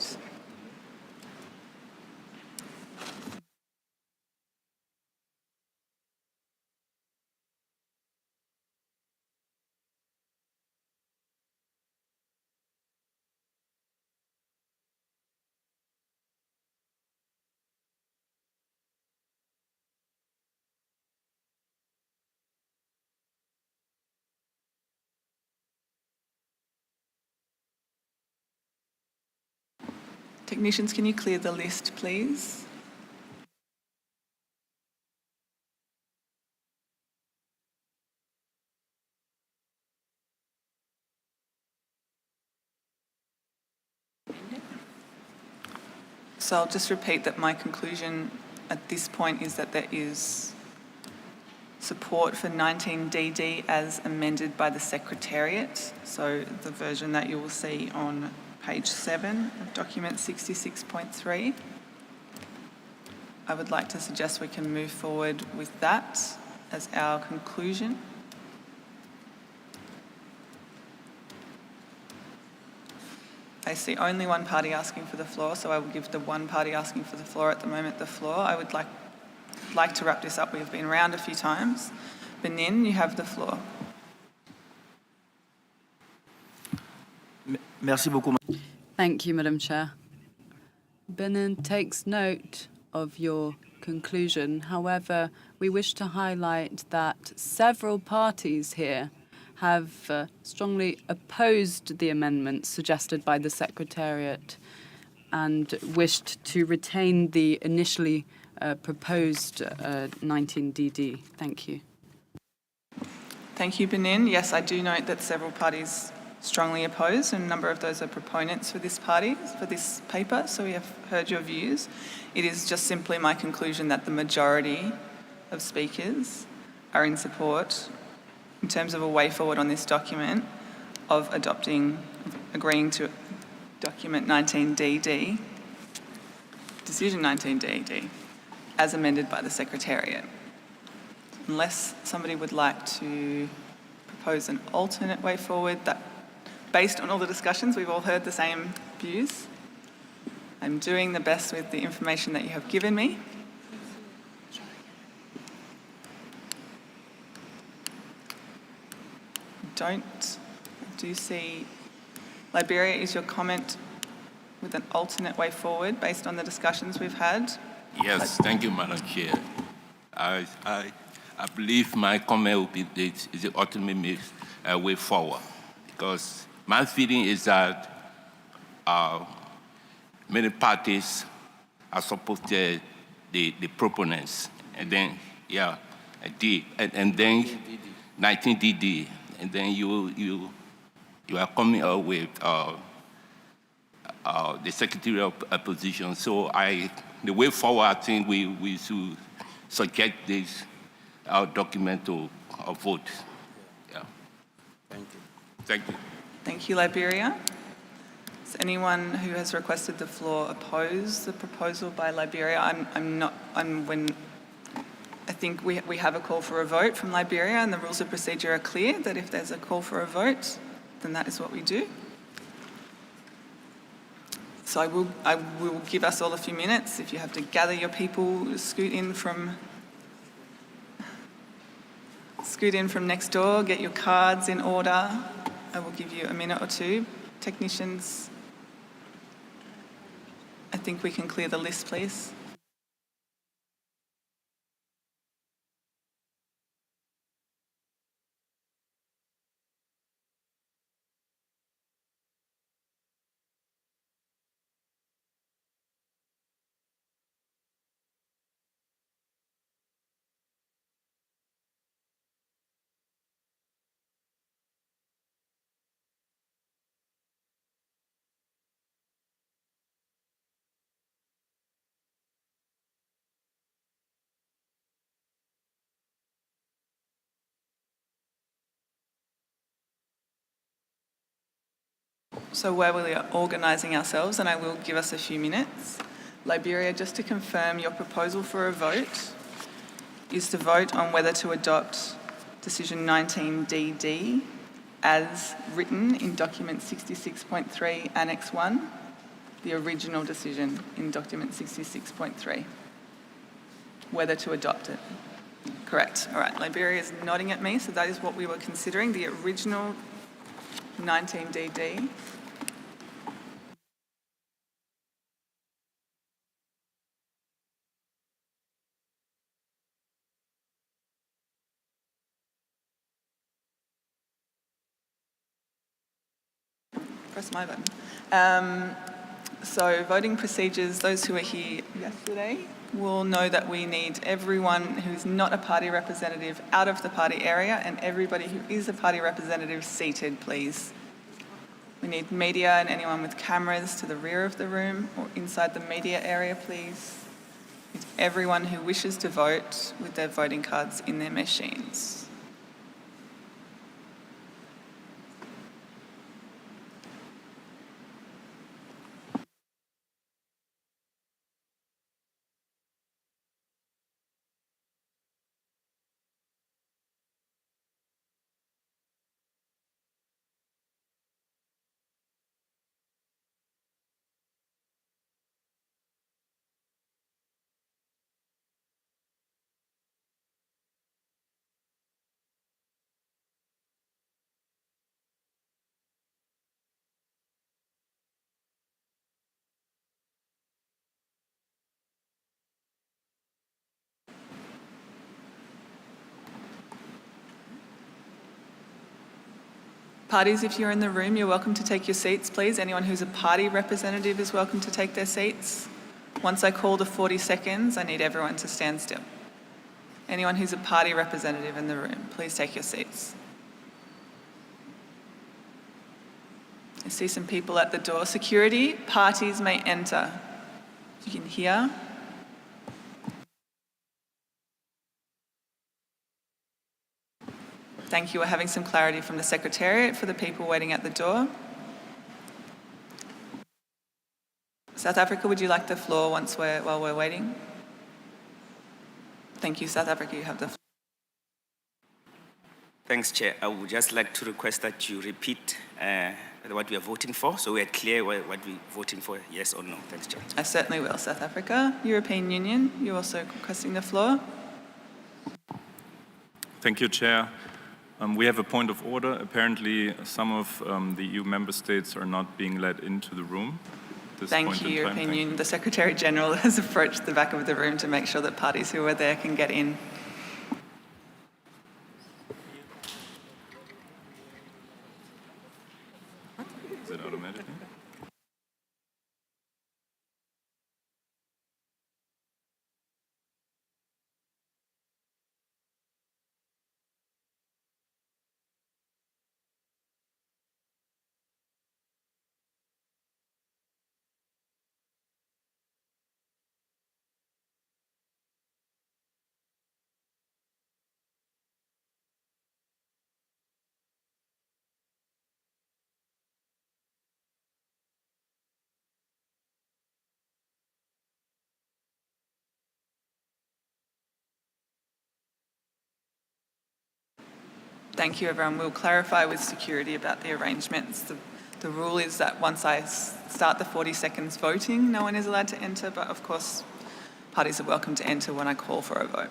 S1: Technicians, can you clear the list, please? So I'll just repeat that my conclusion at this point is that there is support for 19DD as amended by the Secretariat. So the version that you will see on page 7 of document 66.3. I would like to suggest we can move forward with that as our conclusion. I see only one party asking for the floor, so I will give the one party asking for the floor at the moment the floor. I would like to wrap this up. We've been around a few times. Benin, you have the floor.
S8: Merci beaucoup.
S3: Thank you, Madam Chair. Benin takes note of your conclusion. However, we wish to highlight that several parties here have strongly opposed the amendments suggested by the Secretariat and wished to retain the initially proposed 19DD. Thank you.
S1: Thank you, Benin. Yes, I do note that several parties strongly opposed, and a number of those are proponents for this paper, so we have heard your views. It is just simply my conclusion that the majority of speakers are in support, in terms of a way forward on this document, of agreeing to document 19DD, decision 19DD, as amended by the Secretariat. Unless somebody would like to propose an alternate way forward, that based on all the discussions, we've all heard the same views. I'm doing the best with the information that you have given me. Do you see, Liberia, is your comment with an alternate way forward based on the discussions we've had?
S7: Yes, thank you, Madam Chair. I believe my comment will be the ultimate way forward, because my feeling is that many parties are supported the proponents, and then and then 19DD, and then you are coming up with the secretarial position. So the way forward, I think we should subject this document to a vote. Yeah. Thank you. Thank you.
S1: Thank you, Liberia. Does anyone who has requested the floor oppose the proposal by Liberia? I think we have a call for a vote from Liberia, and the rules of procedure are clear that if there's a call for a vote, then that is what we do. So I will give us all a few minutes. If you have to gather your people, scoot in from next door, get your cards in order. I will give you a minute or two. Technicians, I think we can clear the list, please. So where we are organising ourselves, and I will give us a few minutes. Liberia, just to confirm, your proposal for a vote is to vote on whether to adopt Decision 19DD as written in Document 66.3 Annex 1, the original decision in Document 66.3, whether to adopt it. Correct. All right, Liberia is nodding at me, so that is what we were considering, the original 19DD. Press my button. So voting procedures, those who were here yesterday will know that we need everyone who's not a party representative out of the party area, and everybody who is a party representative seated, please. We need media and anyone with cameras to the rear of the room or inside the media area, please. With everyone who wishes to vote with their voting cards in their machines. Parties, if you're in the room, you're welcome to take your seats, please. Anyone who's a party representative is welcome to take their seats. Once I call the 40 seconds, I need everyone to stand still. Anyone who's a party representative in the room, please take your seats. I see some people at the door. Security, parties may enter. You can hear. Thank you. We're having some clarity from the Secretariat for the people waiting at the door. South Africa, would you like the floor while we're waiting? Thank you. South Africa, you have the floor.
S18: Thanks, Chair. I would just like to request that you repeat what we are voting for, so we are clear what we're voting for, yes or no. Thanks, Chair.
S1: I certainly will. South Africa, European Union, you're also requesting the floor.
S23: Thank you, Chair. We have a point of order. Apparently, some of the EU member states are not being let into the room. this
S1: Thank
S23: point
S1: you,
S23: in
S1: Your
S23: time. Thank
S1: opinion.
S23: you.
S1: The Secretary General has approached the back of the room to make sure that parties who are there can get in.
S23: Is it automatic?
S1: Thank you, everyone. We'll clarify with security about the arrangements. The rule is that once I start the 40 seconds voting, no one is allowed to enter, but of course, parties are welcome to enter when I call for a vote.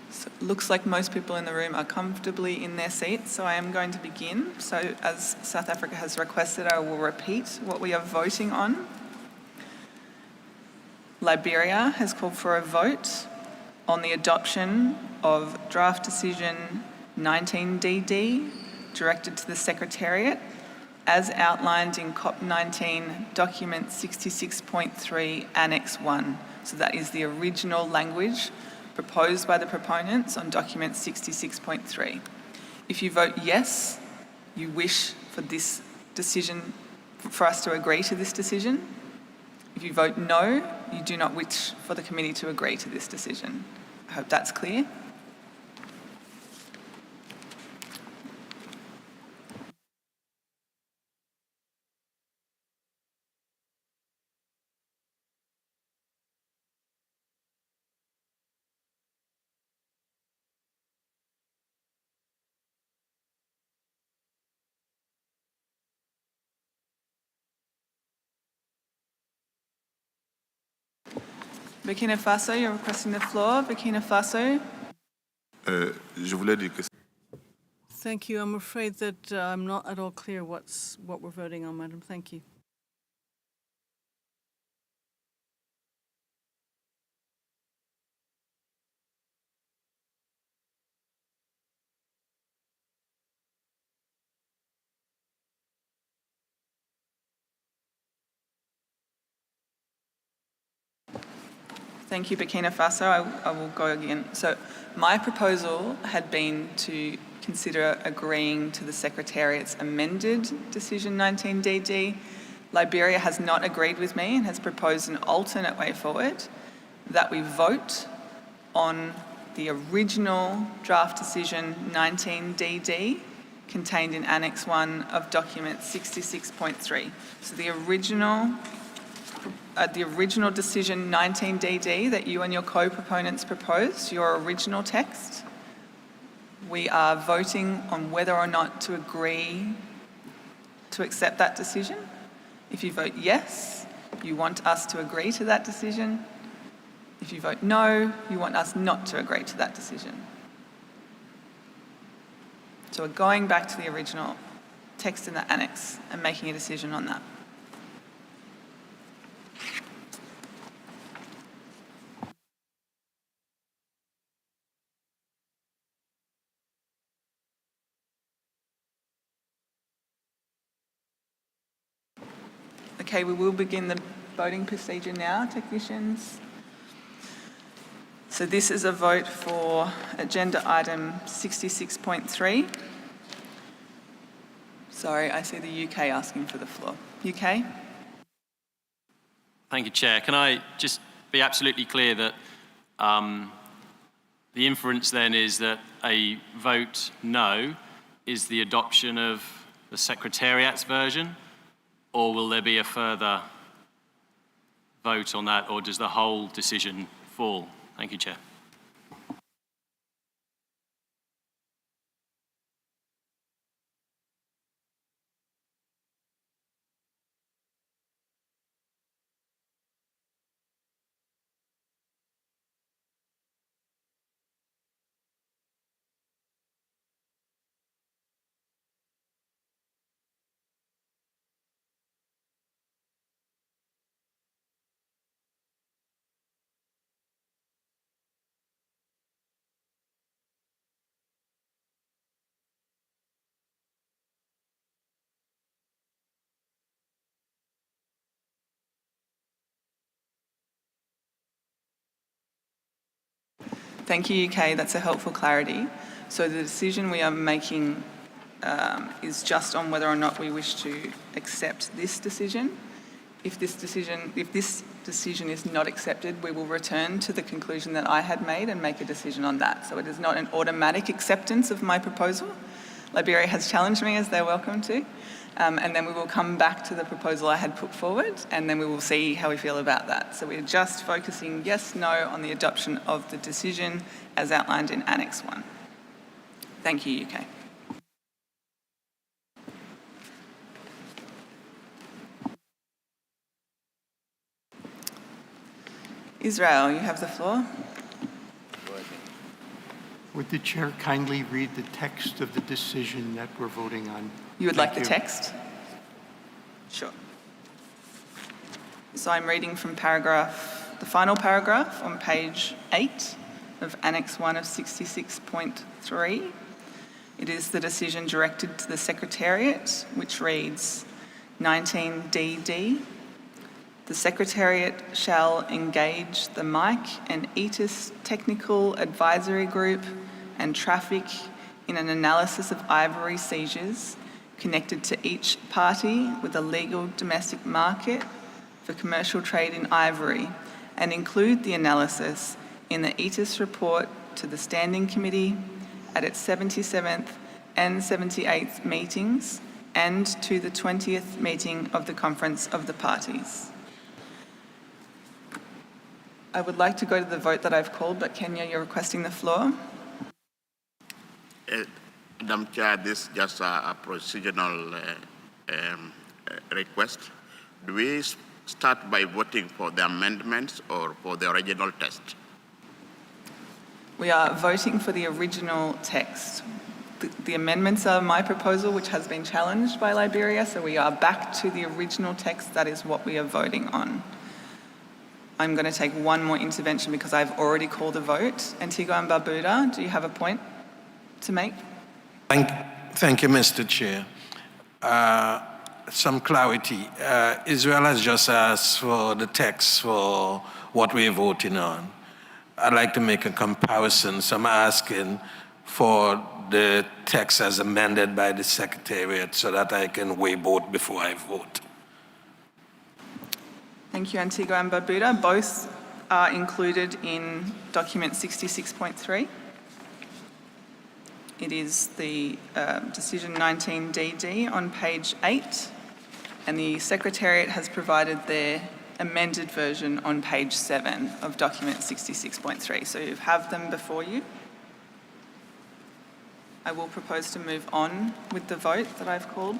S1: So it looks like most people in the room are comfortably in their seats, so I am going to begin. So as South Africa has requested, I will repeat what we are voting on. Liberia has called for a vote on the adoption of draft decision 19DD directed to the Secretariat as outlined in CoP19 document 66.3 Annex 1. So that is the original language proposed by the proponents on document 66.3. If you vote yes, you wish for this decision, for us to agree to this decision. If you vote no, you do not wish for the committee to agree to this decision. I hope that's clear. Burkina Faso, you're requesting the floor. Burkina Faso.
S22: Je voulais dire que
S9: Thank you. I'm afraid that I'm not at all clear what we're voting on, Madam. Thank you.
S1: Thank you, Burkina Faso. I will go again. So my proposal had been to consider agreeing to the Secretariat's amended Decision 19DD. Liberia has not agreed with me and has proposed an alternate way forward, that we vote on the original draft Decision 19DD contained in Annex 1 of document 66.3. So the original decision 19DD that you and your co-proponents proposed, your original text, we are voting on whether or not to agree to accept that decision. If you vote yes, you want us to agree to that decision. If you vote no, you want us not to agree to that decision. So we're going back to the original text in the annex and making a decision on that. Okay, we will begin the voting procedure now, technicians. So this is a vote for agenda item 66.3. Sorry, I see the UK asking for the floor. UK?
S11: Thank you, Chair. Can I just be absolutely clear that the inference then is that a vote no is the adoption of the Secretariat's version, or will there be a further vote on that, or does the whole decision fall? Thank you, Chair.
S1: Thank you, UK. That's a helpful clarity. So the decision we are making is just on whether or not we wish to accept this decision. If this decision is not accepted, we will return to the conclusion that I had made and make a decision on that. So it is not an automatic acceptance of my proposal. Liberia has challenged me, as they're welcome to, and then we will come back to the proposal I had put forward, and then we will see how we feel about that. So we're just focusing yes, no on the adoption of the decision as outlined in Annex 1. Thank you, UK. Israel, you have the floor.
S13: Would the chair kindly read the text of the decision that we're voting on?
S1: You would like the text? Sure. So I'm reading from the final paragraph on page 8 of Annex 1 of 66.3. It is the decision directed to the Secretariat, which reads 19DD. The Secretariat shall engage the MIC and ETIS Technical Advisory Group and Traffic in an analysis of ivory seizures connected to each party with a legal domestic market for commercial trade in ivory, and include the analysis in the ETIS report to the Standing Committee at its 77th and 78th meetings and to the 20th meeting of the Conference of the Parties. I would like to go to the vote that I've called, but Kenya, you're requesting the floor.
S4: Madam Chair, this is just a procedural request. Do we start by voting for the amendments or for the original text?
S1: We are voting for the original text. The amendments are my proposal, which has been challenged by Liberia, so we are back to the original text. That is what we are voting on. I'm going to take one more intervention because I've already called a vote. Antigua and Barbuda, do you have a point to make?
S14: Thank you, Mr. Chair. Some clarity. Israel has just asked for the text for what we're voting on. I'd like to make a comparison. So I'm asking for the text as amended by the Secretariat so that I can weigh both before I vote.
S1: Thank you, Antigua and Barbuda. Both are included in document 66.3. It is the decision 19DD on page 8, and the Secretariat has provided their amended version on page 7 of document 66.3. So you have them before you. I will propose to move on with the vote that I've called.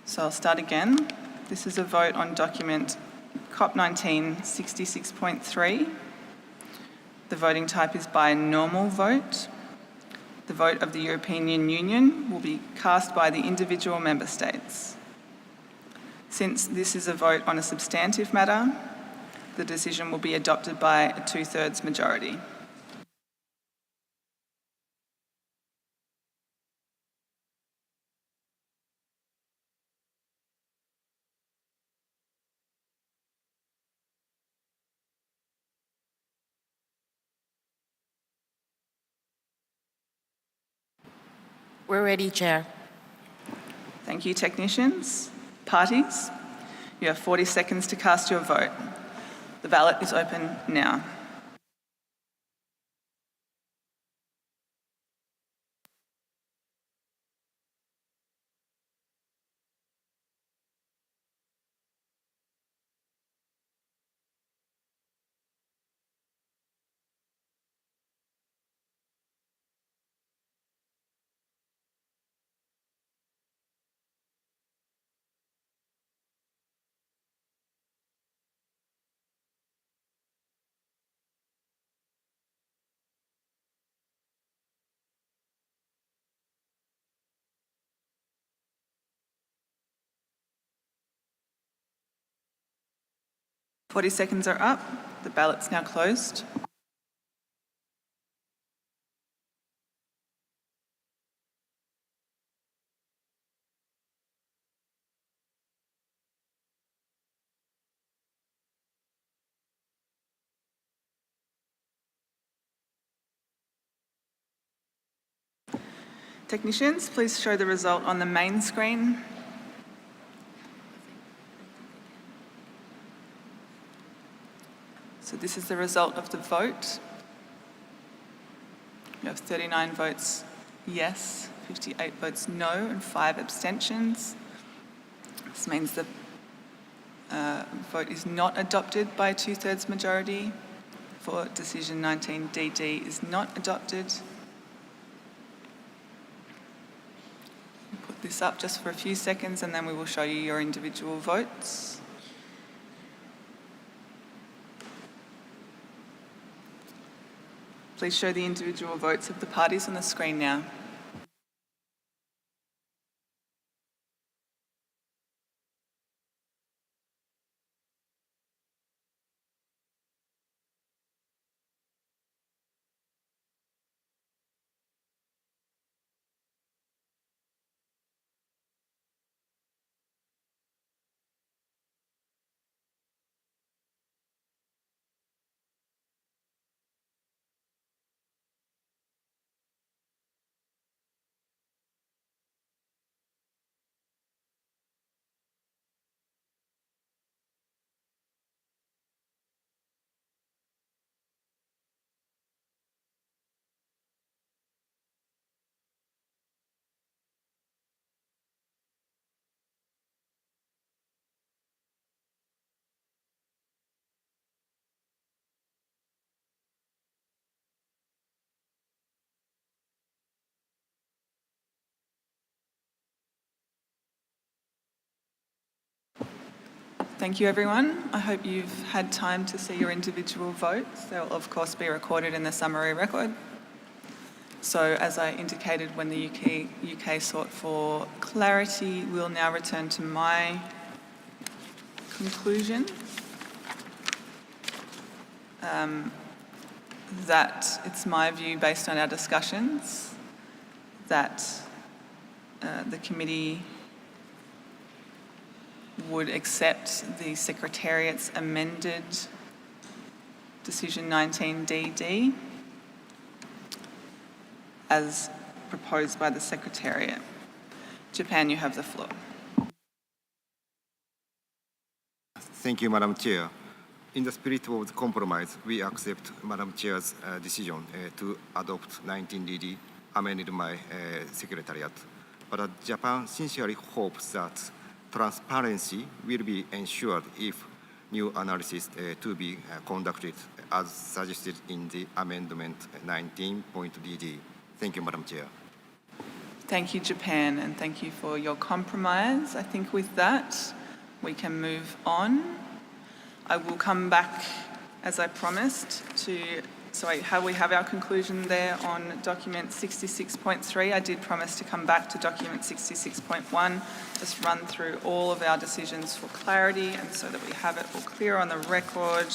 S1: So I'll start again. This is a vote on document CoP19 66.3. The voting type is by normal vote. The vote of the European Union will be cast by the individual member states. Since this is a vote on a substantive matter, the decision will be adopted by a 2/3 majority.
S17: We're ready, Chair.
S1: Thank you, technicians. Parties, you have 40 seconds to cast your vote. The ballot is open now. Forty seconds are up. The ballot's now closed. Technicians, please show the result on the main screen. So this is the result of the vote. We have 39 votes yes, 58 votes no, and 5 abstentions. This means the vote is not adopted by a 2/3 majority. For decision 19DD is not adopted. We'll put this up just for a few seconds and then we will show you your individual votes. Please show the individual votes of the parties on the screen now. Thank you, everyone. I hope you've had time to see your individual votes. They will, of course, be recorded in the summary record. So, as I indicated when the UK sought for clarity, we'll now return to my conclusion that it's my view, based on our discussions, that the committee would accept the Secretariat's amended decision 19DD as proposed by the Secretariat. Japan, you have the floor.
S12: Thank you, Madam Chair. In the spirit of the compromise, we accept Madam Chair's decision to adopt 19DD amended by Secretariat. But Japan sincerely hopes that transparency will be ensured if new analysis to be conducted as suggested in the amendment 19.DD. Thank you, Madam Chair.
S1: Thank you, Japan, and thank you for your compromise. I think with that, we can move on. I will come back, as I promised, to how we have our conclusion there on document 66.3. I did promise to come back to document 66.1, just run through all of our decisions for clarity and so that we have it all clear on the record.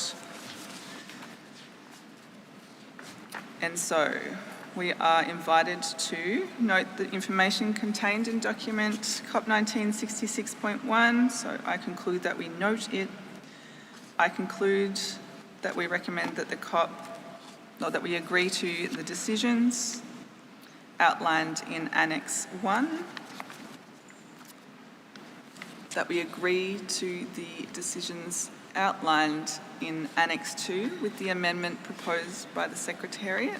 S1: And so we are invited to note the information contained in document CoP19 66.1. So I conclude that we note it. I conclude that we recommend that that we agree to the decisions outlined in Annex 1, that we agree to the decisions outlined in Annex 2 with the amendment proposed by the Secretariat,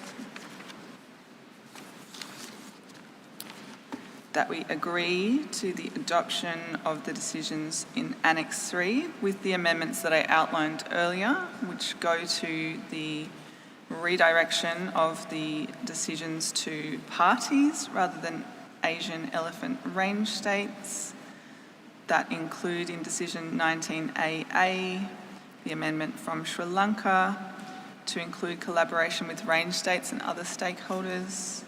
S1: that we agree to the adoption of the decisions in Annex 3 with the amendments that I outlined earlier, which go to the redirection of the decisions to parties rather than Asian elephant range states, that include in decision 19AA the amendment from Sri Lanka to include collaboration with range states and other stakeholders,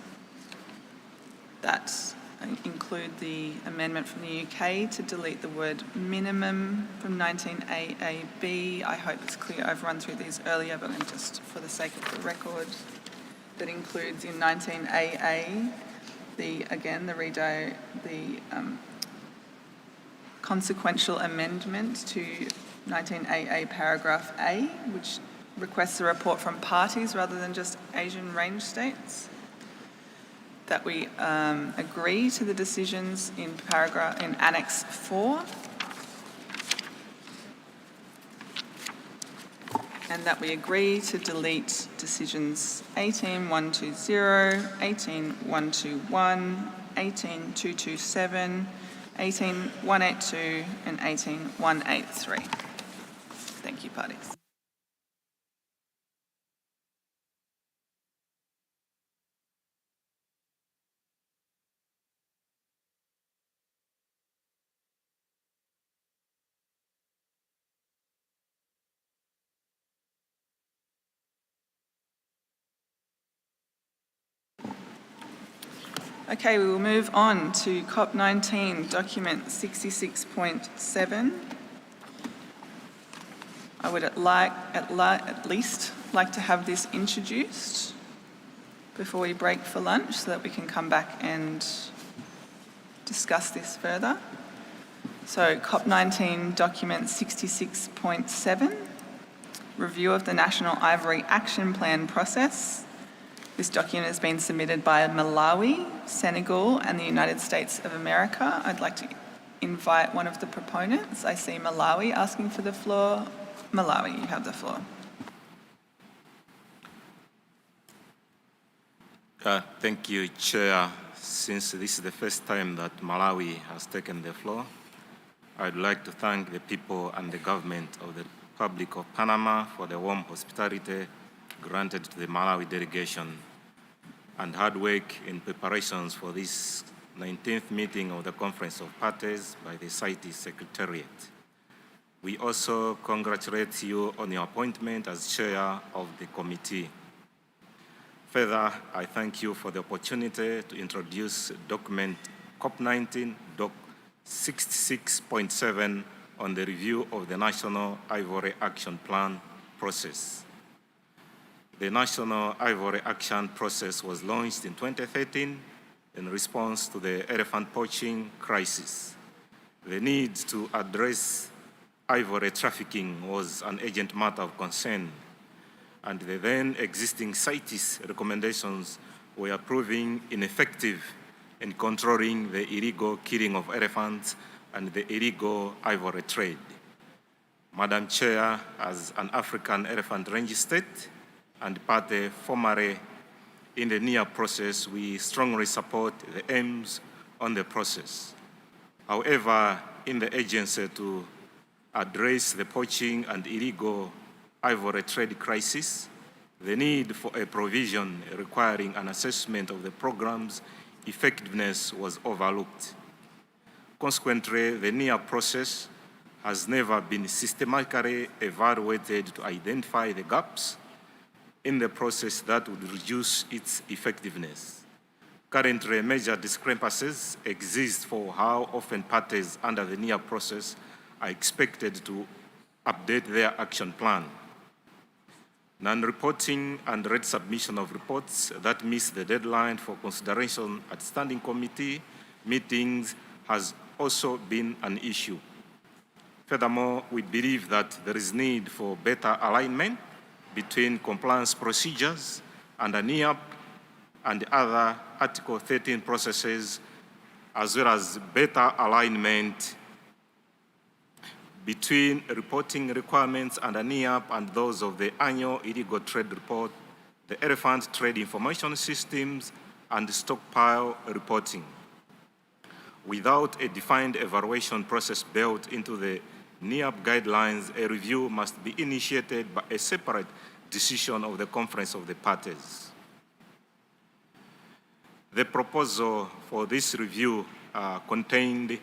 S1: that include the amendment from the UK to delete the word minimum from 19AAB. I hope it's clear. I've run through these earlier, but just for the sake of the record, that includes in 19AA the consequential amendment to 19AA paragraph A, which requests a report from parties rather than just Asian range states. that we agree to the decisions in Annex 4, and that we agree to delete decisions 18.120, 18.121, 18.227, 18.182 and 18.183. Thank you, parties. Okay, we will move on to CoP19 document 66.7. I would at least like to have this introduced before we break for lunch so that we can come back and discuss this further. So CoP19 document 66.7, review of the National Ivory Action Plan process. This document has been submitted by Malawi, Senegal, and the United States of America. I'd like to invite one of the proponents. I see Malawi asking for the floor. Malawi, you have the floor.
S19: Thank you, Chair. Since this is the first time that Malawi has taken the floor, I'd like to thank the people and the government of the Republic of Panama for the warm hospitality granted to the Malawi delegation and hard work in preparations for this 19th meeting of the Conference of Parties by the CITES Secretariat. We also congratulate you on your appointment as chair of the committee. Further, I thank you for the opportunity to introduce document CoP19 Doc 66.7 on the review of the National Ivory Action Plan process. The National Ivory Action process was launched in 2013 in response to the elephant poaching crisis. The need to address ivory trafficking was an urgent matter of concern, and the then existing CITES recommendations were proving ineffective in controlling the illegal killing of elephants and the illegal ivory trade. Madam Chair, as an African elephant range state and party formerly in the NIAP process, we strongly support the aims on the process. However, in the agency to address the poaching and illegal ivory trade crisis, the need for a provision requiring an assessment of the program's effectiveness was overlooked. Consequently, the NIAP process has never been systematically evaluated to identify the gaps in the process that would reduce its effectiveness. Currently, major discrepancies exist for how often parties under the NIAP process are expected to update their action plan. Non-reporting and red submission of reports that miss the deadline for consideration at standing committee meetings has also been an issue. Furthermore, we believe that there is need for better alignment between compliance procedures under NIAP and other Article 13 processes, as well as better alignment between reporting requirements under NIAP and those of the annual illegal trade report, the elephant trade information systems, and stockpile reporting. Without a defined evaluation process built into the NIAP guidelines, a review must be initiated by a separate decision of the Conference of the Parties. The proposal for this review contained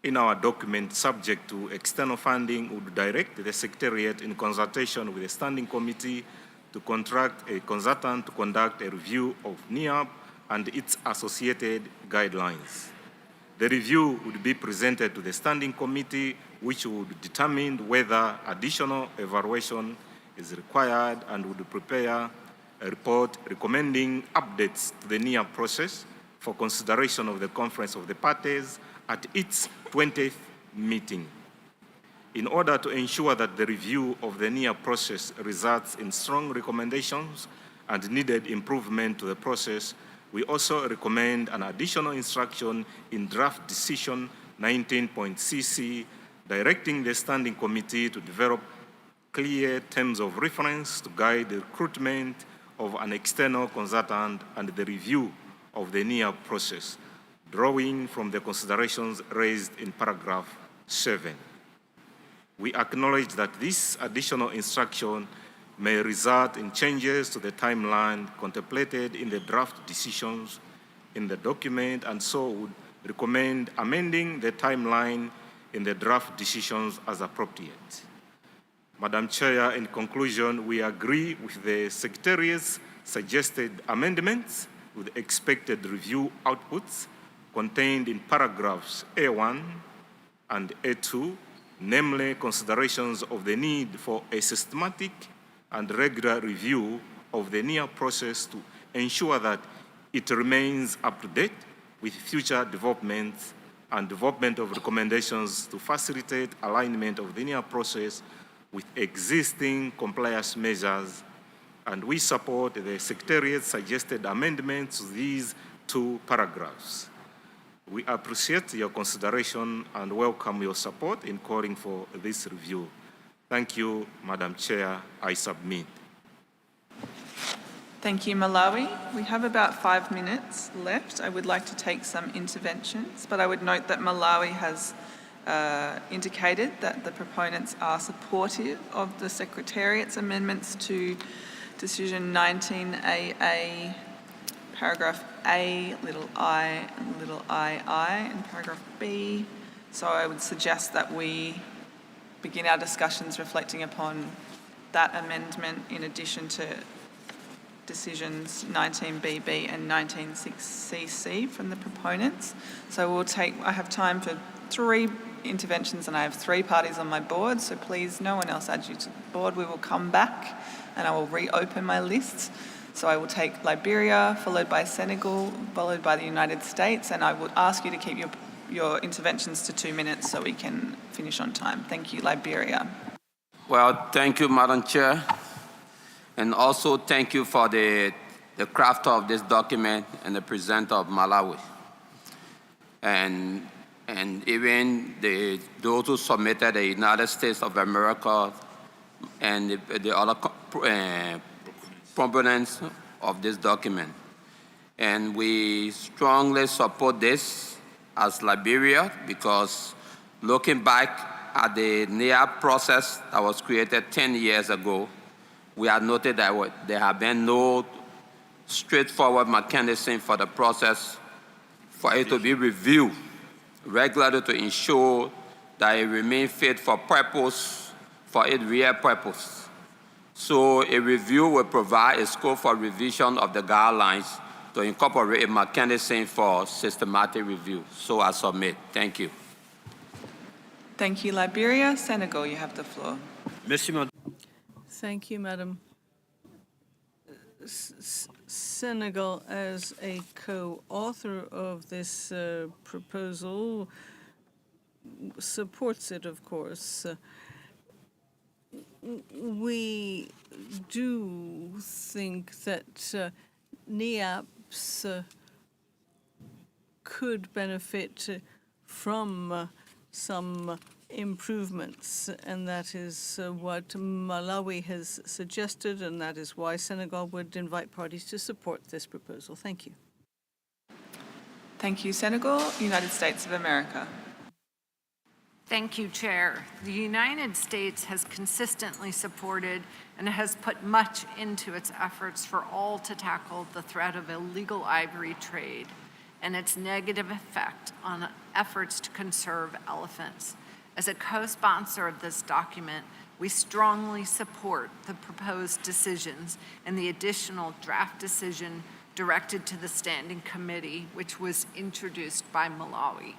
S19: in our document, subject to external funding, would direct the Secretariat in consultation with the Standing Committee to contract a consultant to conduct a review of NIAP and its associated guidelines. The review would be presented to the Standing Committee, which would determine whether additional evaluation is required and would prepare a report recommending updates to the NIAP process for consideration of the Conference of the Parties at its 20th meeting. In order to ensure that the review of the NIAP process results in strong recommendations and needed improvement to the process, We also recommend an additional instruction in draft decision 19.cc, directing the Standing Committee to develop clear terms of reference to guide the recruitment of an external consultant and the review of the NIAP process, drawing from the considerations raised in paragraph 7. We acknowledge that this additional instruction may result in changes to the timeline contemplated in the draft decisions in the document, and so would recommend amending the timeline in the draft decisions as appropriate. Madam Chair, in conclusion, we agree with the Secretariat's suggested amendments with expected review outputs contained in paragraphs A1 and A2, namely considerations of the need for a systematic and regular review of the NIAP process to ensure that it remains up to date with future developments and development of recommendations to facilitate alignment of the NIAP process with existing compliance measures, and we support the Secretariat's suggested amendments to these two paragraphs. We appreciate your consideration and welcome your support in calling for this review. Thank you, Madam Chair. I submit.
S1: Thank you, Malawi. We have about 5 minutes left. I would like to take some interventions, but I would note that Malawi has indicated that the proponents are supportive of the Secretariat's amendments to Decision 19AA, paragraph A, little I, and little II, and paragraph B. So I would suggest that we begin our discussions reflecting upon that amendment in addition to decisions 19BB and 19CC from the proponents. So we'll take, I have time for 3 interventions and I have 3 parties on my board, so please no one else adds you to the board. We will come back and I will reopen my list. So I will take Liberia, followed by Senegal, followed by the United States, and I would ask you to keep your interventions to 2 minutes so we can finish on time. Thank you, Liberia.
S5: Well, thank you, Madam Chair. And also thank you for the craft of this document and the presenter of Malawi. And even those who submitted the United States of America and the other proponents of this document. And we strongly support this as Liberia because looking back at the NIAP process that was created 10 years ago, we have noted that there have been no straightforward mechanism for the process for it to be reviewed regularly to ensure that it remains fit for purpose, for its real purpose. So a review will provide a scope for revision of the guidelines to incorporate a mechanism for systematic review. So I submit. Thank you.
S1: Thank you, Liberia. Senegal, you have the floor.
S9: Thank you, Madam. Senegal, as a co-author of this proposal, supports it, of course. We do think that NIAPs could benefit from some improvements, and that is what Malawi has suggested, and that is why Senegal would invite parties to support this proposal. Thank you.
S1: Thank you, Senegal. United States of America.
S20: Thank you, Chair. The United States has consistently supported and has put much into its efforts for all to tackle the threat of illegal ivory trade and its negative effect on efforts to conserve elephants. As a co-sponsor of this document, we strongly support the proposed decisions and the additional draft decision directed to the Standing Committee, which was introduced by Malawi.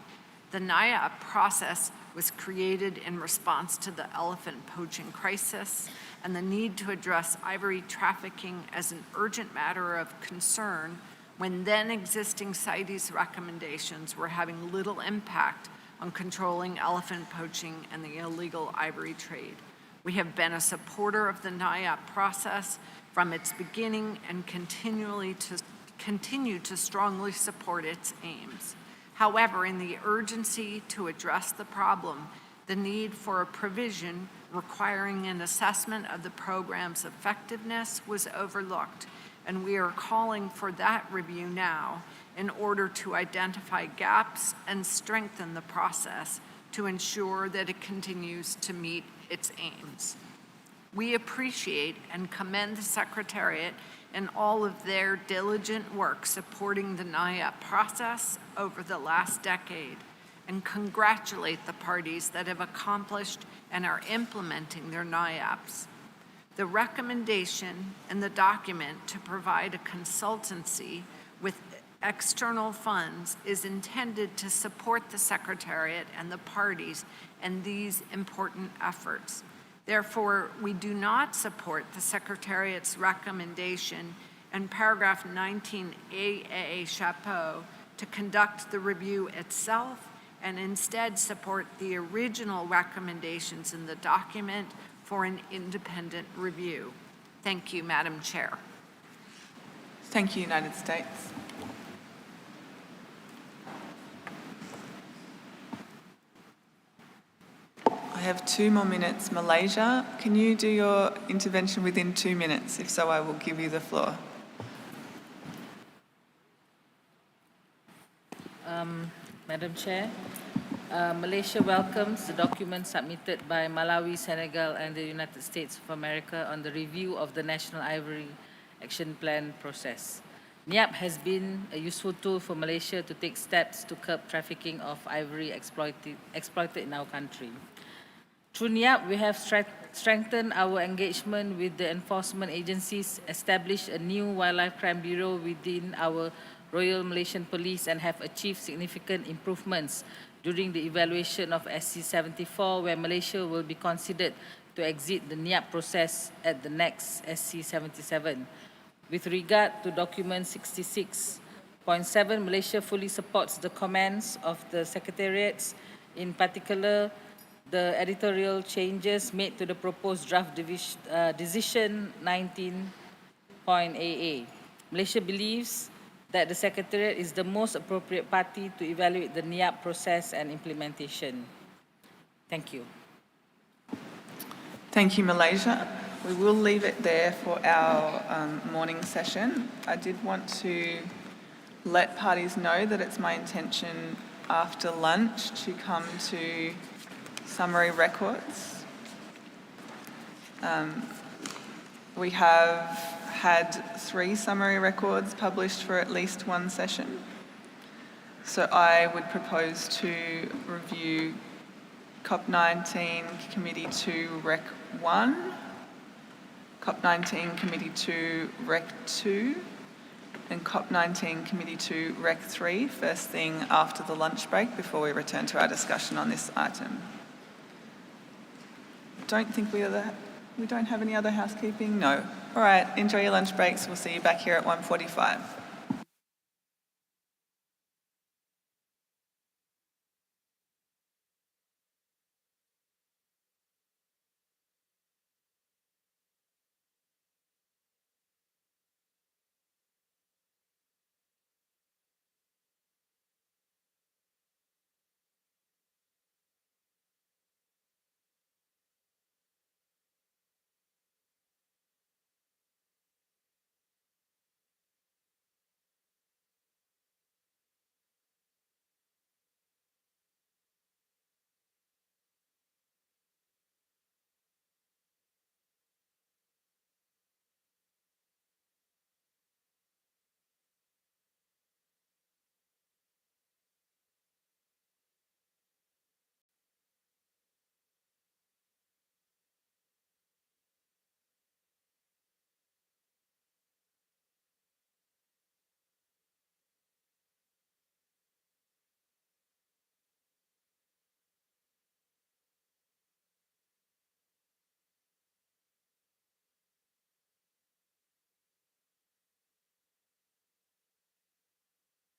S20: The NIAP process was created in response to the elephant poaching crisis and the need to address ivory trafficking as an urgent matter of concern when then existing CITES recommendations were having little impact on controlling elephant poaching and the illegal ivory trade. We have been a supporter of the NIAP process from its beginning and continually to continue to strongly support its aims. However, in the urgency to address the problem, the need for a provision requiring an assessment of the program's effectiveness was overlooked, and we are calling for that review now in order to identify gaps and strengthen the process to ensure that it continues to meet its aims. We appreciate and commend the Secretariat and all of their diligent work supporting the NIAP process over the last decade, and congratulate the parties that have accomplished and are implementing their NIAPs. The recommendation in the document to provide a consultancy with external funds is intended to support the Secretariat and the parties in these important efforts. Therefore, we do not support the Secretariat's recommendation in paragraph 19AA Chapeau to conduct the review itself, and instead support the original recommendations in the document for an independent review. Thank you, Madam Chair.
S1: Thank you, United States. I have 2 more minutes. Malaysia, can you do your intervention within 2 minutes? If so, I will give you the floor.
S2: Madam Chair, Malaysia welcomes the document submitted by Malawi, Senegal, and the United States of America on the review of the National Ivory Action Plan process. NIAP has been a useful tool for Malaysia to take steps to curb trafficking of ivory exploited in our country. Through NIAP, we have strengthened our engagement with the enforcement agencies, established a new Wildlife Crime Bureau within our Royal Malaysian Police, and have achieved significant improvements during the evaluation of SC-74, where Malaysia will be considered to exit the NIAP process at the next SC-77. With regard to document 66.7, Malaysia fully supports the comments of the Secretariats, in particular the editorial changes made to the proposed draft decision 19.AA. Malaysia believes that the Secretariat is the most appropriate party to evaluate the NIAP process and implementation. Thank you.
S1: Thank you, Malaysia. We will leave it there for our morning session. I did want to let parties know that it's my intention after lunch to come to summary records. We have had 3 summary records published for at least 1 session. So I would propose to review CoP19 Committee 2 Rec 1, CoP19 Committee 2 Rec 2, and CoP19 Committee 2 Rec 3 first thing after the lunch break before we return to our discussion on this item. Don't think we don't have any other housekeeping? No. All right, enjoy your lunch breaks. We'll see you back here at 1:45.